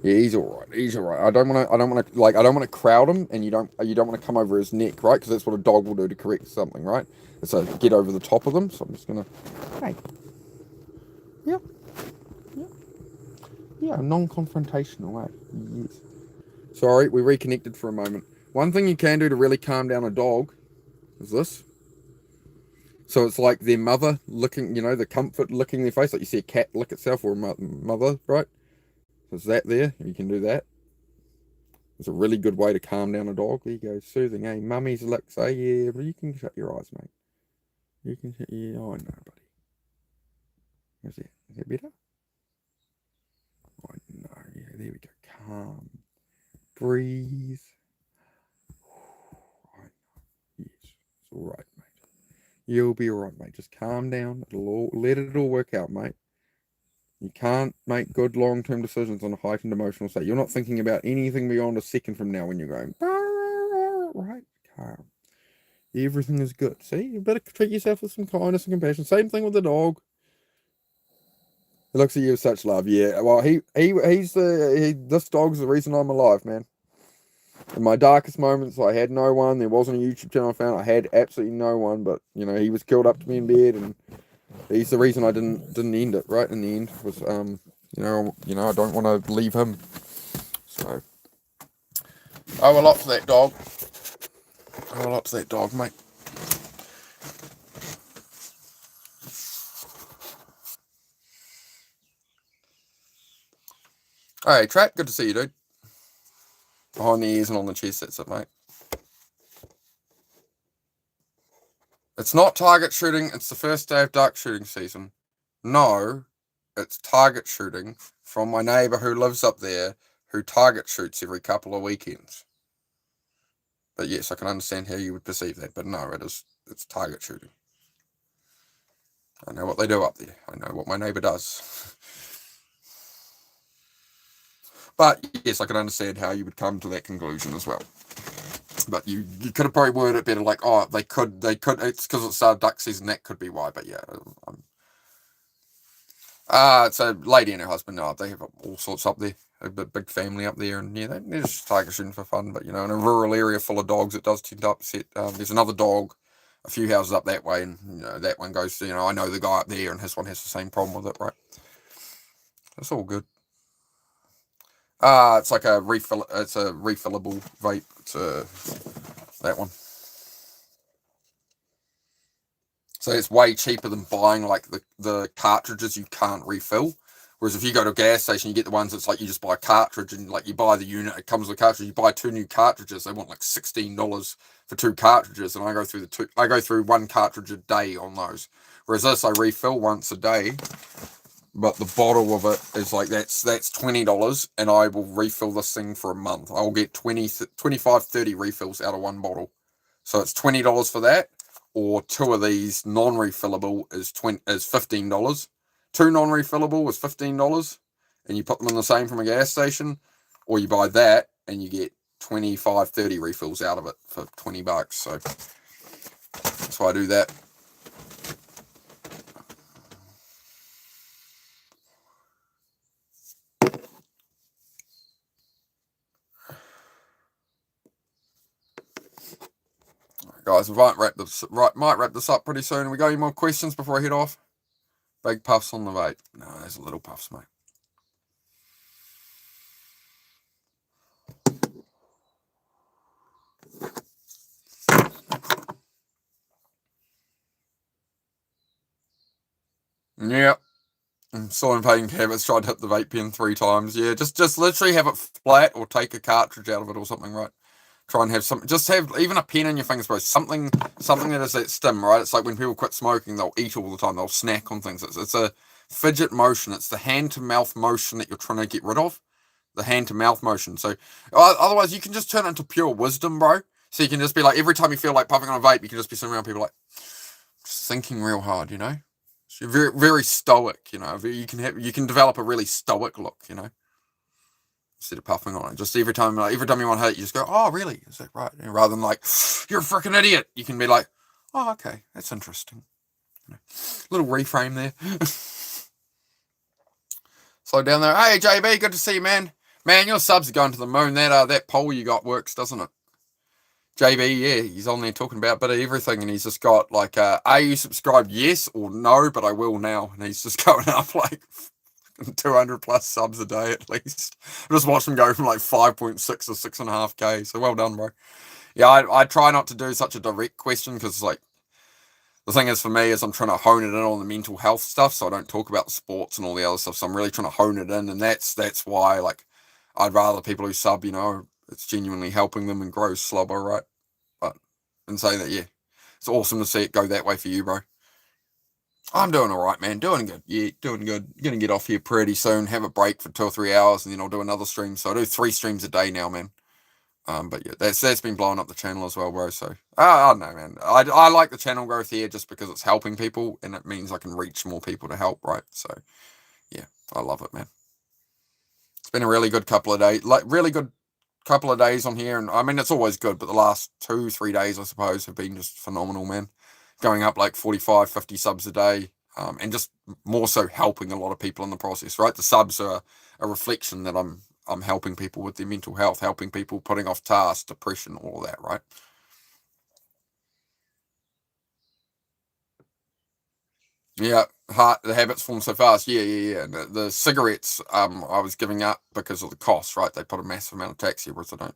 Yeah, he's all right. He's all right. I don't want to crowd him, and you don't want to come over his neck, right? Because that's what a dog will do to correct something, right? It's a get over the top of them. So I'm just gonna, hey, yeah, non-confrontational, eh? Yes. Sorry, we reconnected for a moment. One thing you can do to really calm down a dog is this. So it's like their mother licking, the comfort licking their face, like you see a cat lick itself or a mother, right? So it's that there. You can do that. It's a really good way to calm down a dog. There you go, soothing. Hey, mummy's licks. Hey, yeah, but you can shut your eyes, mate. You can shut your. Oh no, buddy. Is that better? Oh no, yeah, there we go. Calm. Breathe. Oh, yes, it's all right, mate. You'll be all right, mate. Just calm down. Let it all work out, mate. You can't make good long-term decisions on a heightened emotional state. You're not thinking about anything beyond a second from now when you're going, right? Calm. Everything is good. See, you better treat yourself with some kindness and compassion. Same thing with the dog. He looks at you with such love. Yeah. Well, this dog's the reason I'm alive, man. In my darkest moments, I had no one. There wasn't a YouTube channel I found. I had absolutely no one. But he was killed up to me in bed, and he's the reason I didn't end it. Right in the end was I don't want to leave him. So I owe a lot to that dog. I owe a lot to that dog, mate. Hey, Trap, good to see you, dude. Behind the ears and on the chest, that's it, mate. It's not target shooting, it's the first day of duck shooting season. No, it's target shooting from my neighbour who lives up there, who target shoots every couple of weekends. But yes, I can understand how you would perceive that, but no, it's target shooting. I know what they do up there. I know what my neighbour does. But yes, I can understand how you would come to that conclusion as well. But you could have probably worded it better, like, oh, they could, it's because it's duck season, that could be why, but yeah. It's a lady and her husband, they have all sorts up there, a big family up there, and yeah, they're just target shooting for fun, but in a rural area full of dogs, it does tend to upset. There's another dog a few houses up that way, and that one goes to, I know the guy up there, and his one has the same problem with it, right? It's all good. It's like a refill. It's a refillable vape. It's that one. So it's way cheaper than buying like the cartridges you can't refill. Whereas if you go to a gas station, you get the ones that's like you just buy a cartridge and like you buy the unit, it comes with a cartridge. You buy 2 new cartridges, they want like $16 for 2 cartridges, and I go through 1 cartridge a day on those. Whereas this I refill once a day, but the bottle of it is like that's $20, and I will refill this thing for a month. I'll get 25, 30 refills out of 1 bottle. So it's $20 for that, or 2 of these non-refillable is $15. 2 non-refillable is $15, and you put them in the same from a gas station, or you buy that and you get 25, 30 refills out of it for $20. So that's why I do that. Guys, we might wrap this up pretty soon. We got any more questions before I head off? Big puffs on the vape. No, there's a little puffs, mate. Yep. I'm still in pain habits. Tried to hit the vape pen 3 times. Yeah, just literally have it flat or take a cartridge out of it or something, right? Try and have something. Just have even a pen in your fingers, bro. Something that is that stim, right? It's like when people quit smoking, they'll eat all the time. They'll snack on things. It's a fidget motion. It's the hand to mouth motion that you're trying to get rid of. The hand to mouth motion. So otherwise, you can just turn it into pure wisdom, bro. So you can just be like, every time you feel like puffing on a vape, you can just be sitting around people like just thinking real hard, you know. So you're very, very stoic, you know. You can develop a really stoic look, you know. Instead of puffing on it, just every time you want to hit, you just go, "Oh, really? Is that right?" And rather than like, "You're a freaking idiot," you can be like, "Oh, okay, that's interesting." You know, little reframe there. Slow down there. Hey, JB, good to see you, man. Man, your subs are going to the moon. That poll you got works, doesn't it? JB, yeah, he's on there talking about a bit of everything, and he's just got like, "Are you subscribed? Yes or no?" But I will now, and he's just going up like 200 plus subs a day at least. I just watched him go from like 5.6 or 6.5k. So well done, bro. Yeah, I try not to do such a direct question because like the thing is for me is I'm trying to hone it in on the mental health stuff, so I don't talk about the sports and all the other stuff. So I'm really trying to hone it in, and that's why like I'd rather people who sub, you know, it's genuinely helping them and grow slower, right? But in saying that, yeah, it's awesome to see it go that way for you, bro. I'm doing all right, man. Doing good. Yeah, doing good. Gonna get off here pretty soon. Have a break for 2 or 3 hours, and then I'll do another stream. So I do 3 streams a day now, man. But yeah, that's been blowing up the channel as well, bro. So I don't know, man. I like the channel growth here just because it's helping people, and it means I can reach more people to help, right? So yeah, I love it, man. It's been a really good couple of days, on here, and I mean it's always good, but the last 2-3 days, I suppose, have been just phenomenal, man. Going up like 45, 50 subs a day, and just more so helping a lot of people in the process, right? The subs are a reflection that I'm helping people with their mental health, helping people putting off tasks, depression, all of that, right? Yeah, the habits form so fast. Yeah. The cigarettes, I was giving up because of the cost, right? They put a massive amount of tax here, whereas I don't.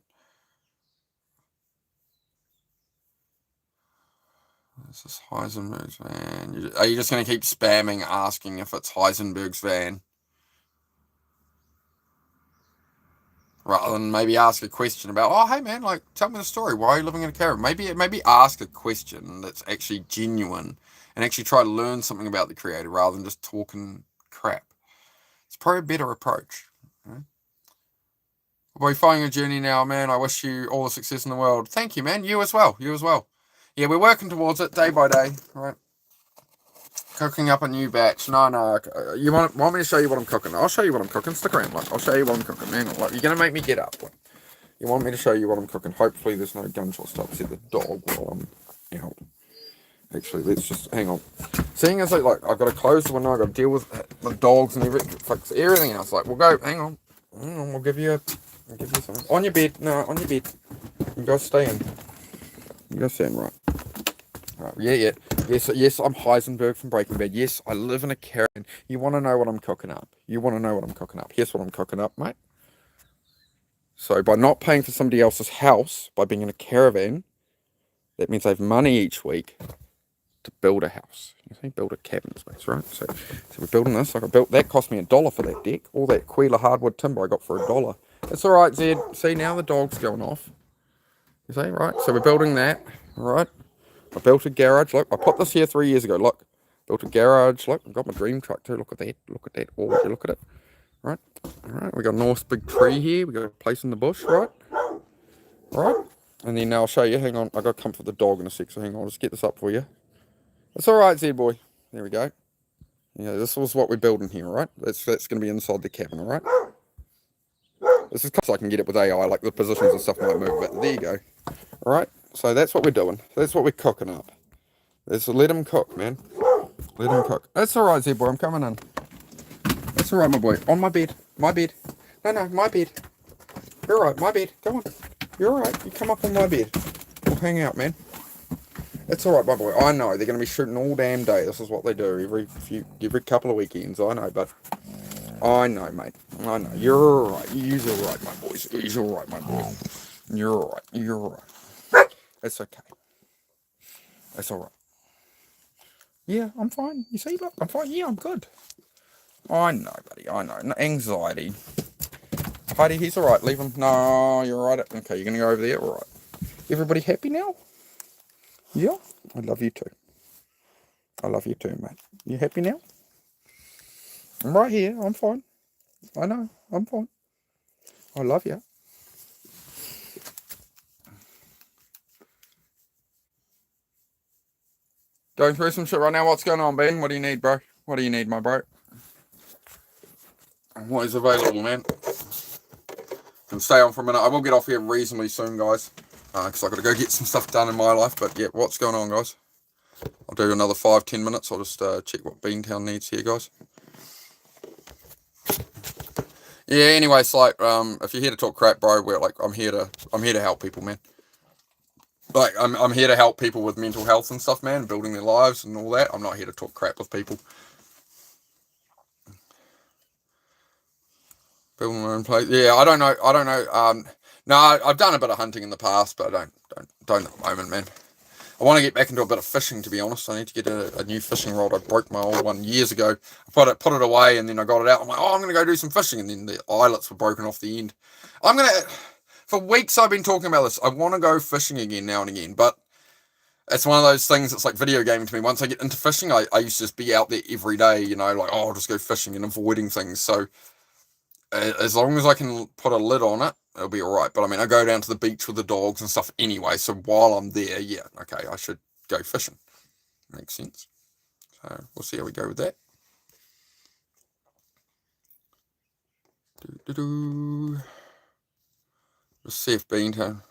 This is Heisenberg's van. Are you just going to keep spamming asking if it's Heisenberg's van? Rather than maybe ask a question about, oh, hey, man, like, tell me the story. Why are you living in a caravan? Maybe ask a question that's actually genuine and actually try to learn something about the creator rather than just talking crap. It's probably a better approach. You know? Well, you're following your journey now, man. I wish you all the success in the world. Thank you, man. You as well. Yeah, we're working towards it day by day, right? Cooking up a new batch. No. You want me to show you what I'm cooking? I'll show you what I'm cooking. Stick around. Look, I'll show you what I'm cooking, man. Look, you're going to make me get up. Look. You want me to show you what I'm cooking. Hopefully there's no gunshot stops at the dog while I'm out. Actually, let's just hang on. Seeing as like I've got to close the window, I've got to deal with the dogs and everything else. Like, we'll go. Hang on. I'll give you something on your bed. No, on your bed. You guys stay in. You guys stay in, right? Right. Yeah. Yes, I'm Heisenberg from Breaking Bad. Yes, I live in a caravan. You want to know what I'm cooking up? You want to know what I'm cooking up? Here's what I'm cooking up, mate. So by not paying for somebody else's house, by being in a caravan, that means I have money each week to build a house. You see, build a cabin space, right? So we're building this. Like I built that, cost me $1 for that deck. All that Quila hardwood timber I got for $1. It's all right, Zed. See, now the dog's going off. You see, right? So we're building that, all right? I built a garage. Look, I put this here 3 years ago. Look, built a garage. Look, I've got my dream truck too. Look at that. Look at that. Oh, would you look at it? Right? All right. We got a nice big tree here. We got a place in the bush, right? Right? And then I'll show you. Hang on. I got to comfort the dog in a sec. So hang on. I'll just get this up for you. It's all right, Z boy. There we go. Yeah, this was what we're building here, right? That's going to be inside the cabin, all right? This is so I can get it with AI, like the positions and stuff might move, but there you go. All right? So that's what we're doing. That's what we're cooking up. Let's let him cook, man. Let him cook. That's all right, Z boy. I'm coming in. That's all right, my boy. On my bed. My bed. No, my bed. You're all right. My bed. Come on. You're all right. You come up on my bed. We'll hang out, man. It's all right, my boy. I know they're going to be shooting all damn day. This is what they do every couple of weekends. I know, but I know, mate. I know. You're all right. You're all right, my boys. You're all right, my boy. You're all right. You're all right. It's okay. It's all right. Yeah, I'm fine. You see, look, I'm fine. Yeah, I'm good. I know, buddy. I know. No anxiety. Heidi, he's all right. Leave him. No, you're all right. Okay, you're going to go over there. All right. Everybody happy now? Yeah. I love you too. I love you too, mate. You happy now? I'm right here. I'm fine. I know. I'm fine. I love you. Going through some shit right now. What's going on, Ben? What do you need, bro? What do you need, my bro? What is available, man? Can stay on for a minute. I will get off here reasonably soon, guys. Because I've got to go get some stuff done in my life. But yeah, what's going on, guys? I'll do another 5-10 minutes. I'll just check what Beantown needs here, guys. Yeah, anyway, it's like, if you're here to talk crap, bro, I'm here to help people, man. Like, I'm here to help people with mental health and stuff, man, building their lives and all that. I'm not here to talk crap with people. Building my own place. Yeah, I don't know. No, I've done a bit of hunting in the past, but I don't at the moment, man. I want to get back into a bit of fishing, to be honest. I need to get a new fishing rod. I broke my old one years ago. I put it away, and then I got it out. I'm like, I'm going to go do some fishing, and then the eyelets were broken off the end. For weeks I've been talking about this. I want to go fishing again now and again, but it's one of those things that's like video gaming to me. Once I get into fishing, I used to just be out there every day, like, I'll just go fishing and avoiding things. So as long as I can put a lid on it, it'll be all right. But I mean, I go down to the beach with the dogs and stuff anyway. So while I'm there, yeah, okay, I should go fishing. Makes sense. So we'll see how we go with that. Let's see if Beantown.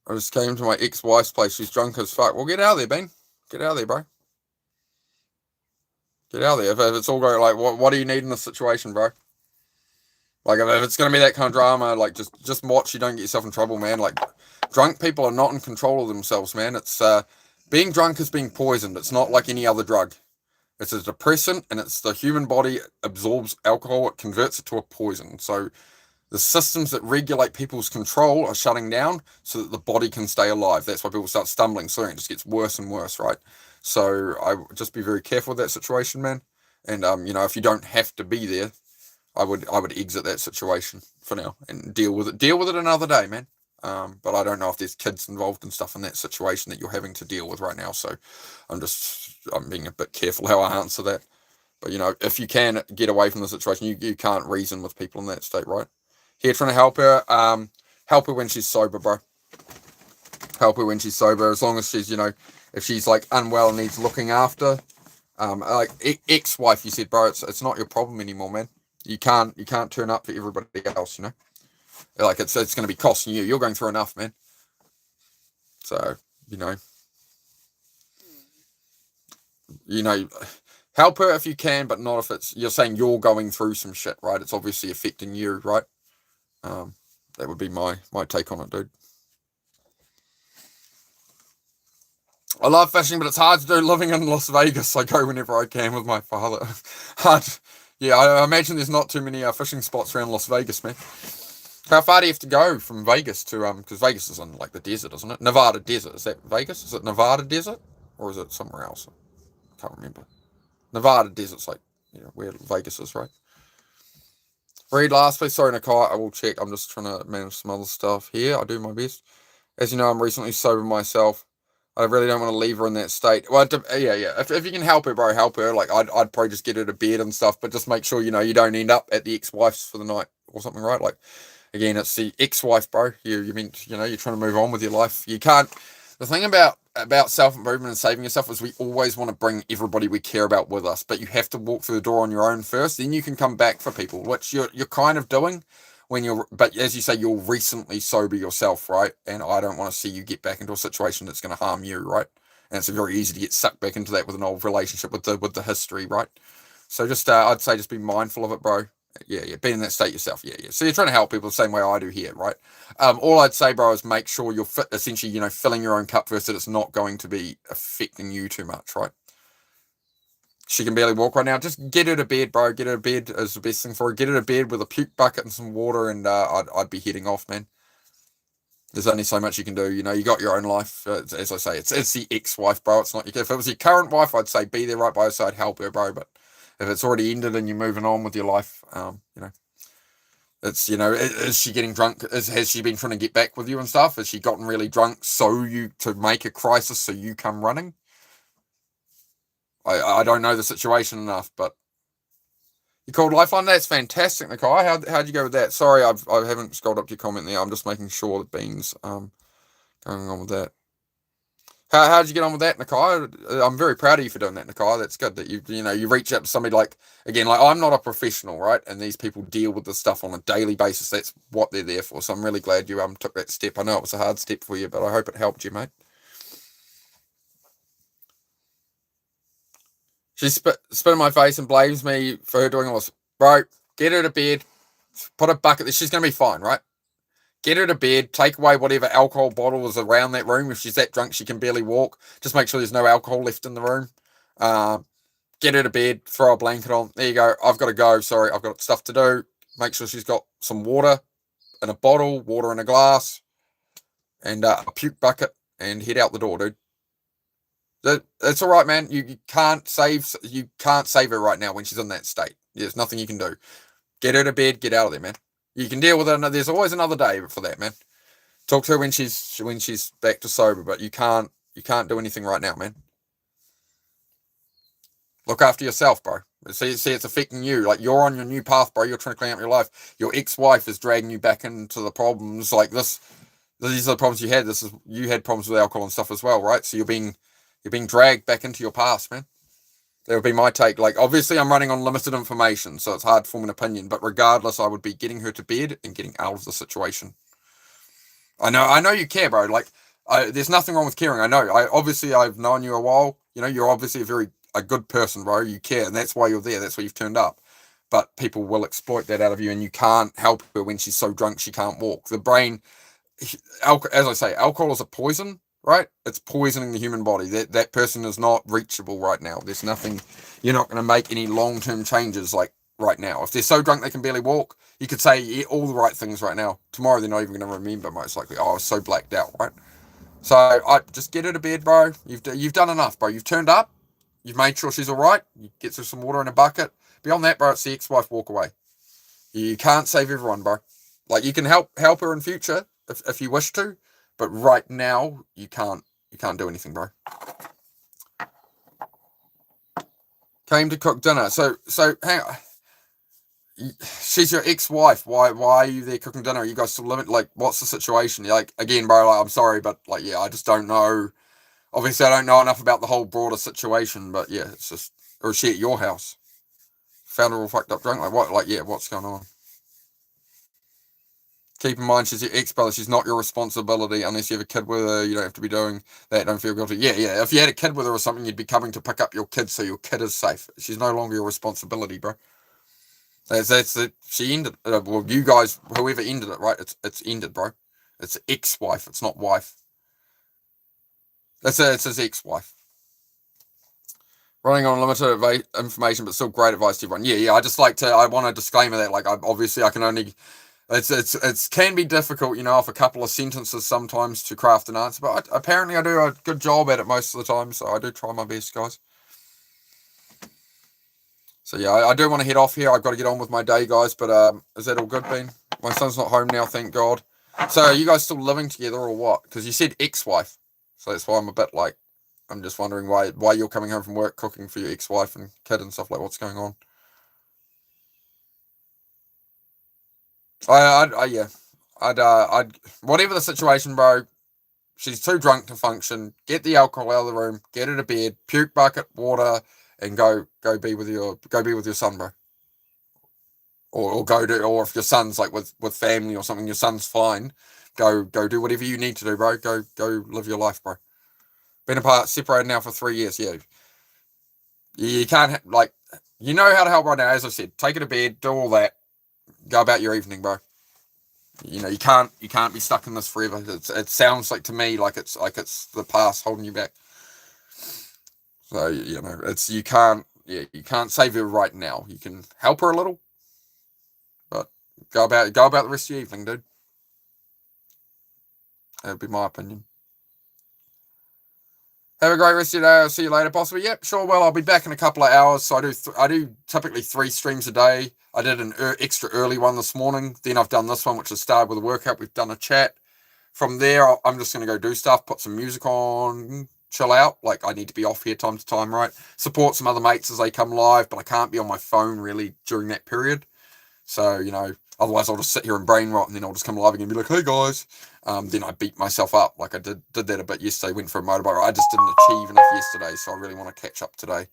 I just came to my ex-wife's place. She's drunk as fuck. Well, get out of there, Bean. Get out of there, bro. Get out of there. If it's all going, like, what do you need in this situation, bro? Like, if it's going to be that kind of drama, like, just watch you don't get yourself in trouble, man. Like, drunk people are not in control of themselves, man. It's, being drunk is being poisoned. It's not like any other drug. It's a depressant, and it's the human body absorbs alcohol. It converts it to a poison. So the systems that regulate people's control are shutting down so that the body can stay alive. That's why people start stumbling soon. It just gets worse and worse, right? So I would just be very careful with that situation, man. And, if you don't have to be there, I would exit that situation for now and deal with it. Deal with it another day, man. But I don't know if there's kids involved and stuff in that situation that you're having to deal with right now. So I'm being a bit careful how I answer that. But, if you can get away from the situation, you can't reason with people in that state, right? Here trying to help her. Help her when she's sober, bro. Help her when she's sober. As long as she's, if she's like unwell and needs looking after. Like ex-wife, you said, bro, it's not your problem anymore, man. You can't turn up for everybody else, Like it's going to be costing you. You're going through enough, man. So, help her if you can, but not if you're saying you're going through some shit, right? It's obviously affecting you, right? That would be my take on it, dude. I love fishing, but it's hard to do living in Las Vegas. I go whenever I can with my father. Hard. Yeah, I imagine there's not too many fishing spots around Las Vegas, man. How far do you have to go from Vegas to because Vegas is in like the desert, isn't it? Nevada desert. Is that Vegas? Is it Nevada desert or is it somewhere else? I can't remember. Nevada desert's like where Vegas is, right? Read last, please. Sorry, Nicole. I will check. I'm just trying to manage some other stuff here. I do my best. As you know, I'm recently sober myself. I really don't want to leave her in that state. Well, yeah. If you can help her, bro, help her. Like, I'd probably just get her to bed and stuff, but just make sure, you don't end up at the ex-wife's for the night or something, right? Like, again, it's the ex-wife, bro. You meant, you're trying to move on with your life. You can't. The thing about self-improvement and saving yourself is we always want to bring everybody we care about with us, but you have to walk through the door on your own first. Then you can come back for people, which you're kind of doing but as you say, you're recently sober yourself, right? And I don't want to see you get back into a situation that's going to harm you, right? And it's very easy to get sucked back into that with an old relationship with the history, right? So just I'd say just be mindful of it, bro. Yeah, be in that state yourself. Yeah. So you're trying to help people the same way I do here, right? All I'd say, bro, is make sure you're essentially, filling your own cup first, that it's not going to be affecting you too much, right? She can barely walk right now. Just get her to bed, bro. Get her to bed is the best thing for her. Get her to bed with a puke bucket and some water, and I'd be heading off, man. There's only so much you can do. You got your own life. As I say, it's the ex-wife, bro. It's not your. If it was your current wife, I'd say be there right by her side, help her, bro. But if it's already ended and you're moving on with your life, it's is she getting drunk? Has she been trying to get back with you and stuff? Has she gotten really drunk to make a crisis so you come running? I don't know the situation enough, but you called Lifeline. That's fantastic, Nicole. How'd you go with that? Sorry, I haven't scrolled up to your comment there. I'm just making sure that Bean's going on with that. How'd you get on with that, Nicole? I'm very proud of you for doing that, Nicole. That's good that you reach out to somebody like I'm not a professional, right? And these people deal with this stuff on a daily basis. That's what they're there for. So I'm really glad you took that step. I know it was a hard step for you, but I hope it helped you, mate. She spit in my face and blames me for her doing all this. Bro, get her to bed. Put a bucket there. She's going to be fine, right? Get her to bed. Take away whatever alcohol bottle is around that room. If she's that drunk she can barely walk, just make sure there's no alcohol left in the room. Get her to bed. Throw a blanket on. There you go. I've got to go. Sorry, I've got stuff to do. Make sure she's got some water in a bottle, water in a glass, and a puke bucket, and head out the door, dude. It's all right, man. You can't save her right now when she's in that state. There's nothing you can do. Get her to bed. Get out of there, man. You can deal with it. There's always another day for that, man. Talk to her when she's back to sober, but you can't do anything right now, man. Look after yourself, bro. See, it's affecting you. Like, you're on your new path, bro. You're trying to clean up your life. Your ex-wife is dragging you back into the problems like this. These are the problems you had. You had problems with alcohol and stuff as well, right? So you're being dragged back into your past, man. That would be my take. Like, obviously, I'm running on limited information, so it's hard to form an opinion. But regardless, I would be getting her to bed and getting out of the situation. I know you care, bro. Like, there's nothing wrong with caring. I know. I've known you a while. You're obviously a good person, bro. You care, and that's why you're there. That's why you've turned up. But people will exploit that out of you, and you can't help her when she's so drunk she can't walk. The brain, as I say, alcohol is a poison. Right? It's poisoning the human body. That person is not reachable right now. There's nothing. You're not going to make any long-term changes like right now. If they're so drunk they can barely walk, you could say all the right things right now. Tomorrow they're not even going to remember, most likely. Oh, I was so blacked out, right? So I just get her to bed, bro. You've done enough, bro. You've turned up. You've made sure she's all right. You get her some water in a bucket. Beyond that, bro, it's the ex-wife. Walk away. You can't save everyone, bro. Like, you can help her in future if you wish to. But right now, you can't do anything, bro. Came to cook dinner. So hang on. She's your ex-wife. Why are you there cooking dinner? Are you guys still living? Like, what's the situation? Like, again, bro, like, I'm sorry, but like, yeah, I just don't know. Obviously, I don't know enough about the whole broader situation, but yeah, it's just, or is she at your house? Found her all fucked up drunk? Like, what? Like, yeah, what's going on? Keep in mind, she's your ex-brother. She's not your responsibility unless you have a kid with her. You don't have to be doing that. Don't feel guilty. Yeah. If you had a kid with her or something, you'd be coming to pick up your kid so your kid is safe. She's no longer your responsibility, bro. That's it. She ended it. Well, you guys, whoever ended it, right? It's ended, bro. It's ex-wife. It's not wife. It's his ex-wife. Running on limited information, but still great advice to everyone. Yeah. I want a disclaimer that, like, obviously I can only, it's can be difficult, off a couple of sentences sometimes to craft an answer, but apparently I do a good job at it most of the time, so I do try my best, guys. So yeah, I do want to head off here. I've got to get on with my day, guys, but is that all good, Ben? My son's not home now, thank God. So are you guys still living together or what? Because you said ex-wife, so that's why I'm a bit like, I'm just wondering why you're coming home from work cooking for your ex-wife and kid and stuff, like what's going on. Yeah, I'd whatever the situation, bro. She's too drunk to function. Get the alcohol out of the room. Get her to bed. Puke bucket, water, and go be with your son, bro. Or or if your son's like with family or something, your son's fine. Go do whatever you need to do, bro. Go live your life, bro. Been apart, separated now for 3 years. Yeah, you can't like, you know how to help right now. As I said, take her to bed, do all that, go about your evening, bro. You can't be stuck in this forever. It sounds like to me like it's the past holding you back. So you can't save her right now. You can help her a little, but go about the rest of your evening, dude. That would be my opinion. Have a great rest of your day. I'll see you later, possibly. Yep, sure. Well, I'll be back in a couple of hours. So I do typically 3 streams a day. I did an extra early one this morning. Then I've done this one, which has started with a workout. We've done a chat. From there, I'm just going to go do stuff, put some music on, chill out. Like, I need to be off here time to time, right? Support some other mates as they come live, but I can't be on my phone really during that period. So, otherwise I'll just sit here and brain rot, and then I'll just come live again and be like, hey guys. Then I beat myself up. Like I did that a bit yesterday, went for a motorbike. I just didn't achieve enough yesterday, so I really want to catch up today.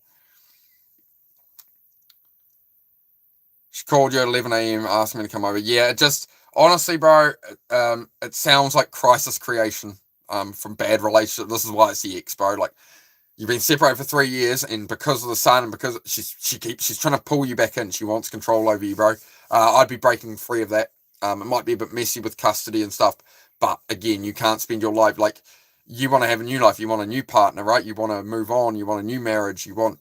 She called you at 11 a.m, asked me to come over. Yeah, just, honestly, bro, it sounds like crisis creation from bad relationship. This is why it's the ex, bro. Like, you've been separated for 3 years, and because of the son, and because she's trying to pull you back in. She wants control over you, bro. I'd be breaking free of that. It might be a bit messy with custody and stuff, but again, you can't spend your life like, you want to have a new life. You want a new partner, right? You want to move on. You want a new marriage. You want,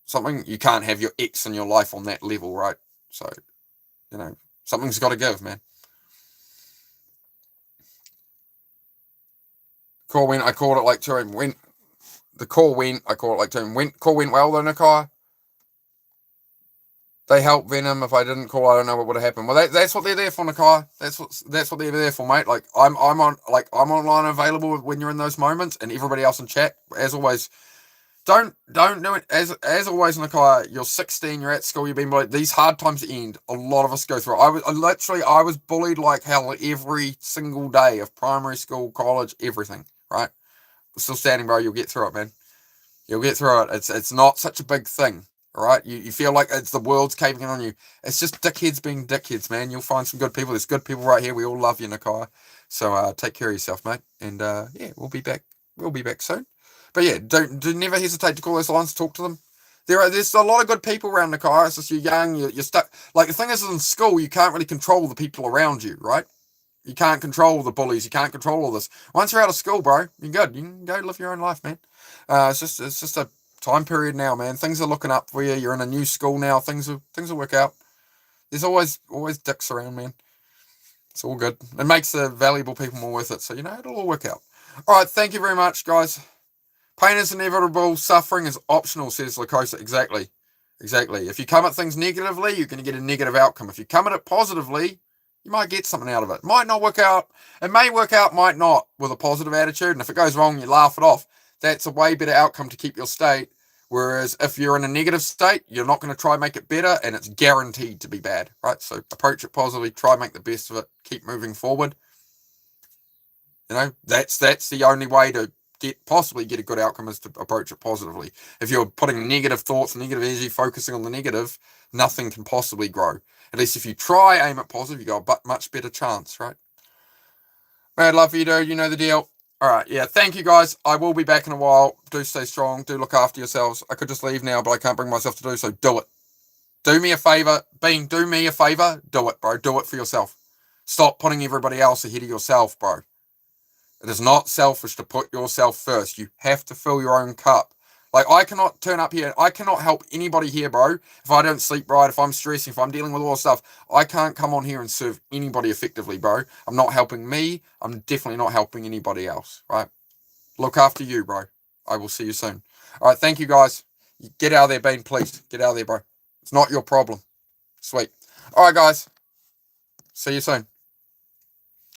something. You can't have your ex in your life on that level, right? So, something's got to give, man. Call went. I called it like 2 a.m. When the call went, I called it like 2 a.m. Call went well though, Nakai. They helped Venom. If I didn't call, I don't know what would have happened. Well, that's what they're there for, Nakai. That's what they're there for, mate. Like I'm online available when you're in those moments, and everybody else in chat. As always, don't do it. As always, Nakai, you're 16. You're at school. You've been bullied. These hard times end. A lot of us go through. I was bullied like hell every single day of primary school, college, everything. Right? Still standing, bro. You'll get through it, man. You'll get through it. It's not such a big thing. All right, you feel like it's the world's caving in on you. It's just dickheads being dickheads, man. You'll find some good people. There's good people right here. We all love you, Nakai. So take care of yourself, mate. And yeah, we'll be back. We'll be back soon. But yeah, do never hesitate to call those lines, talk to them. There's a lot of good people around, Nakai. It's just you're young, you're stuck. Like the thing is, in school, you can't really control the people around you, right? You can't control the bullies. You can't control all this. Once you're out of school, bro, you're good. You can go live your own life, man. It's just a time period now, man. Things are looking up for you. You're in a new school now. Things will work out. There's always dicks around, man. It's all good. It makes the valuable people more worth it. So it'll all work out. All right, thank you very much, guys. Pain is inevitable. Suffering is optional, says Lacosa. Exactly. If you come at things negatively, you're going to get a negative outcome. If you come at it positively, you might get something out of it. Might not work out. It may work out, might not, with a positive attitude. And if it goes wrong, you laugh it off. That's a way better outcome to keep your state. Whereas if you're in a negative state, you're not going to try and make it better, and it's guaranteed to be bad, right? So approach it positively, try and make the best of it, keep moving forward. That's the only way to possibly get a good outcome, is to approach it positively. If you're putting negative thoughts, negative energy, focusing on the negative, nothing can possibly grow. At least if you try aim at positive, you got a much better chance, right? Mad love for you, dude. You know the deal. All right, yeah, thank you, guys. I will be back in a while. Do stay strong. Do look after yourselves. I could just leave now, but I can't bring myself to do so. Do it. Do me a favor. Do me a favor. Do it, bro. Do it for yourself. Stop putting everybody else ahead of yourself, bro. It is not selfish to put yourself first. You have to fill your own cup. Like, I cannot turn up here. I cannot help anybody here, bro. If I don't sleep right, if I'm stressing, if I'm dealing with all this stuff, I can't come on here and serve anybody effectively, bro. I'm not helping me. I'm definitely not helping anybody else, right? Look after you, bro. I will see you soon. All right, thank you, guys. Get out of there, Bean, please. Get out of there, bro. It's not your problem. Sweet. All right, guys. See you soon.